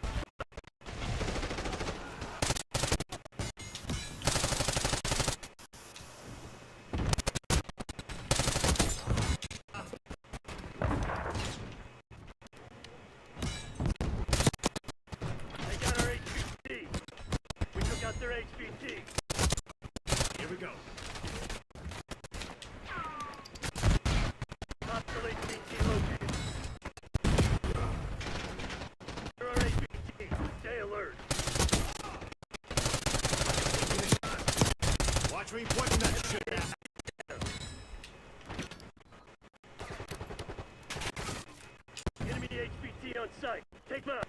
Speaker 3: They got our HVT. We took out their HVT.
Speaker 8: Here we go.
Speaker 3: Hostile HVT located. There are HVT. Stay alert.
Speaker 8: Watch me pointing that shit at.
Speaker 3: Enemy HVT on site. Take them out.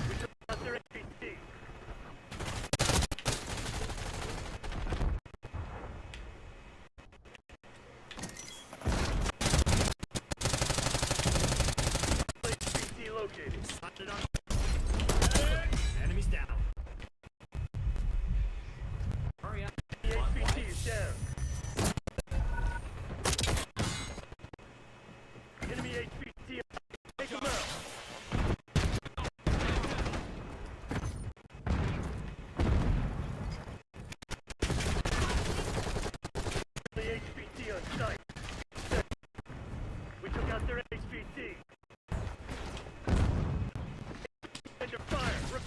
Speaker 3: We took out their HVT. HVT located.
Speaker 8: Spotted on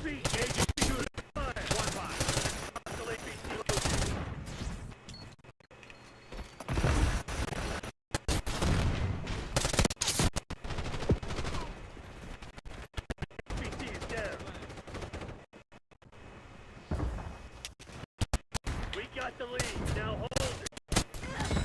Speaker 3: Repeat, HVT under fire. 1-5. Hostile HVT located. HVT is down. We got the lead. Now hold it.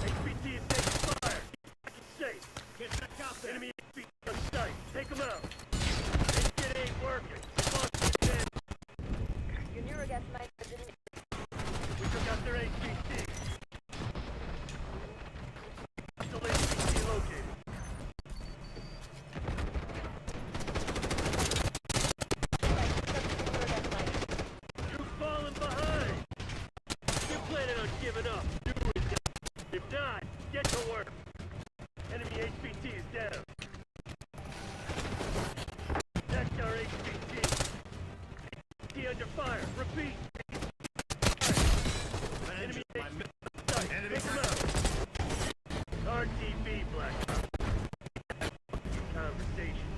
Speaker 3: HVT is taking fire. Keep safe.
Speaker 2: Get back out there.
Speaker 3: Enemy HVT on sight. Take them out. This shit ain't working. Lost it in.
Speaker 4: Your neurogas mine was eliminated.
Speaker 3: We took out their HVT. Hostile HVT located. You've fallen behind. You're planning on giving up. Do it. If not, get to work. Enemy HVT is down. That's our HVT. HVT under fire. Repeat. Enemy HVT on sight. Take him out. RTB, Black. Conversation.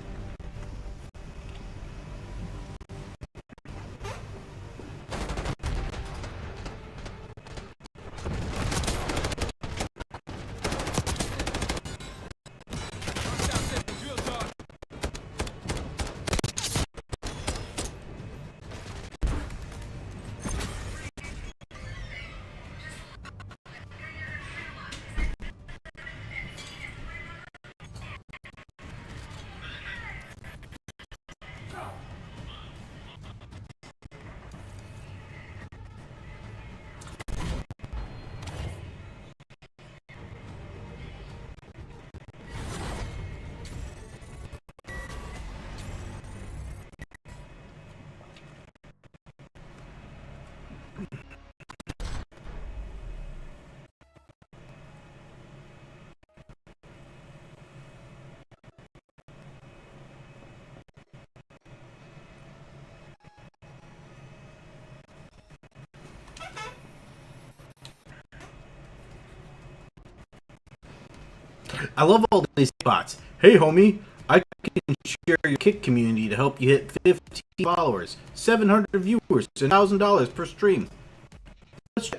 Speaker 6: I love all these bots. Hey, homie, I can share your Kick community to help you hit 50 followers, 700 viewers, and $1,000 per stream.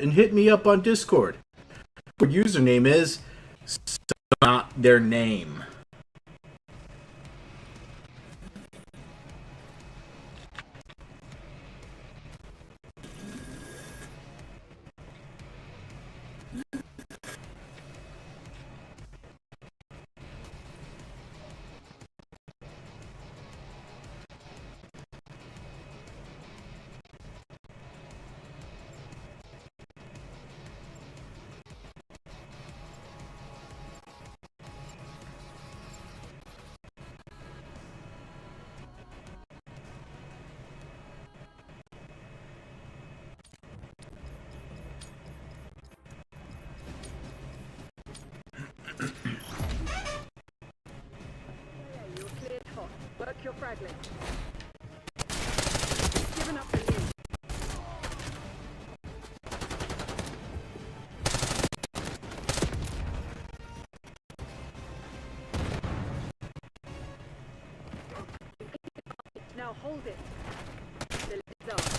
Speaker 6: And hit me up on Discord. Your username is not their name.
Speaker 5: You're cleared hot. Work your fragment. Given up the lead. Now hold it. The lead's off.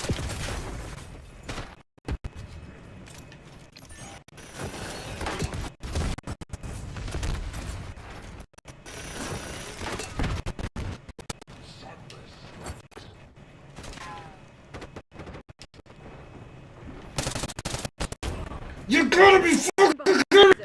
Speaker 6: You gotta be fucking kidding!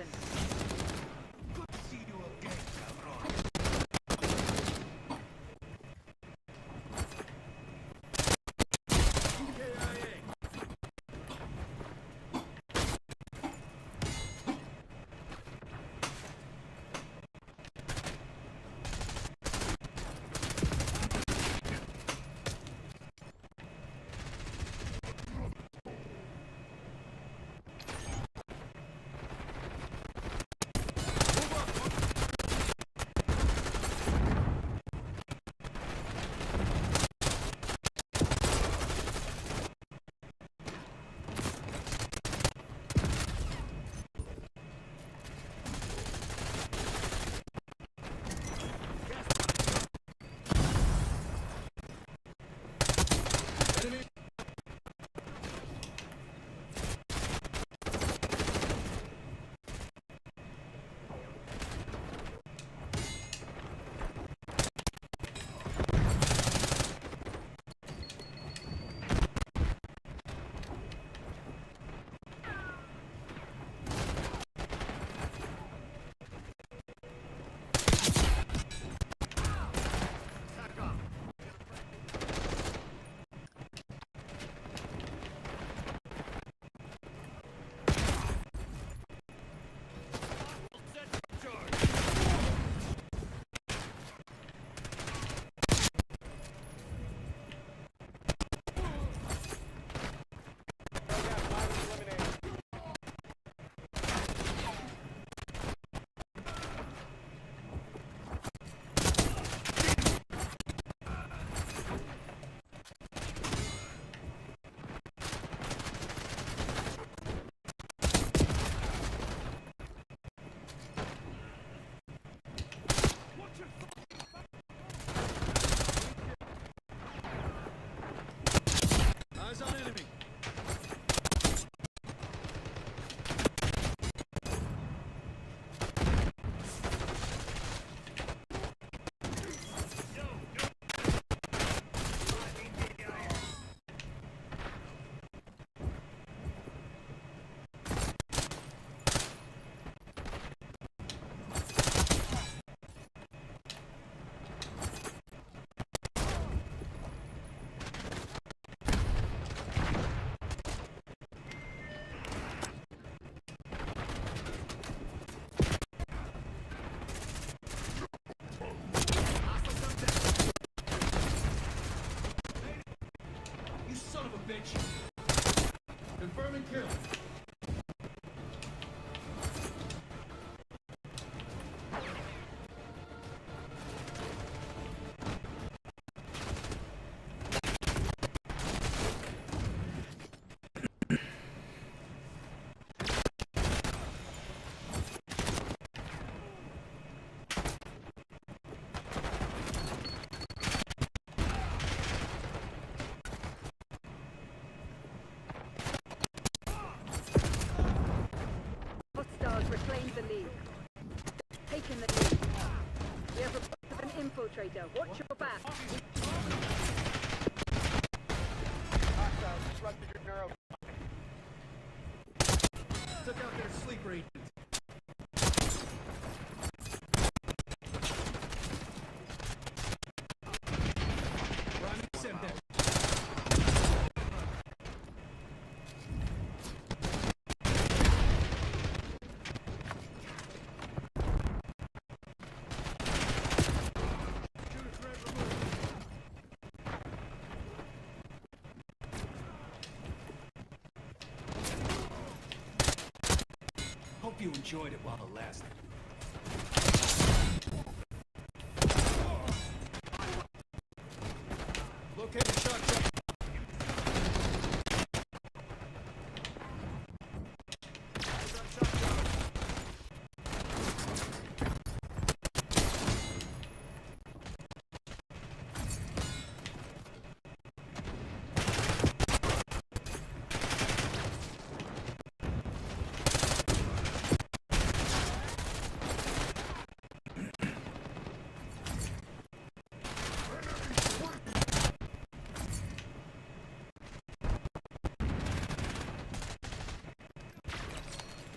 Speaker 2: Eyes on enemy. You son of a bitch. Confirming kill.
Speaker 5: Hostiles reclaimed the lead. Taking the lead. We have reports of an infiltrator. Watch your back.
Speaker 2: Took out their sleeper agent. Priming sim deck. Shooter threat removed. Hope you enjoyed it while it lasted. Located shotgun.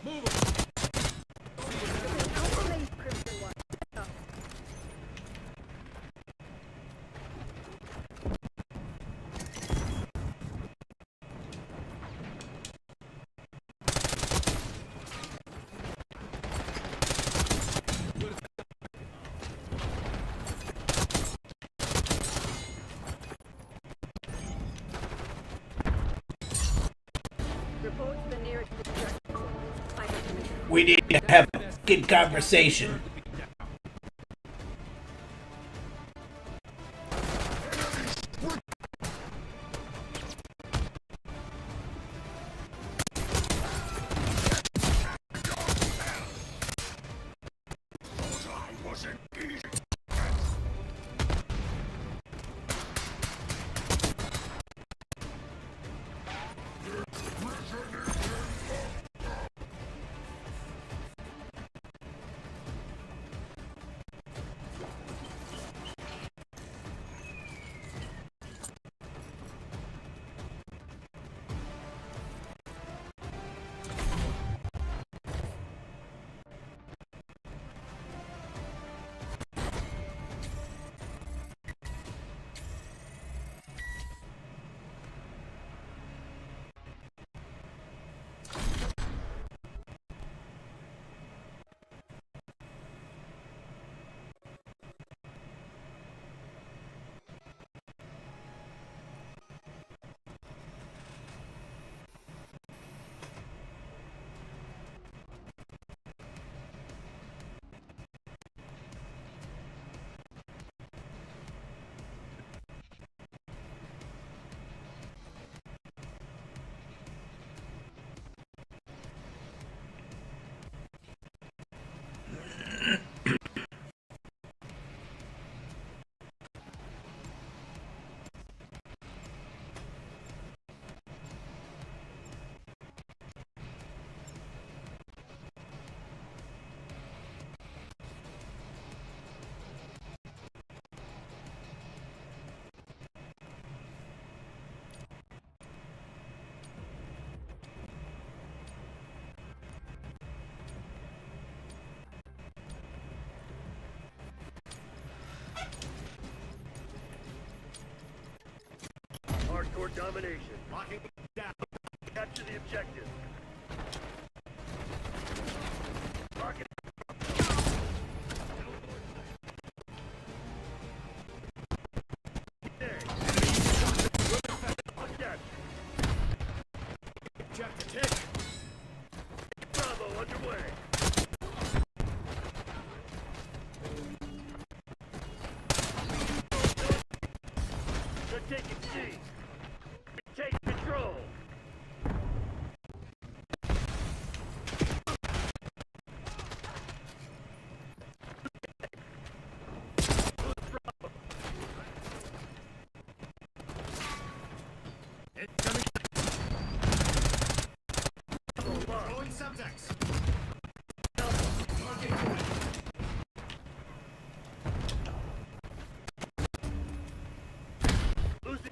Speaker 2: Move him.
Speaker 5: Outlaid Crimson One. Report to the nearest distraction. 500 meters.
Speaker 6: We need to have a good conversation.
Speaker 3: More domination.
Speaker 8: Locking down.
Speaker 3: Capture the objective. Lock it. There. Objective.
Speaker 8: Objective hit.
Speaker 3: Bravo underway. They're taking C. Take control.
Speaker 8: Incoming. Throwing subjects.
Speaker 3: Losing.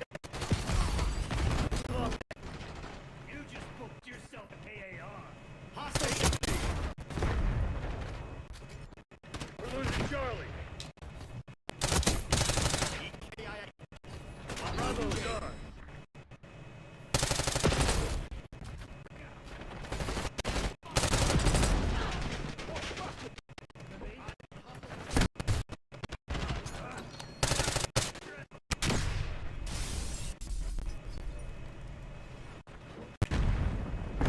Speaker 3: You just booked yourself an AAR.
Speaker 8: Hostage.
Speaker 3: We're losing Charlie. Bravo guard.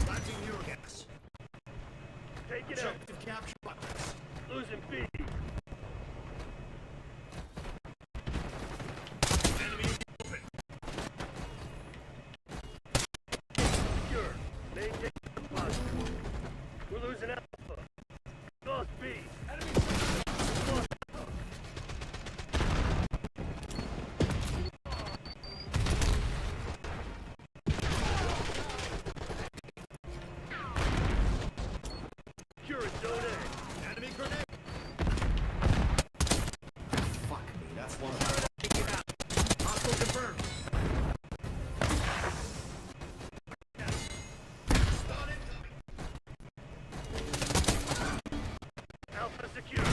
Speaker 8: Planting Eurogas.
Speaker 3: Take it out.
Speaker 8: Objective capture buttons.
Speaker 3: Losing B.
Speaker 8: Enemy open.
Speaker 3: Secure. Maintain the posture. We're losing Alpha. Lost B. Lost Alpha. Secure zone A.
Speaker 8: Enemy grenade. Fuck me, that's one of our. Hostile confirmed. Stun incoming.
Speaker 3: Alpha secure.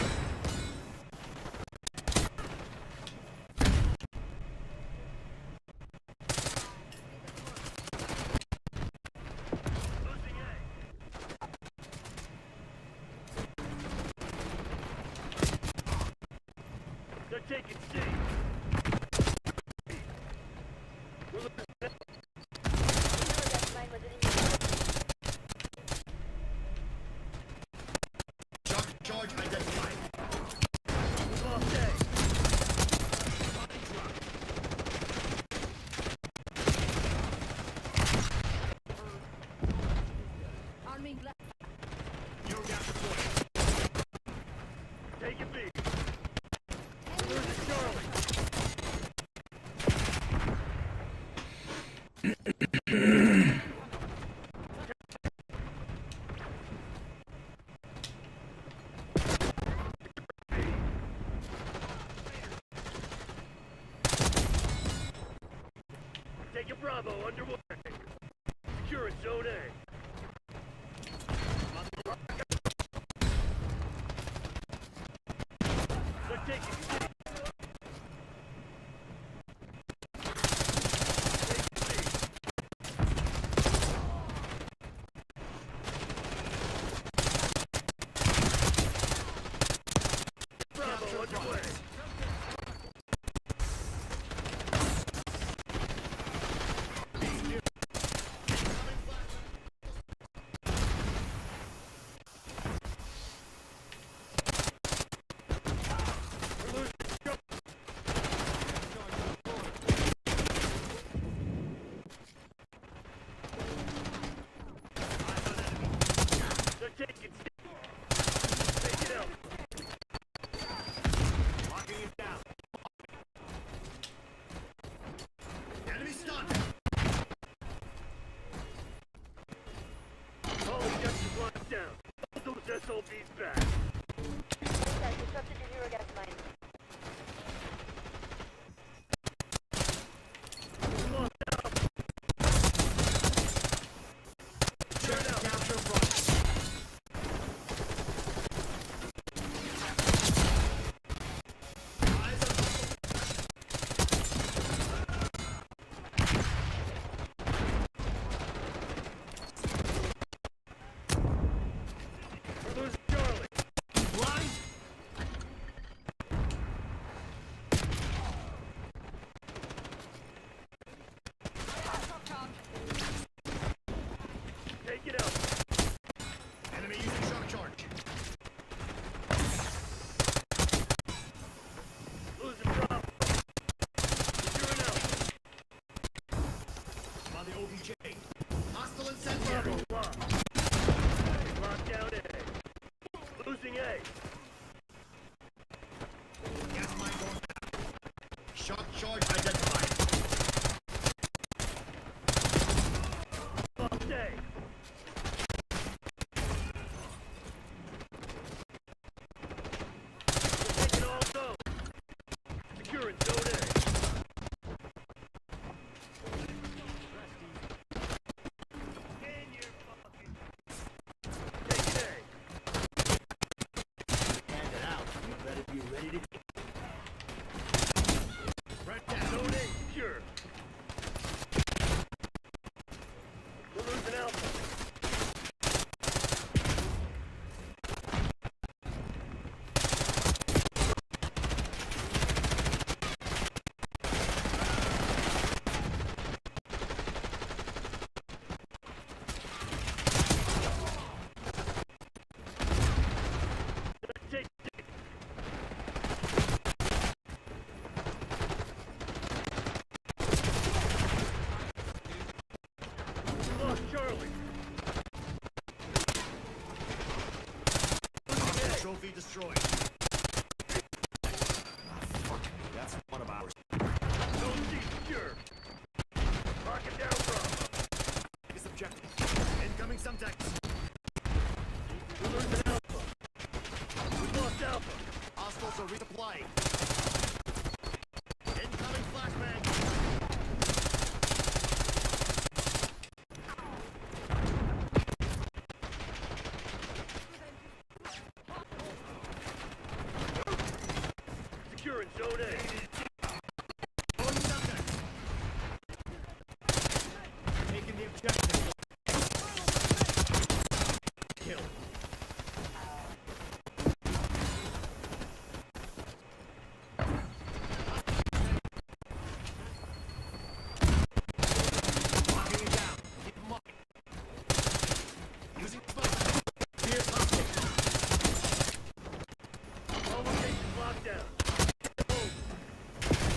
Speaker 3: Losing A. They're taking C. We're losing A.
Speaker 4: Eurogas mine was eliminated.
Speaker 8: Shock charge identified.
Speaker 3: We lost A.
Speaker 8: Body drop.
Speaker 5: Arming left.
Speaker 8: Eurogas deployed.
Speaker 3: Taking B. We're losing Charlie. Taking Bravo underway. Securing Zone A. They're taking C. Taking C. Bravo underway. We're losing
Speaker 8: the OPJ. Hostile incendiary.
Speaker 3: Bravo, lock down A. Losing A.
Speaker 8: Gas mine going down. Shock charge identified.
Speaker 3: Lost A. We're taking all zones. Securing zone A. Taking A.
Speaker 8: Hand it out. You better be ready to right down.
Speaker 3: Zone A secure. We're losing Alpha. Take We lost Charlie.
Speaker 8: Trophy destroyed. Fuck me. That's one of ours.
Speaker 3: Zone C secure. Lock it down, Bravo.
Speaker 8: Biggest objective. Incoming Semtex.
Speaker 3: We're losing Alpha. We lost Alpha.
Speaker 8: Hostiles are redeploying. Incoming flashbang.
Speaker 3: Securing Zone A.
Speaker 8: Going Semtex. Taking the objective. Kill. Locking it down. Keep them up. Using smoke. Here's hostile.
Speaker 3: All locations locked down.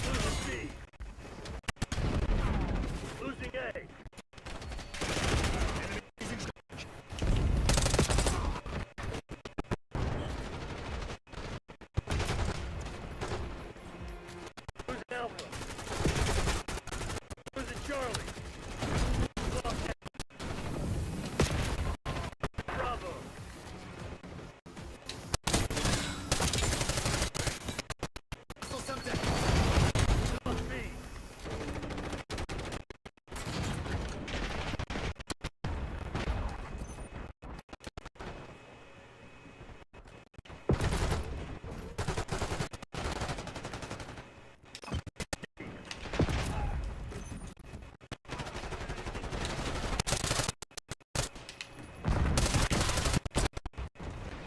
Speaker 3: Losing C. Losing A.
Speaker 8: Enemy using charge.
Speaker 3: Losing Alpha. Losing Charlie. Lost A. Bravo.
Speaker 8: Hostile Semtex.
Speaker 3: Lost B.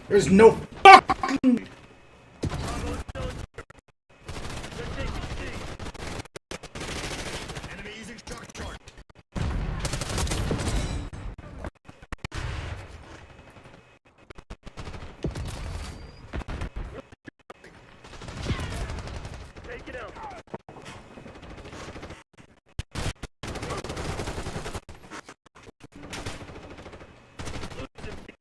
Speaker 6: There's no fucking.
Speaker 3: Bravo zone. They're taking C.
Speaker 8: Enemy using shock charge.
Speaker 3: Take it out. Losing B.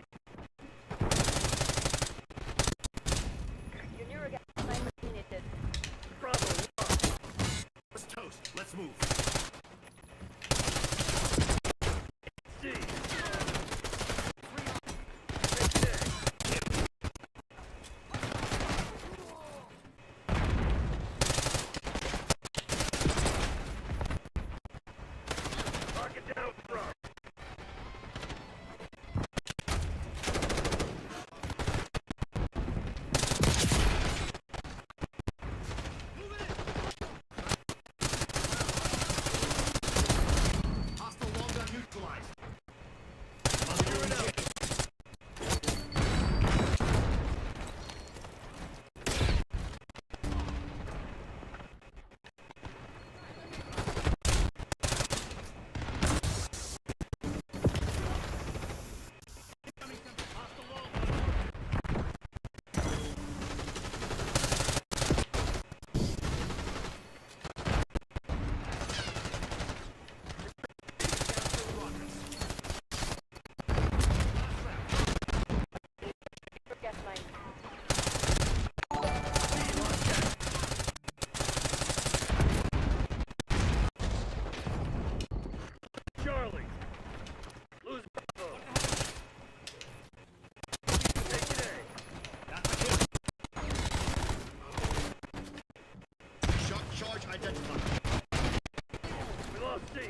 Speaker 3: C.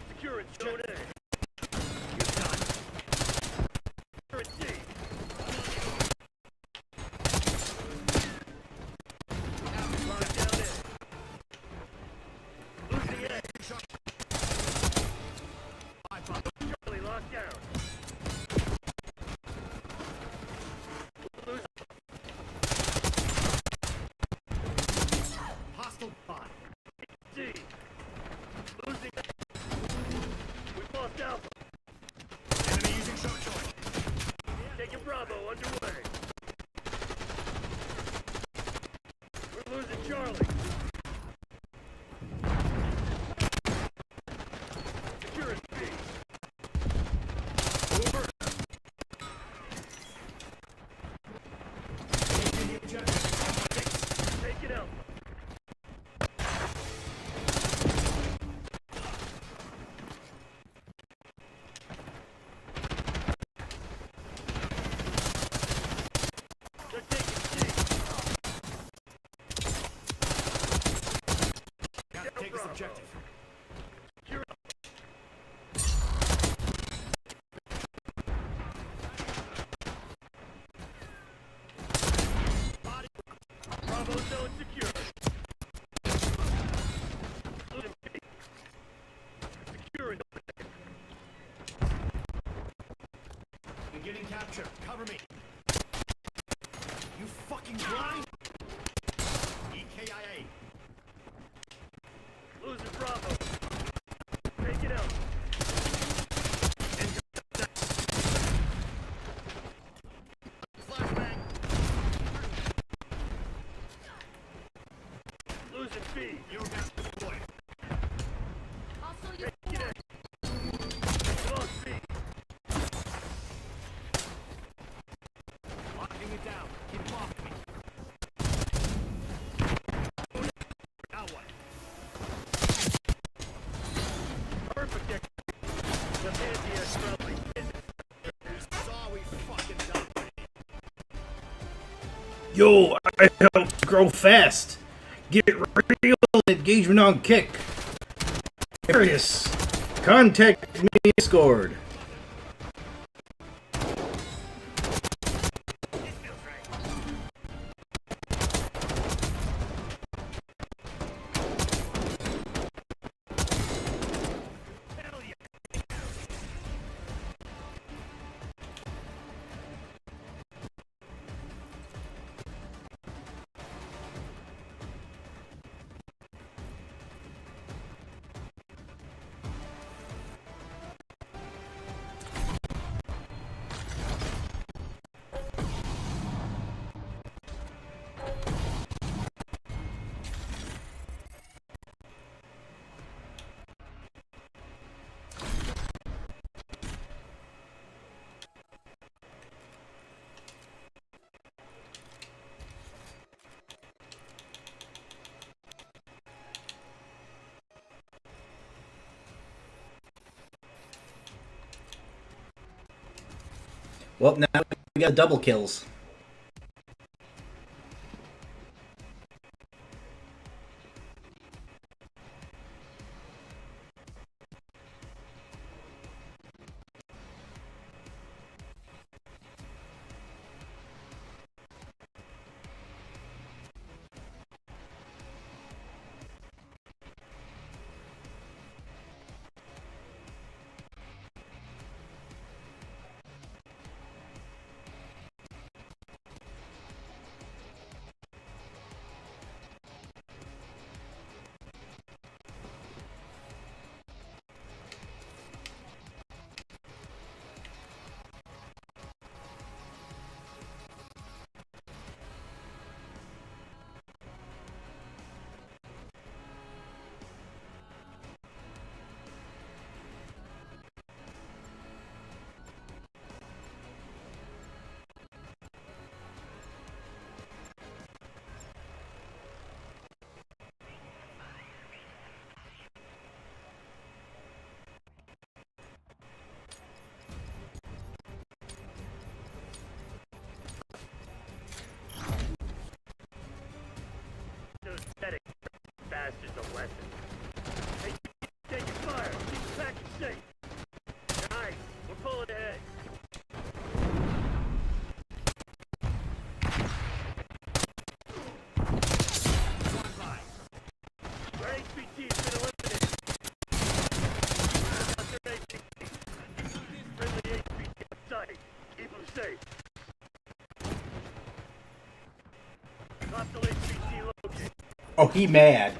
Speaker 3: Securing zone A.
Speaker 8: You're done.
Speaker 3: Securing C. Lock down A. Losing A. Charlie, locked down.
Speaker 8: Hostile spot.
Speaker 3: C. Losing A. We've lost Alpha.
Speaker 8: Enemy using shock charge.
Speaker 3: Taking Bravo underway. We're losing Charlie. Securing B. Over.
Speaker 8: Taking the objective.
Speaker 3: Take it out. They're taking C.
Speaker 8: Got to take this objective.
Speaker 3: Secure. Bravo zone secure. Losing B. Securing.
Speaker 8: Beginning capture. Cover me. You fucking blind. EKIA.
Speaker 3: Losing Bravo. Take it out.
Speaker 8: Flashbang.
Speaker 3: Losing B.
Speaker 8: You got deployed.
Speaker 3: Take it out. Lost B.
Speaker 8: Locking it down. Keep them off me. Now what?
Speaker 3: Perfect. The anti-air probably.
Speaker 8: You saw we fucking done.
Speaker 6: Yo, I help grow fast. Get real engagement on Kick. Curious. Contact me Discord. Well, now we got double kills.
Speaker 3: Hostile HVT located.
Speaker 6: Oh, he mad.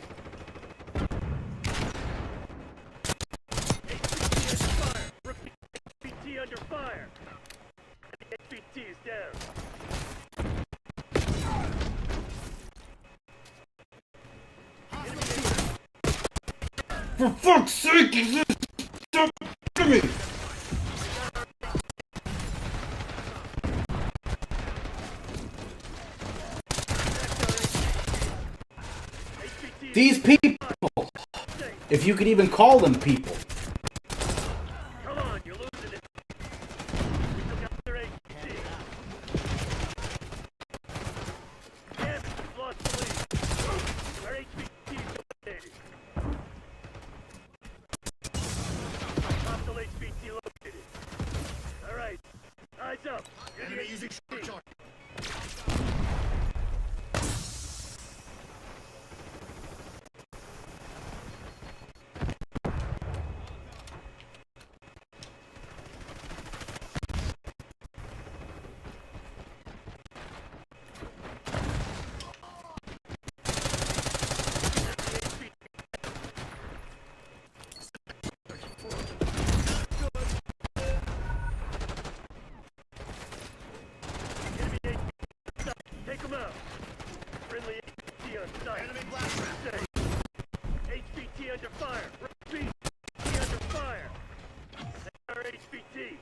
Speaker 3: HVT under fire. The HVT is down.
Speaker 6: For fuck's sake, is this stop to me? These people, if you could even call them people.
Speaker 3: Come on, you're losing it. We took out their HVT. Damn it, we've lost the lead. Our HVT is eliminated. Hostile HVT located. Alright, eyes up.
Speaker 8: Enemy using short charge.
Speaker 3: Take them out. Friendly HVT on site.
Speaker 8: Enemy blast trap.
Speaker 3: HVT under fire. Repeat. HVT under fire. That's our HVT.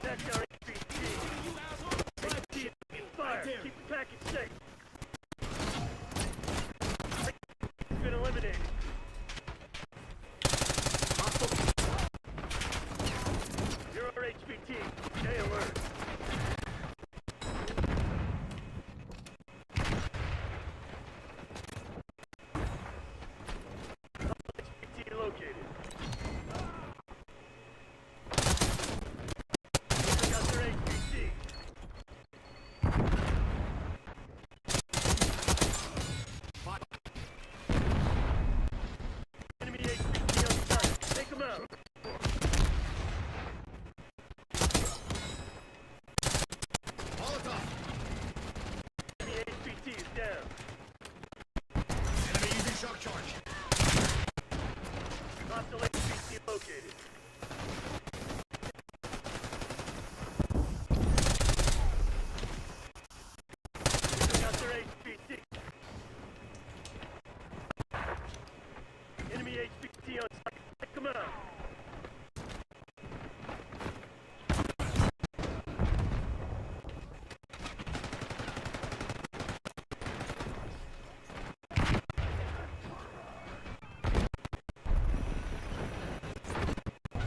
Speaker 3: That's our HVT. HVT is fire. Keep the package safe. It's been eliminated. You're our HVT. Stay alert. HVT located. Got their HVT. Enemy HVT on site. Take them out.
Speaker 8: Molotov.
Speaker 3: Enemy HVT is down.
Speaker 8: Enemy using shock charge.
Speaker 3: Hostile HVT located. Got their HVT. Enemy HVT on site. Take them out.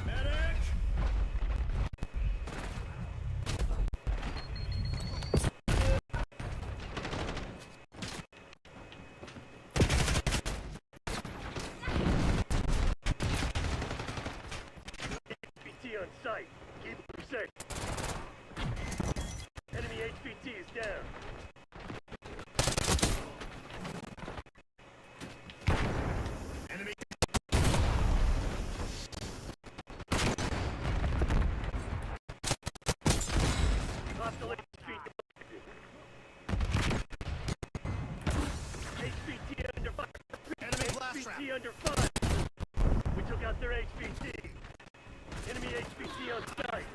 Speaker 8: Medic.
Speaker 3: HVT on site. Keep them safe. Enemy HVT is down.
Speaker 8: Enemy.
Speaker 3: Hostile HVT. HVT under fire.
Speaker 8: Enemy blast trap.
Speaker 3: HVT under fire. We took out their HVT. Enemy HVT on site.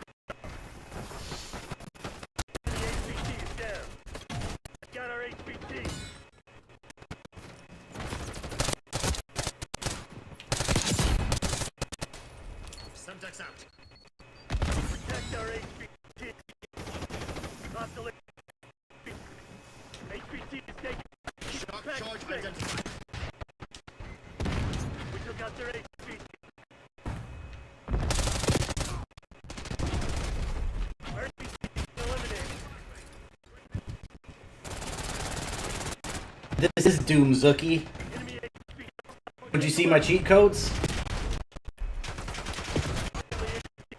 Speaker 3: Enemy HVT is down. Got our HVT.
Speaker 8: Semtex out.
Speaker 3: Protect our HVT. Hostile HVT. HVT is taken.
Speaker 8: Shock
Speaker 3: Pack
Speaker 8: charge
Speaker 3: safe.
Speaker 8: identified.
Speaker 3: We took out their HVT. Our HVT is eliminated.
Speaker 6: This is Doom Zookie.
Speaker 3: Enemy HVT
Speaker 6: Would you see my cheat codes?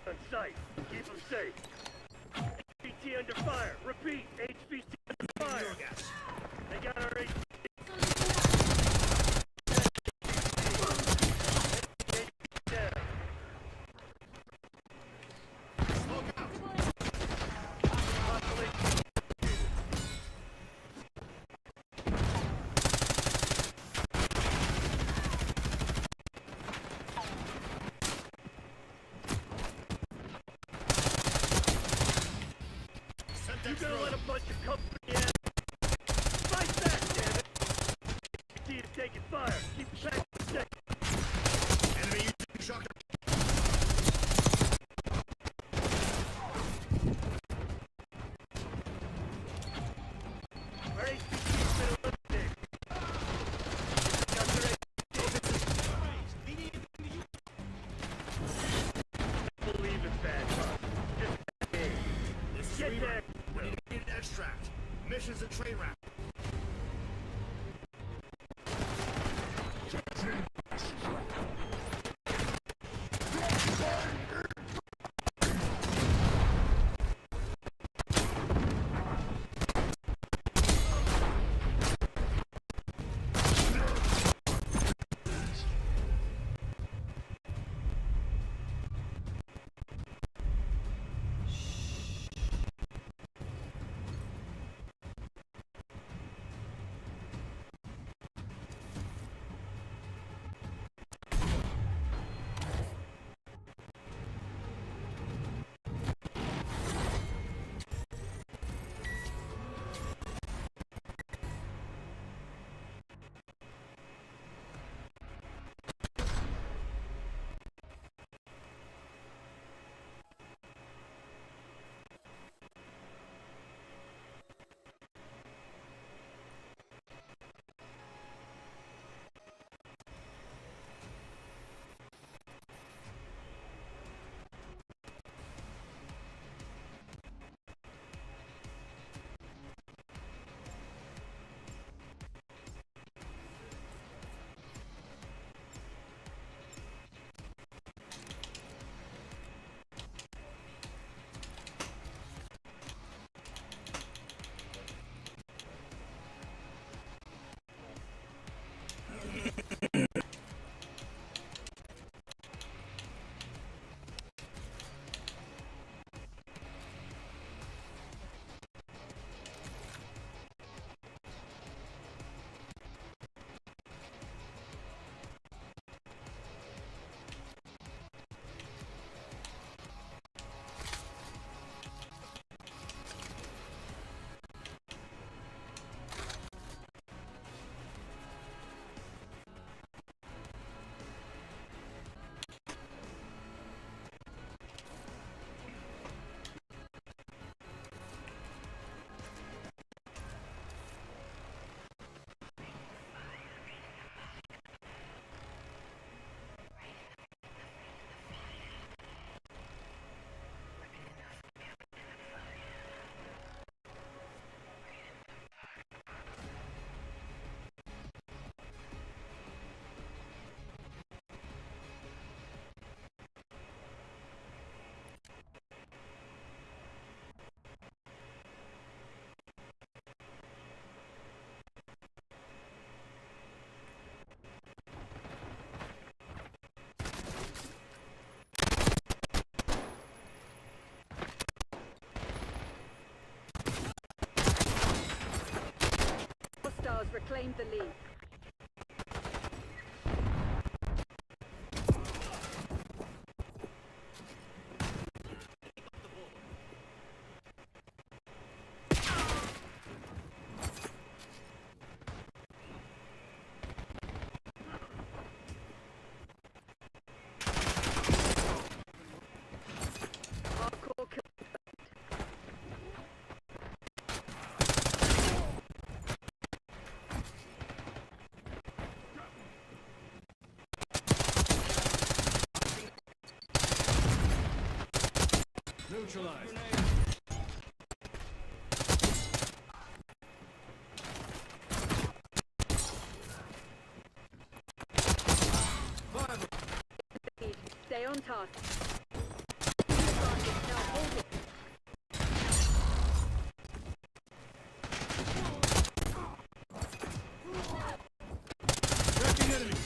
Speaker 3: on site. Keep them safe. HVT under fire. Repeat. HVT under fire. They got our HVT. Down.
Speaker 8: Smoke out.
Speaker 3: You gonna let a bunch of company in? Fight back, damn it! HVT is taking fire. Keep the pack safe.
Speaker 8: Enemy using shock.
Speaker 3: Our HVT's been eliminated. Got their I believe it's bad, Just
Speaker 8: This is
Speaker 3: get
Speaker 8: Reaver.
Speaker 3: there.
Speaker 8: We need an extract. Mission's a train route.
Speaker 5: Hostiles reclaimed the lead. Hardcore kill.
Speaker 8: Neutralized.
Speaker 5: Stay on task. Advantage, now hold it.
Speaker 8: Tracking enemy.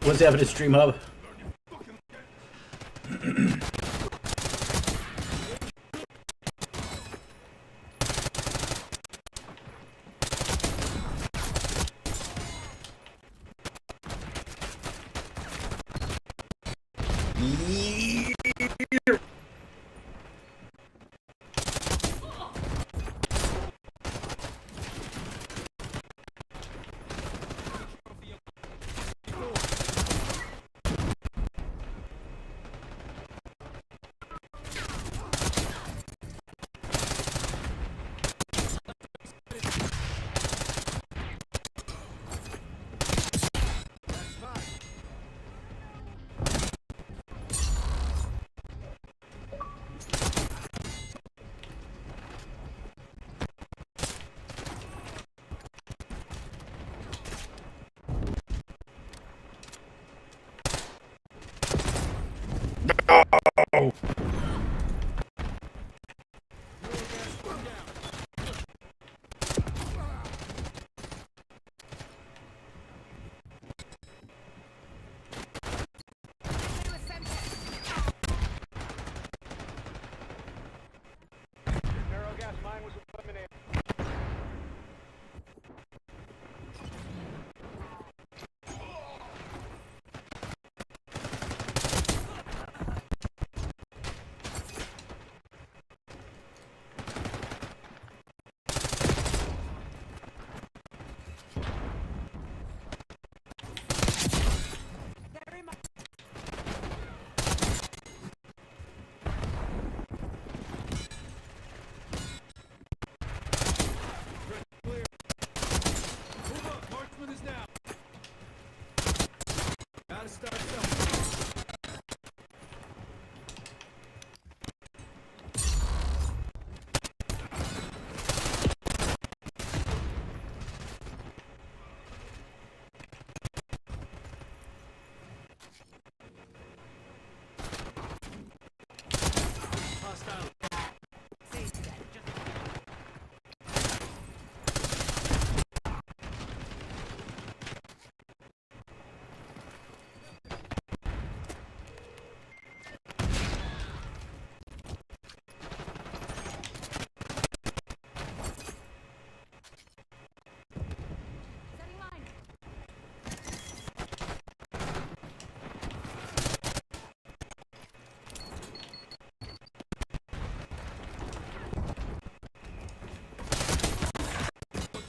Speaker 6: What's happening, Stream Hub? Oh.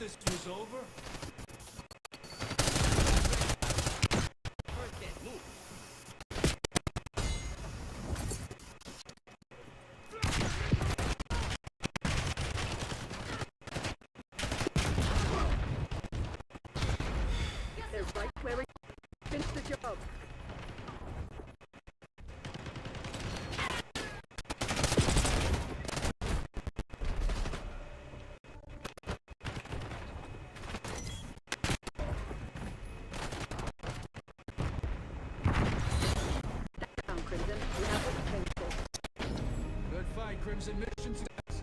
Speaker 8: This was over?
Speaker 5: They're right where we finished the job. Crimson, we have what you came for.
Speaker 8: Good fight, Crimson. Mission success.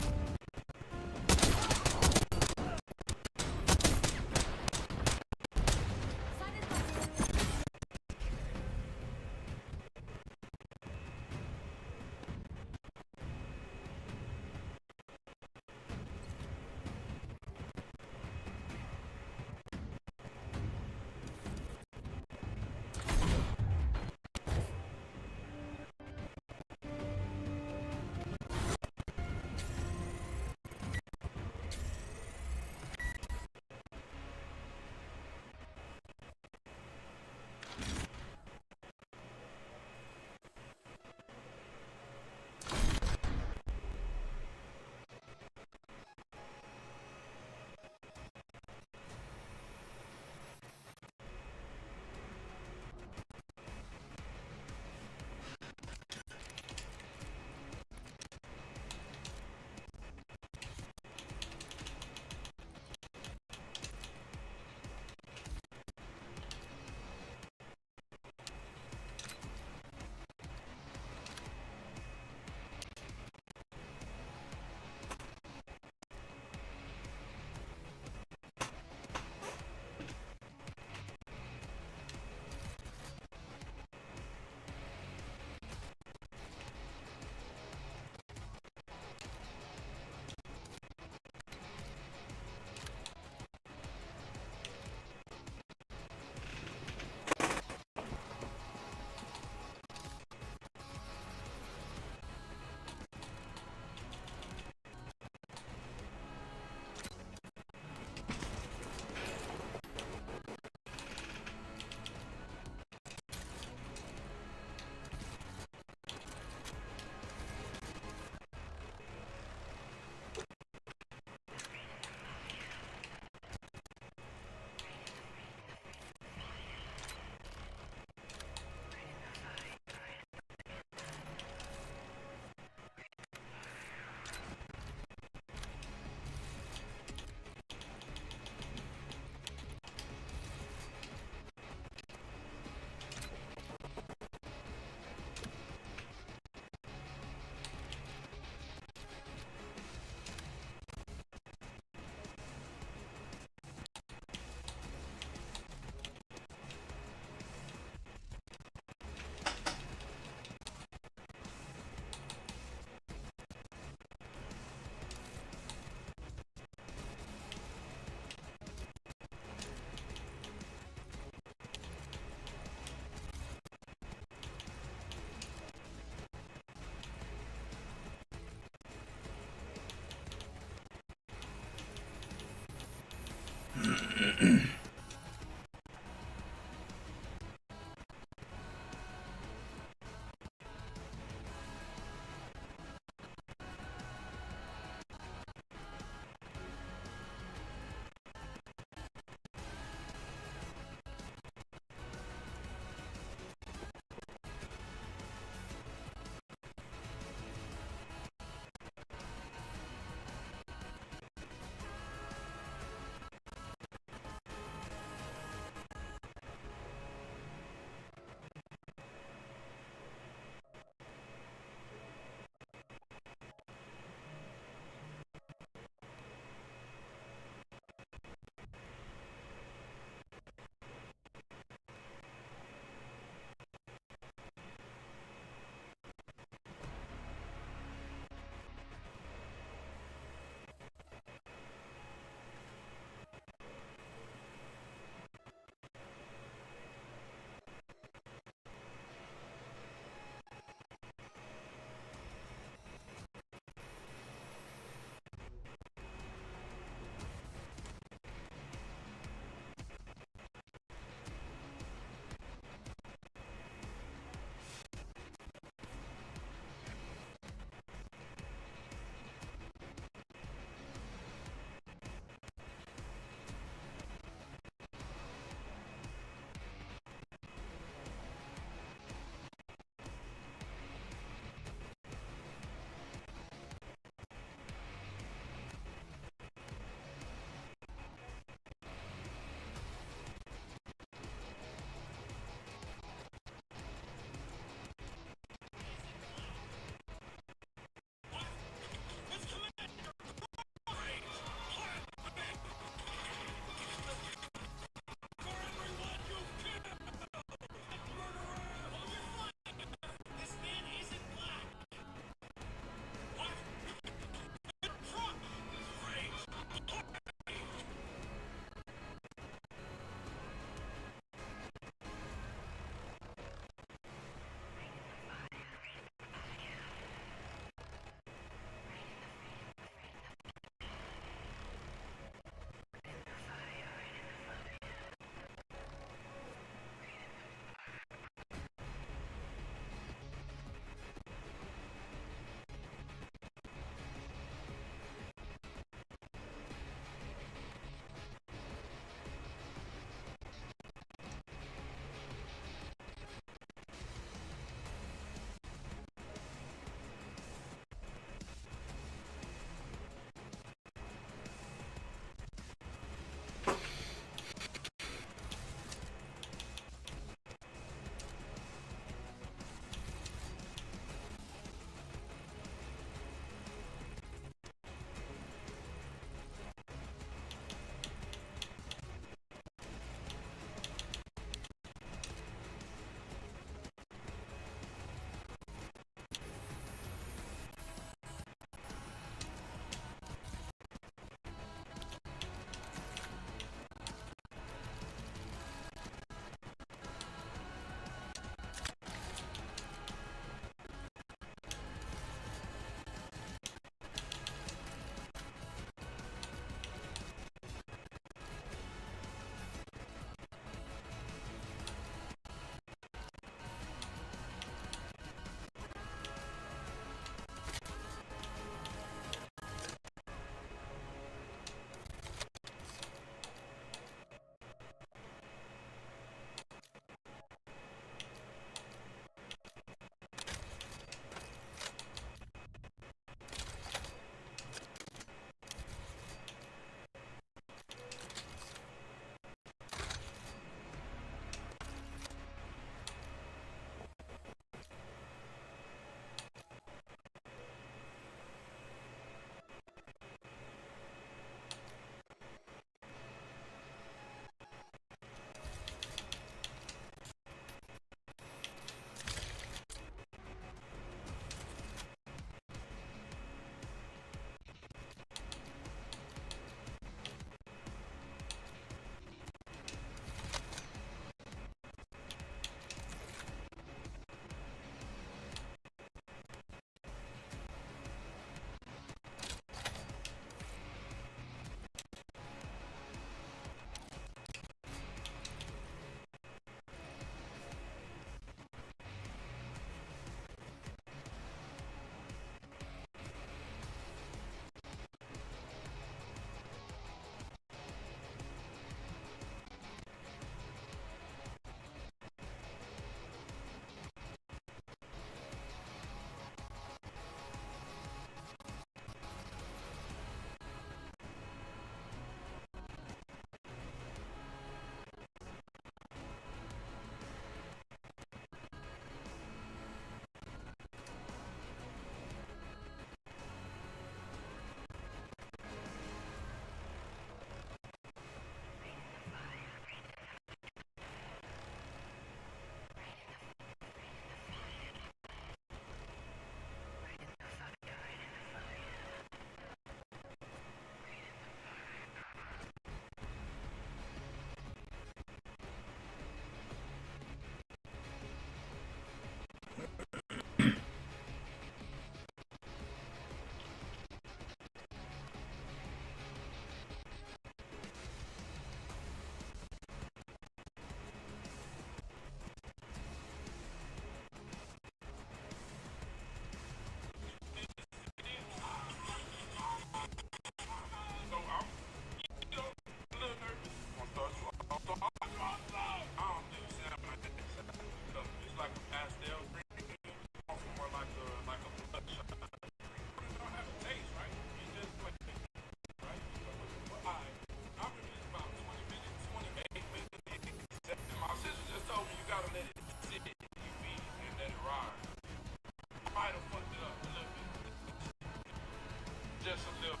Speaker 8: just a little.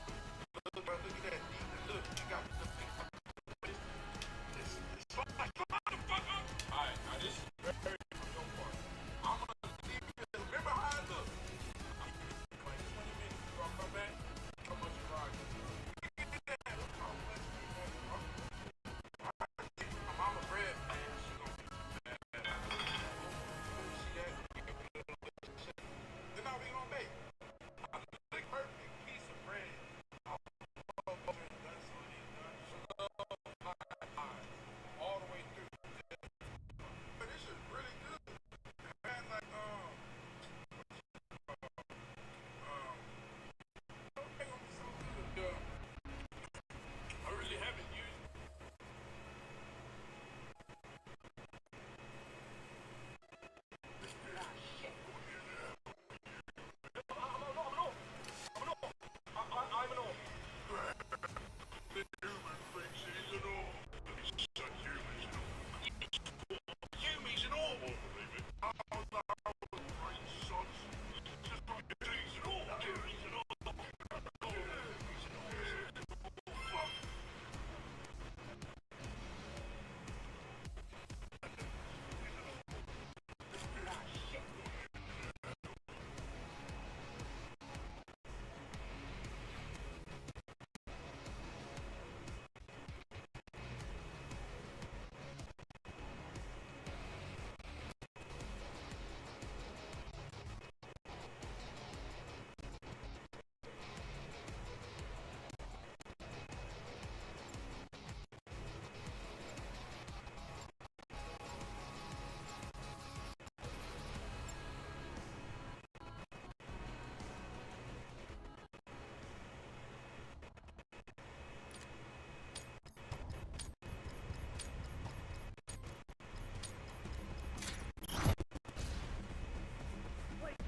Speaker 8: Look, bro, look at that. Look, you got the big. It's fine. Alright, now this is very from your part. I'm gonna leave you. Remember how I look? Like 20 minutes, you gonna come back? How much you ride? My mama bread. She gonna be mad. See that? Then now we gonna make a perfect piece of bread. All the way through. But this is really good. Man, like, okay, gonna be so good. I really haven't used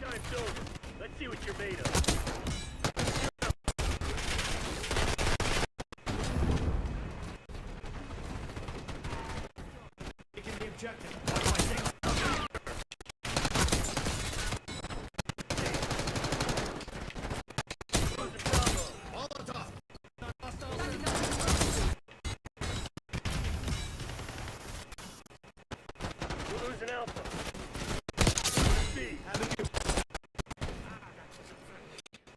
Speaker 3: Time's over. Let's see what you're made of.
Speaker 2: Taking the objective. Watch my signal.
Speaker 3: We're losing Alpha. B.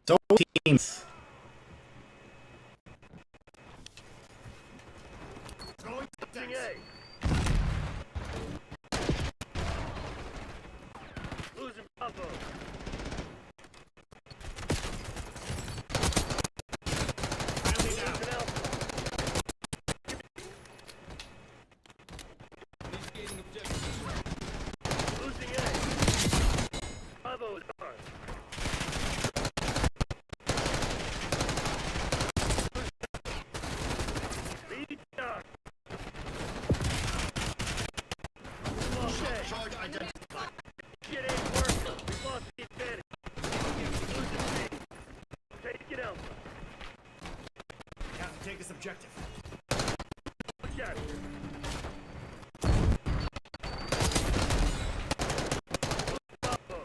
Speaker 6: Double teams.
Speaker 3: Losing A. Losing Bravo. Losing Alpha. Losing A. Bravo is on. Lead down.
Speaker 8: charge identified.
Speaker 3: Shit ain't working. We lost the advantage. Losing B. Take it Alpha.
Speaker 2: Have to take this objective.
Speaker 3: Check. Bravo.